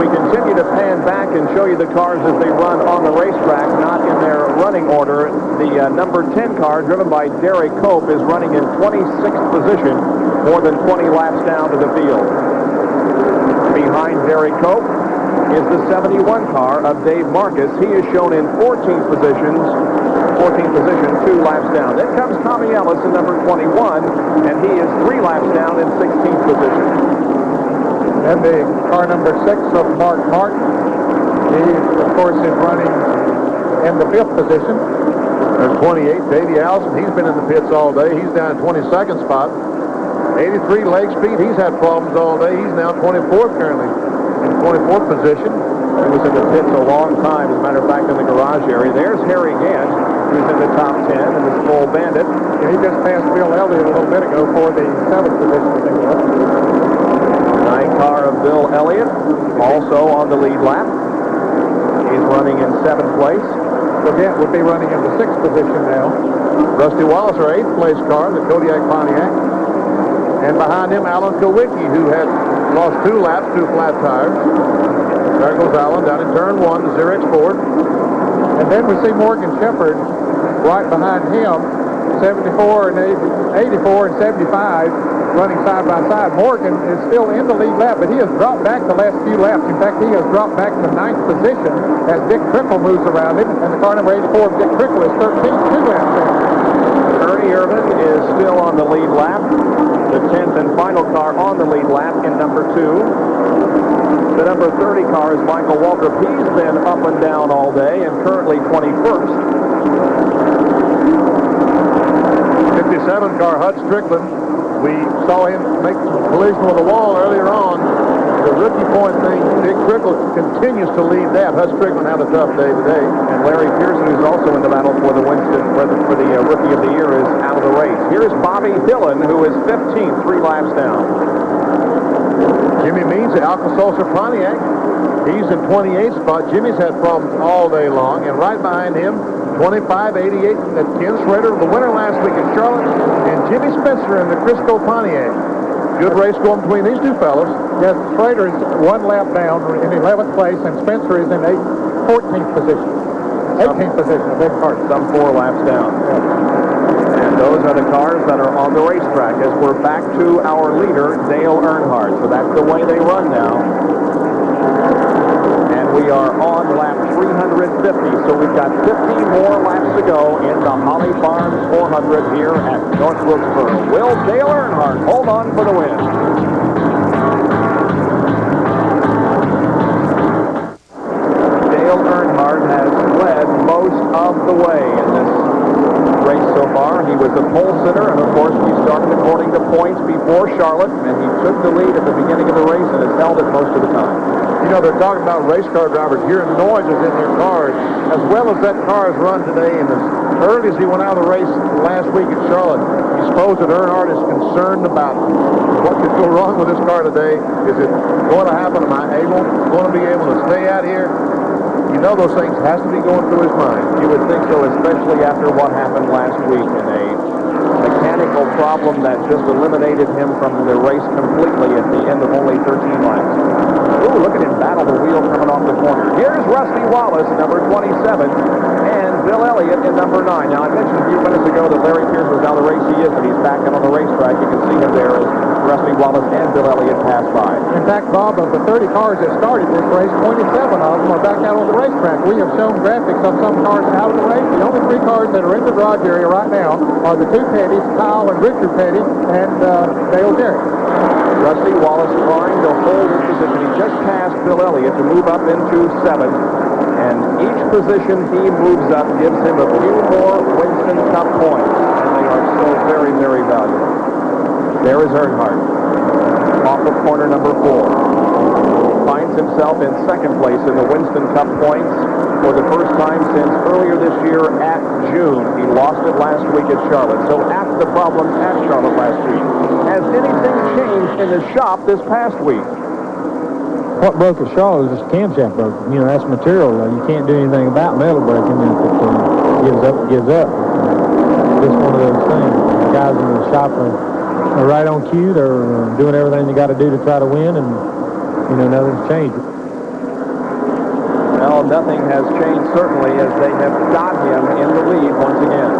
We continue to pan back and show you the cars as they run on the racetrack, not in their running order. The number 10 car, driven by Derek Cope, is running in 26th position, more than 20 laps down to the field. Behind Derek Cope is the 71 car of Dave Marcus. He is shown in 14th position, 2 laps down. Then comes Tommy Ellis in number 21, and he is 3 laps down in 16th position. And the car number 6 of Mark Martin, he, of course, is running in the 5th position. There's 28, Davey Allison. He's been in the pits all day. He's down in 22nd spot. 83, Lake Speed. He's had problems all day. He's now 24th currently, in 24th position. He was in the pits a long time, as a matter of fact, in the garage area. There's Harry Gant, who's in the top 10 in the Skull Bandit. And he just passed Bill Elliott a little bit ago for the 7th position, I think it was. 9 car of Bill Elliott, also on the lead lap. He's running in 7th place. Gant would be running in the 6th position now. Rusty Wallace, our 8th place car, the Kodiak Pontiac. And behind him, Alan Kowicki, who had lost 2 laps, 2 flat tires. There goes Alan down in turn 1, the Xerox Ford. And then we see Morgan Shepherd right behind him, 74 and 84 and 75, running side by side. Morgan is still in the lead lap, but he has dropped back the last few laps. In fact, he has dropped back to 9th position as Dick Trickle moves around him, and the car number 84 of Dick Trickle is 2 laps down. Ernie Irvin is still on the lead lap. The 10th and final car on the lead lap in number 2. The number 30 car is Michael Waltrip. He's been up and down all day and currently 21st. 57 car, Hud Strickland. We saw him make a collision with the wall earlier on. The rookie point thing, Dick Trickle continues to lead that. Hud Strickland had a tough day today. And Larry Pearson, who's also in the battle for the Winston, for the Rookie of the Year, is out of the race. Here's Bobby Dillon, who is 15th, 3 laps down. Jimmy Means, the Alka-Seltzer Pontiac. He's in 28th spot. Jimmy's had problems all day long. And right behind him, 25, 88, that Ken Schrader, the winner last week in Charlotte, and Jimmy Spencer in the Crisco Pontiac. Good race going between these two fellas. Yes, Schrader is 1 lap down in 11th place, and Spencer is in 14th position. 18th position, a big part. Some 4 laps down. And those are the cars that are on the racetrack as we're back to our leader, Dale Earnhardt. So that's the way they run now. And we are on lap 350, so we've got 15 more laps to go in the Holly Farms 400 here at North Wilkesboro. Will Dale Earnhardt hold on for the win? Dale Earnhardt has led most of the way in this race so far. He was a pole sitter, and of course we started according to points before Charlotte, and he took the lead at the beginning of the race and has held it most of the time. You know, they're talking about race car drivers hearing noises in their cars, as well as that car has run today. And as early as he went out of the race last week at Charlotte, he supposed that Earnhardt is concerned about what could go wrong with this car today. Is it going to happen? Am I going to be able to stay out here? You know those things has to be going through his mind. You would think so, especially after what happened last week in a mechanical problem that just eliminated him from the race completely at the end of only 13 laps. Ooh, look at him battle the wheel coming off the corner. Here's Rusty Wallace, number 27, and Bill Elliott in number 9. Now, I mentioned a few minutes ago that Larry Pearson was out of the race. He is, and he's back out on the racetrack. You can see him there as Rusty Wallace and Bill Elliott pass by. In fact, Bob, of the 30 cars that started this race, 27 of them are back out on the racetrack. We have shown graphics of some cars out of the race. The only 3 cars that are in the garage area right now are the 2 Pettys, Kyle and Richard Petty, and Dale Jarrett. Rusty Wallace trying to hold his position. He just passed Bill Elliott to move up into 7th. And each position he moves up gives him a few more Winston Cup points. And they are so very, very valuable. There is Earnhardt off of corner number 4. Finds himself in second place in the Winston Cup points for the first time since earlier this year at June. He lost it last week at Charlotte. So after the problems at Charlotte last week, has anything changed in the shop this past week? What broke at Charlotte was just camshaft broke. You know, that's material. You can't do anything about metal breaking. If it gives up, it gives up. Just one of those things. The guys in the shop are right on cue. They're doing everything they got to do to try to win, and, you know, nothing's changed. Well, nothing has changed, certainly, as they have got him in the lead once again.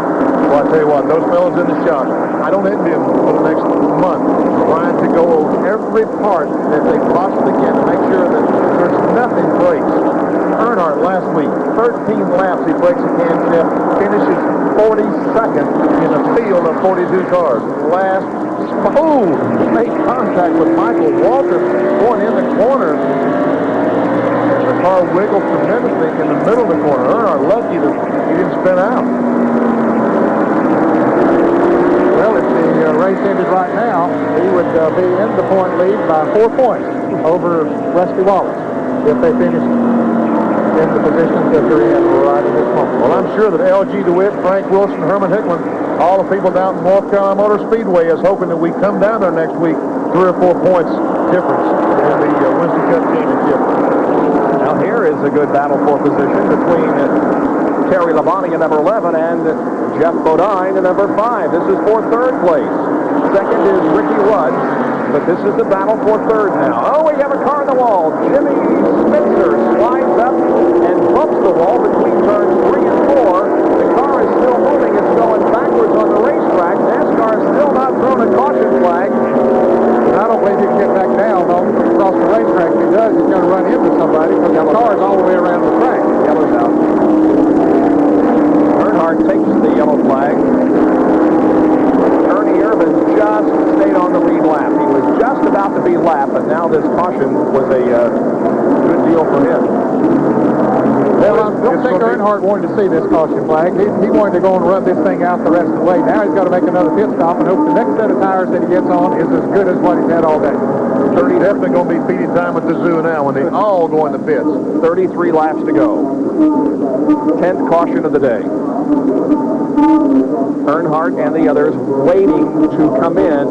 Well, I tell you what, those fellows in the shop, I don't envy them for the next month, trying to go over every part that they possibly can to make sure that there's nothing breaks. Earnhardt last week, 13 laps, he breaks a camshaft, finishes 42nd in a field of 42 cars. He made contact with Michael Waltrip going in the corner. The car wiggled tremendously in the middle of the corner. Earnhardt lucky that he didn't spin out. Well, if the race ended right now, he would be in the point lead by 4 points over Rusty Wallace if they finish in the positions that they're in right at this moment. Well, I'm sure that L.G. DeWitt, Frank Wilson, Herman Hickman, all the people down in North Carolina Motor Speedway is hoping that we come down there next week 3 or 4 points difference in the Winston Cup Championship. Now here is a good battle for position between Terry Labonte in number 11 and Jeff Bodine in number 5. This is for third place. Second is Ricky Rudd, but this is the battle for third now. Oh, we have a car on the wall. Jimmy Spitzer slides up and bumps the wall between turns 3 and 4. The car is still moving. It's going backwards on the racetrack. NASCAR has still not thrown a caution flag. I don't believe he can get back down across the racetrack. If he does, he's going to run into somebody because the car is all the way around the track. Yellow's out. Earnhardt takes the yellow flag. Ernie Irvin just stayed on the lead lap. He was just about to be lapped, but now this caution was a good deal for him. Well, I don't think Earnhardt wanted to see this caution flag. He wanted to go and run this thing out the rest of the way. Now he's got to make another pit stop and hope the next set of tires that he gets on is as good as what he's had all day. 30 definitely going to be feeding time at the zoo now when they all go in the pits. 33 laps to go. 10th caution of the day. Earnhardt and the others waiting to come in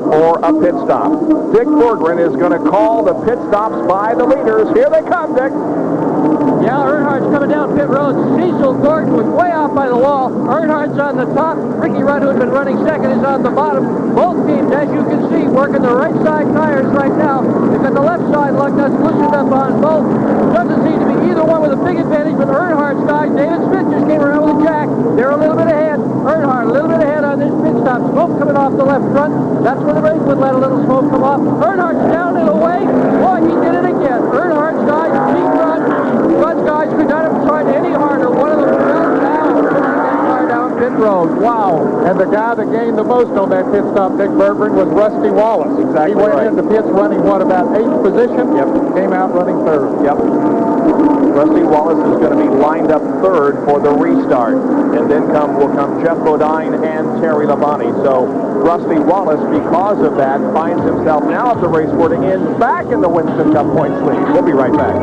for a pit stop. Dick Berggren is going to call the pit stops by the leaders. Here they come, Dick. Yeah, Earnhardt's coming down pit road. Cecil Gordon was way out by the wall. Earnhardt's on the top. Ricky Rudd, who's been running second, is on the bottom. Both teams, as you can see, working the right side tires right now. They've got the left side lug nuts loosened up on both. Doesn't seem to be either one with a big advantage, but Earnhardt's guys, David Smith just came around with a jack. They're a little bit ahead. Earnhardt a little bit ahead on this pit stop. Smoke coming off the left front. That's where the race would let a little smoke come off. Earnhardt's down and away. Boy, he did it again. Earnhardt's guys beat Rudd's guys could not have tried any harder. One of them fell down pit road. Wow. And the guy that gained the most on that pit stop, Dick Berggren, was Rusty Wallace. Exactly. He went into pits running, about 8th position? Yep. Came out running 3rd. Yep. Rusty Wallace is going to be lined up 3rd for the restart. And then will come Jeff Bodine and Terry Labonte. So Rusty Wallace, because of that, finds himself now at the race board again, back in the Winston Cup points lead. We'll be right back.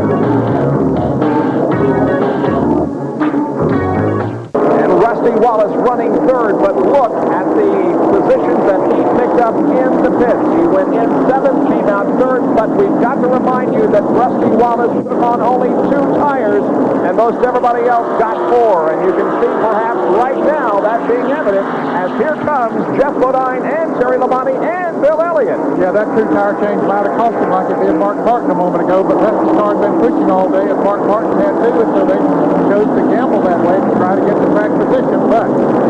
Rusty Wallace running 3rd, but look at the positions that he picked up in the pits. He went in 7th, came out 3rd, but we've got to remind you that Rusty Wallace took on only 2 tires, and most everybody else got 4. And you can see perhaps right now that being evident as here comes Jeff Bodine and Terry Labonte and Bill Elliott. Yeah, that 2-tire change might have cost him like it did Mark Martin a moment ago, but Nascar had been pushing all day, and Mark Martin had to, and so they chose to gamble that way to try to get the track position, but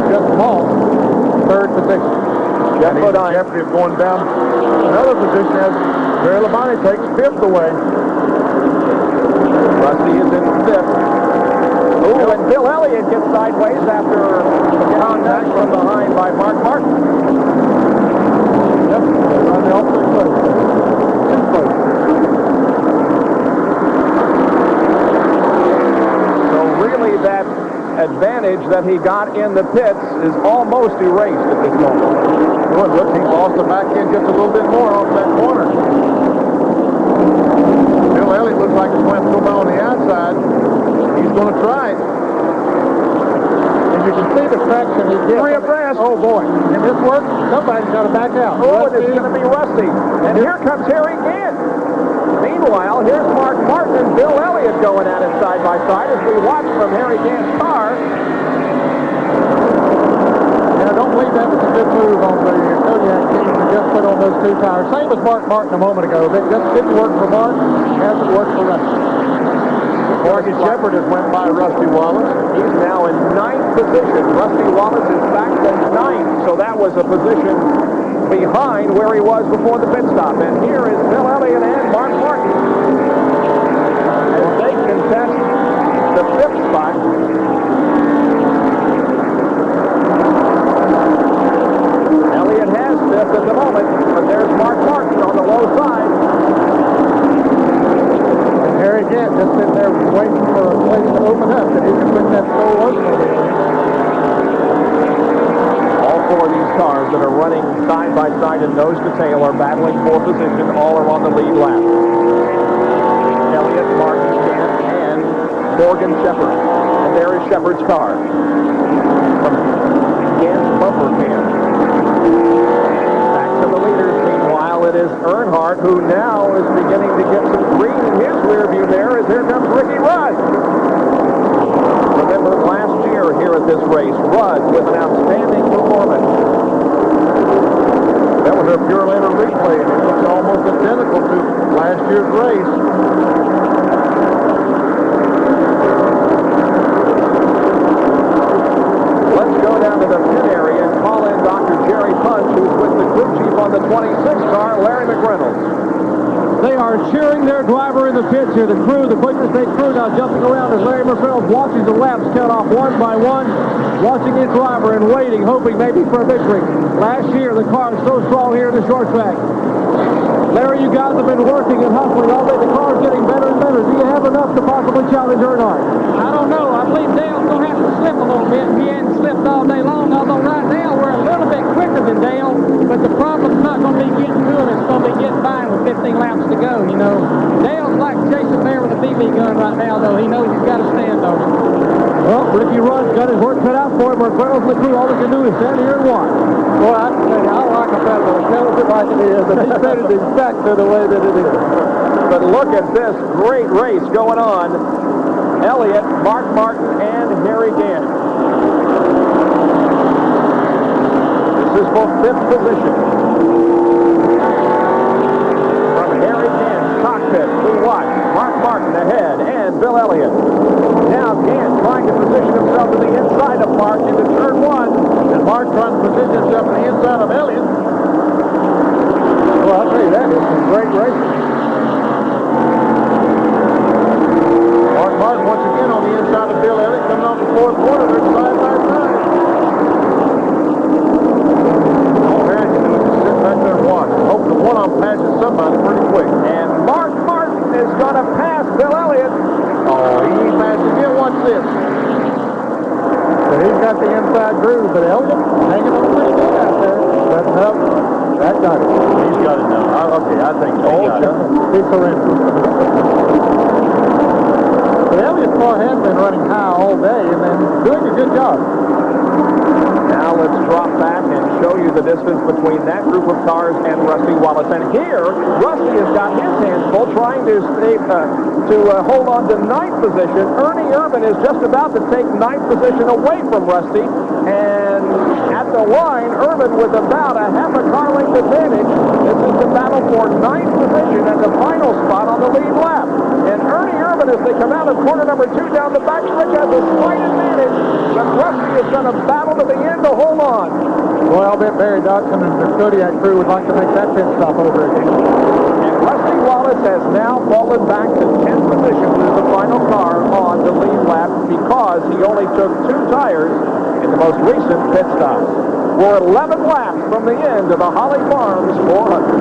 just lost 3rd position. Jeff Bodine. Jeffrey going down another position as Terry Labonte takes 5th away. Rusty is in 5th. Ooh, and Bill Elliott gets sideways after contact from behind by Mark Martin. Yep, on the opposite place. So really that advantage that he got in the pits is almost erased at this moment. Well, look, he lost the back end just a little bit more off that corner. Bill Bill Elliott looks like he's going to come on the outside. He's going to try it. And you can see the traction he gets. Three abreast. Oh, boy. And this works. Somebody's got to back out. Oh, and it's going to be Rusty. And here comes Harry again. Meanwhile, here's Mark Martin and Bill Elliott going at it side by side as we watch from Harry Gant's car. And I don't believe that was a good move on the Kodiak team to just put on those two tires. Same as Mark Martin a moment ago. That just didn't work for Mark. Hasn't worked for Rusty. Morgan Shepherd has went by Rusty Wallace. He's now in 9th position. Rusty Wallace is back to 9th, so that was a position behind where he was before the pit stop. And here is Bill Elliott and Mark Martin as they contest the 5th spot. Elliott has 5th at the moment, but there's Mark Martin on the low side. Harry Gant just sitting there waiting for a place to open up that he can put that sole automobile in. All 4 of these cars that are running side by side and nose to tail are battling for position. All are on the lead lap. Elliott, Martin, Gant, and Morgan Shepherd. And there is Shepherd's car from Gant's bumper can. Back to the leaders. Meanwhile, it is Earnhardt who now is beginning to get some green in his rear view there as here comes Ricky Rudd. Remember last year here at this race, Rudd with an outstanding performance. That was a pure later replay, and it looks almost identical to last year's race. Let's go down to the pit area and call in Dr. Jerry Punch, who's with the crew chief on the 26 car, Larry Mcreynolds. They are cheering their driver in the pits here. The crew, the Quaker State crew now jumping around as Larry Mcreynolds watches the laps count off one by one, watching his driver and waiting, hoping maybe for a victory. Last year, the car is so strong here in the short track. Larry, you guys have been working and hustling all day. The car is getting better and better. Do you have enough to possibly challenge Earnhardt? I don't know. I believe Dale's going to have to slip a little bit. He hadn't slipped all day long, although right now we're a little bit quicker than Dale, but the problem's not going to be getting to him. It's going to be getting by him with 15 laps to go, you know. Dale's like chasing a bear with a BB gun right now, though. He knows he's got to stand on it. Well, Ricky Rudd's got his work cut out for him. Mcreynolds and the crew, all they can do is stand here and watch. Well, I can tell you, I like a fellow that tells it like it is, and he said it exactly the way that it is. But look at this great race going on. Elliott, Mark Martin, and Harry Gant. This is for 5th position. From Harry Gant's cockpit, we watch Mark Martin ahead and Bill Elliott. Now Gant trying to position himself to the inside of Mark into turn 1. And Mark trying to position himself on the inside of Elliott. Well, I'll tell you that is some great racing. Mark Martin once again on the inside of Bill Elliott, coming off the 4th quarter. They're side by side. All Harry can do is just sit back there and watch. Hope the one on passes somebody pretty quick. And Mark Martin is going to pass Bill Elliott. Oh, he ain't passed again. Watch this. So he's got the inside groove, but Elliott hanging on pretty good out there. But no, that got it. He's got it now. Okay, I think so. He got it. He surrendered. But Elliott's car has been running high all day and then doing a good job. Now let's drop back and show you the distance between that group of cars and Rusty Wallace. And here, Rusty has got his hands full trying to stay, hold on to 9th position. Ernie Irvin is just about to take 9th position away from Rusty. And at the line, Irvin with about a half a car length advantage. This is the battle for 9th position and the final spot on the lead lap. And Ernie Irvin, as they come out of corner number 2 down the backstretch, has a slight advantage. But Rusty is going to battle to the end to hold on. Well, I'll bet Barry Dodson and the Kodiak crew would like to make that pit stop over again. And Rusty Wallace has now fallen back to 10th position as the final car on the lead lap because he only took 2 tires in the most recent pit stops. We're 11 laps from the end of the Holly Farms 400.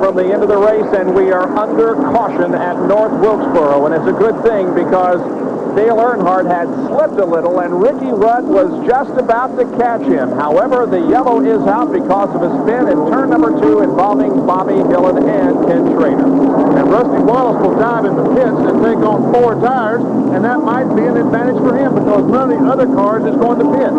From the end of the race, and we are under caution at North Wilkesboro, and it's a good thing because Dale Earnhardt had slipped a little, and Ricky Rudd was just about to catch him. However, the yellow is out because of a spin in turn number 2 involving Bobby Hillin and Ken Trainer. And Rusty Wallace will dive in the pits and take on 4 tires, and that might be an advantage for him because none of the other cars is going to pit.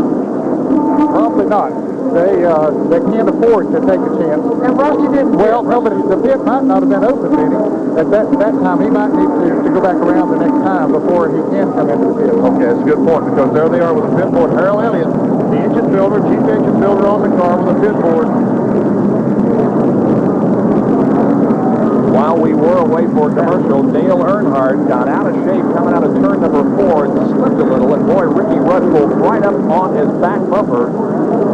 Probably not. They can't afford to take a chance. And Rusty didn't. Well, no, but the pit might not have been open, Benny. At that time, he might need to go back around the next time before he can come into the pit. Okay, that's a good point because there they are with the pit board. Harold Elliott, the engine builder, chief engine builder on the car with a pit board. While we were away for commercial, Dale Earnhardt got out of shape coming out of turn number 4 and slipped a little, and boy, Ricky Rudd pulled right up on his back bumper.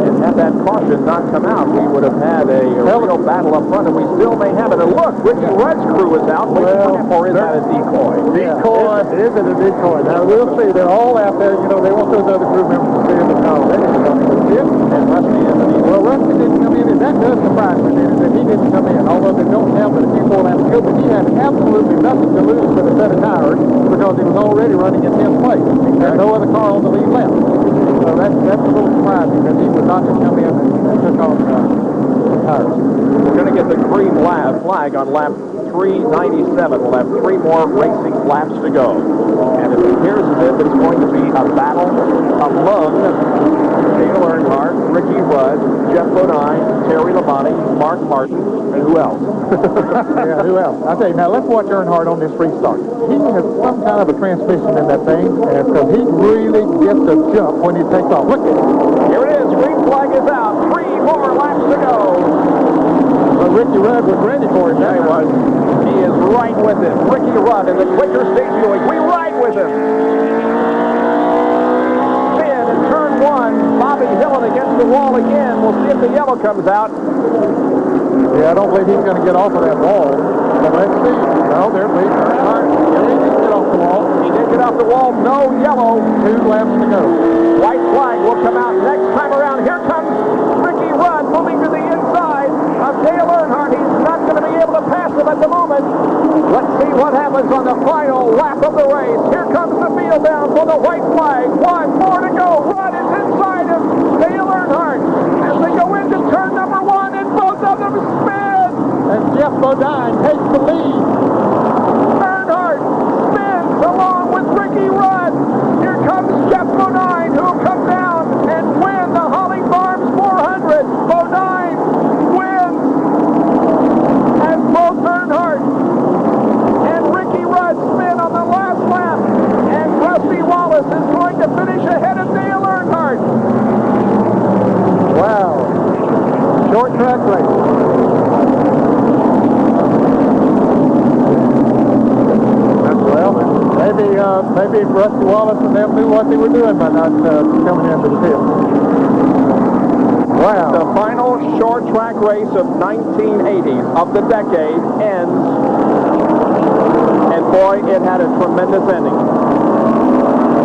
And had that caution not come out, we would have had a real battle up front, and we still may have it. And look, Ricky Rudd's crew is out. Or is that a decoy? Decoy. It isn't a decoy. Now, we'll see. They're all out there. You know, they want those other crew members to see in the car. They didn't come in the pit. And Rusty didn't. Well, Rusty didn't come in, and that does surprise me, that he didn't come in. Although they don't have but a few more laps to go, but he had absolutely nothing to lose with a set of tires because he was already running in 10th place. He had no other car on the lead lap. So that's a little surprising that he would not have come in and took off the tires. We're going to get the green flag on lap 397. We'll have 3 more racing laps to go. And it appears as if it's going to be a battle among Dale Earnhardt, Ricky Rudd, Jeff Bodine, Terry Labonte, Mark Martin, and who else? Yeah, who else? I tell you, now let's watch Earnhardt on this restart. He has some kind of a transmission in that thing, and because he really gets a jump when he takes off. Look at it. Here it is. Green flag is out. 3 more laps to go. But Ricky Rudd was ready for it. Yeah, he was. He is right with him. Ricky Rudd in the quicker stage Buick. We ride with him. Spin in turn 1. Bobby Hillin against the wall again. We'll see if the yellow comes out. Yeah, I don't believe he's going to get off of that wall. But let's see. No, there he did get off the wall. He did get off the wall. No yellow. 2 laps to go. White flag will come out next time around. Here comes Ricky Rudd moving to the inside of Dale Earnhardt. He's not going to be able to pass him at the moment. Let's see what happens on the final lap of the race. Here comes the field down for the white flag. 1 more to go. Rudd is inside of Dale Earnhardt as they go into turn number 1, and both of them spin. And Jeff Bodine takes the lead. Earnhardt spins along with Ricky Rudd. Here comes Jeff Bodine, who will come down and win the Holly Farms 400. Bodine wins as both Earnhardt and Ricky Rudd spin on the last lap. And Rusty Wallace is going to finish ahead of Dale Earnhardt. Wow. Short track race. Maybe Rusty Wallace and them knew what they were doing by not coming into the field. Wow. The final short track race of 1980 of the decade ends, and boy, it had a tremendous ending.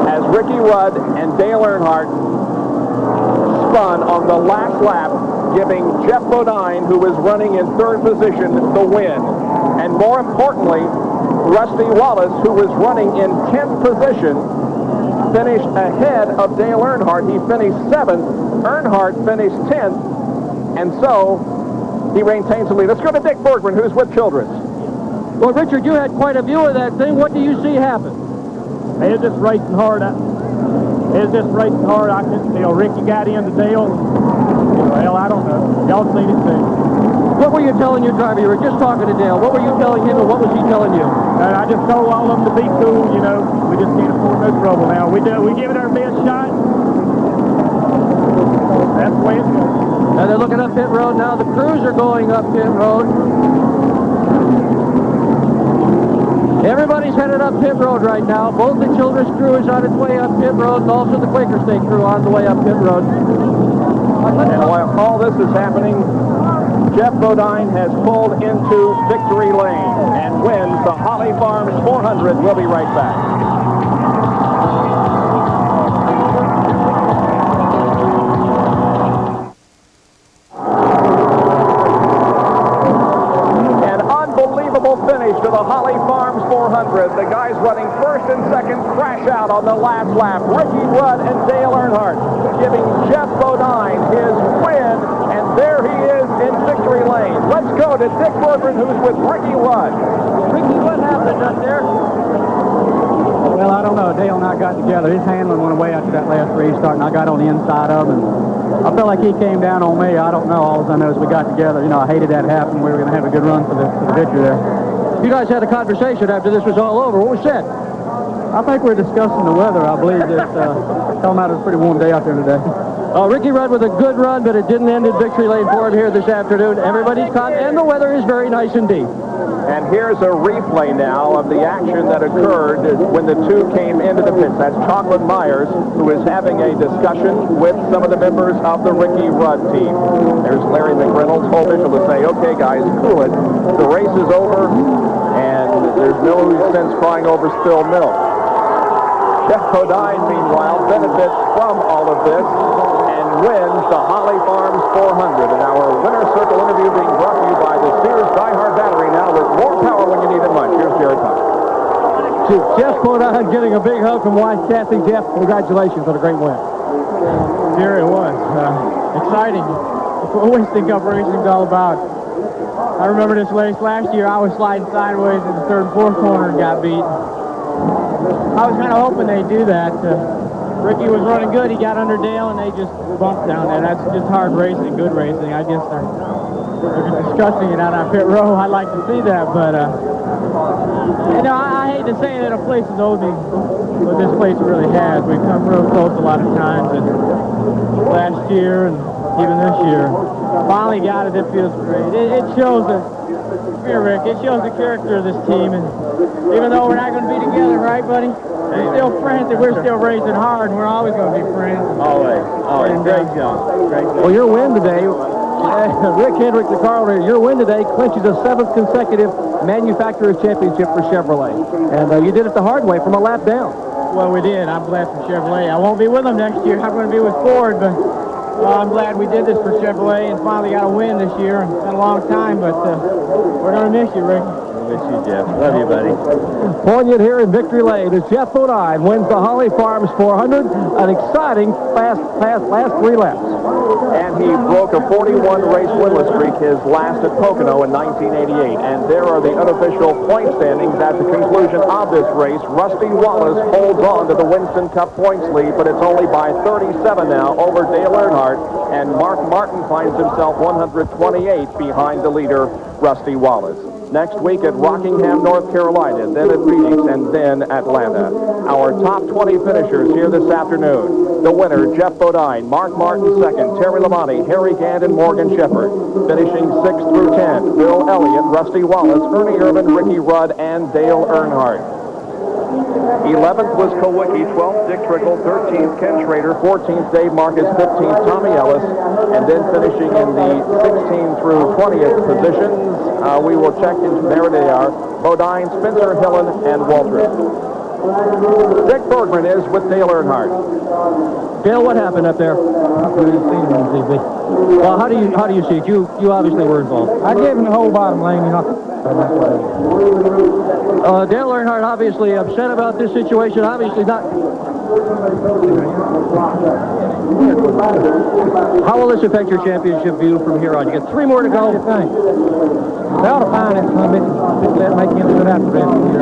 As Ricky Rudd and Dale Earnhardt spun on the last lap, giving Jeff Bodine, who was running in 3rd position, the win. And more importantly, Rusty Wallace, who was running in 10th position, finished ahead of Dale Earnhardt. He finished 7th. Earnhardt finished 10th. And so he maintains the lead. Let's go to Dick Bergman, who's with Childress. Well, Richard, you had quite a view of that thing. What do you see happen? It was just racing hard. I couldn't tell. Ricky got into Dale. Well, I don't know. Y'all seen it too. What were you telling your driver? You were just talking to Dale. What were you telling him, and what was he telling you? I just told all of them to be cool. You know, we just can't afford no trouble now. We give it our best shot. That's the way it's going. Now they're looking up pit road. Now the crews are going up pit road. Everybody's headed up pit road right now. Both the Childress crew is on its way up pit road, and also the Quaker State crew on the way up pit road. And while all this is happening, Jeff Bodine has pulled into victory lane and wins the Holly Farms 400. We'll be right back. An unbelievable finish to the Holly Farms 400. 400. The guys running first and second crash out on the last lap. Ricky Rudd and Dale Earnhardt giving Jeff Bodine his win, and there he is in victory lane. Let's go to Dick Bergman, who's with Ricky Rudd. Ricky, what happened up there? Well, I don't know. Dale and I got together. His handling went away after that last restart, and I got on the inside of him. I felt like he came down on me. I don't know. All I know is we got together. You know, I hated that happened. We were going to have a good run for the victory there. You guys had a conversation after this was all over. What was said? I think we're discussing the weather. I believe that talking about it was a pretty warm day out there today. Ricky Rudd with a good run, but it didn't end in victory lane for him here this afternoon. Everybody's caught, and the weather is very nice indeed. And here's a replay now of the action that occurred when the two came into the pits. That's Chocolate Myers, who is having a discussion with some of the members of the Ricky Rudd team. There's Larry Mcreynolds, whole official, to say, okay, guys, cool it. The race is over, and there's no sense crying over spilled milk. Jeff Bodine, meanwhile, benefits from all of this and wins the Holly Farms 400. And our winner circle interview being brought to you by the Sears Die-Hard Battery, now with more power when you need it much. Here's Jarrett. Jeff Bodine getting a big hug from wife Kathy. Jeff, congratulations on a great win. Here it was. Exciting. That's what Winston Cup racing is all about. I remember this race last year. I was sliding sideways in the third and fourth corner and got beat. I was kind of hoping they'd do that. Ricky was running good. He got under Dale, and they just bumped down there. That's just hard racing, good racing. I guess they're discussing it out on pit row. I'd like to see that, but you know, I hate to say that a place is owed me, but this place really has. We've come real close a lot of times, and last year and even this year. Finally got it. It feels great. It shows that. Here, Rick, it shows the character of this team, and even though we're not going to be together, right, buddy? We're still friends, and we're still racing hard, and we're always going to be friends. Always. Great job. Great job. Well, your win today, Rick Hendrick, the car owner, your win today clinches a 7th consecutive Manufacturers Championship for Chevrolet. And you did it the hard way from a lap down. Well, we did. I'm glad for Chevrolet. I won't be with them next year. I'm going to be with Ford, but I'm glad we did this for Chevrolet and finally got a win this year. It's been a long time, but we're going to miss you, Rick. Miss you, Jeff. Love you, buddy. Poignant here in victory lane as Jeff Bodine wins the Holly Farms 400. An exciting last 3 laps. And he broke a 41-race winless streak, his last at Pocono in 1988. And there are the unofficial point standings at the conclusion of this race. Rusty Wallace holds on to the Winston Cup points lead, but it's only by 37 now over Dale Earnhardt. And Mark Martin finds himself 128 behind the leader, Rusty Wallace. Next week at Rockingham, North Carolina, then at Phoenix, and then Atlanta. Our top 20 finishers here this afternoon. The winner, Jeff Bodine, Mark Martin second, Terry Labonte, Harry Gant, and Morgan Shepherd. Finishing 6 through 10, Bill Elliott, Rusty Wallace, Ernie Irvin, Ricky Rudd, and Dale Earnhardt. 11th was Kowicki, 12th Dick Trickle, 13th Ken Schrader, 14th Dave Marcus, 15th Tommy Ellis, and then finishing in the 16th through 20th positions. We will check into, there they are, Bodine, Spencer, Hillen, and Waltrip. Dick Bergman is with Dale Earnhardt. Dale, what happened up there? Well, how do you see it? You obviously were involved. I gave him the whole bottom lane. Dale Earnhardt obviously upset about this situation. Obviously not. How will this affect your championship view from here on? You got 3 more to go. They ought to find it some bit that make him do it after the rest of the year.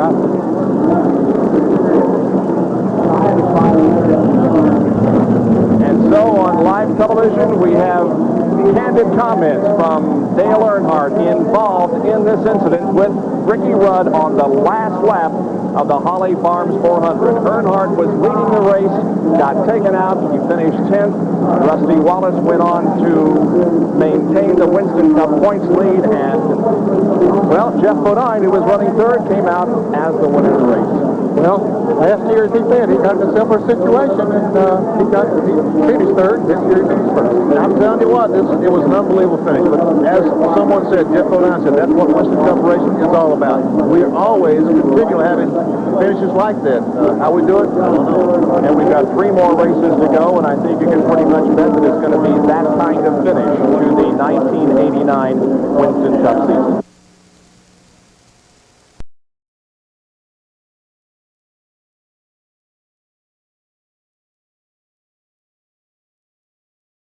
And so on live television, we have candid comments from Dale Earnhardt involved in this incident with Ricky Rudd on the last lap of the Holly Farms 400. Earnhardt was leading the race, got taken out. He finished 10th. Rusty Wallace went on to maintain the Winston Cup points lead, and, well, Jeff Bodine, who was running third, came out as the winner of the race. Well, last year, as he said, he got in a similar situation, and he finished third. This year, he finished first. And I'm telling you what, it was an unbelievable finish. But as someone said, Jeff Bodine said, that's what Winston Cup racing is all about. We are always continually having finishes like that. How we do it, I don't know. And we've got 3 more races to go, and I think you can pretty much bet that it's going to be that kind of finish to the 1989 Winston Cup season.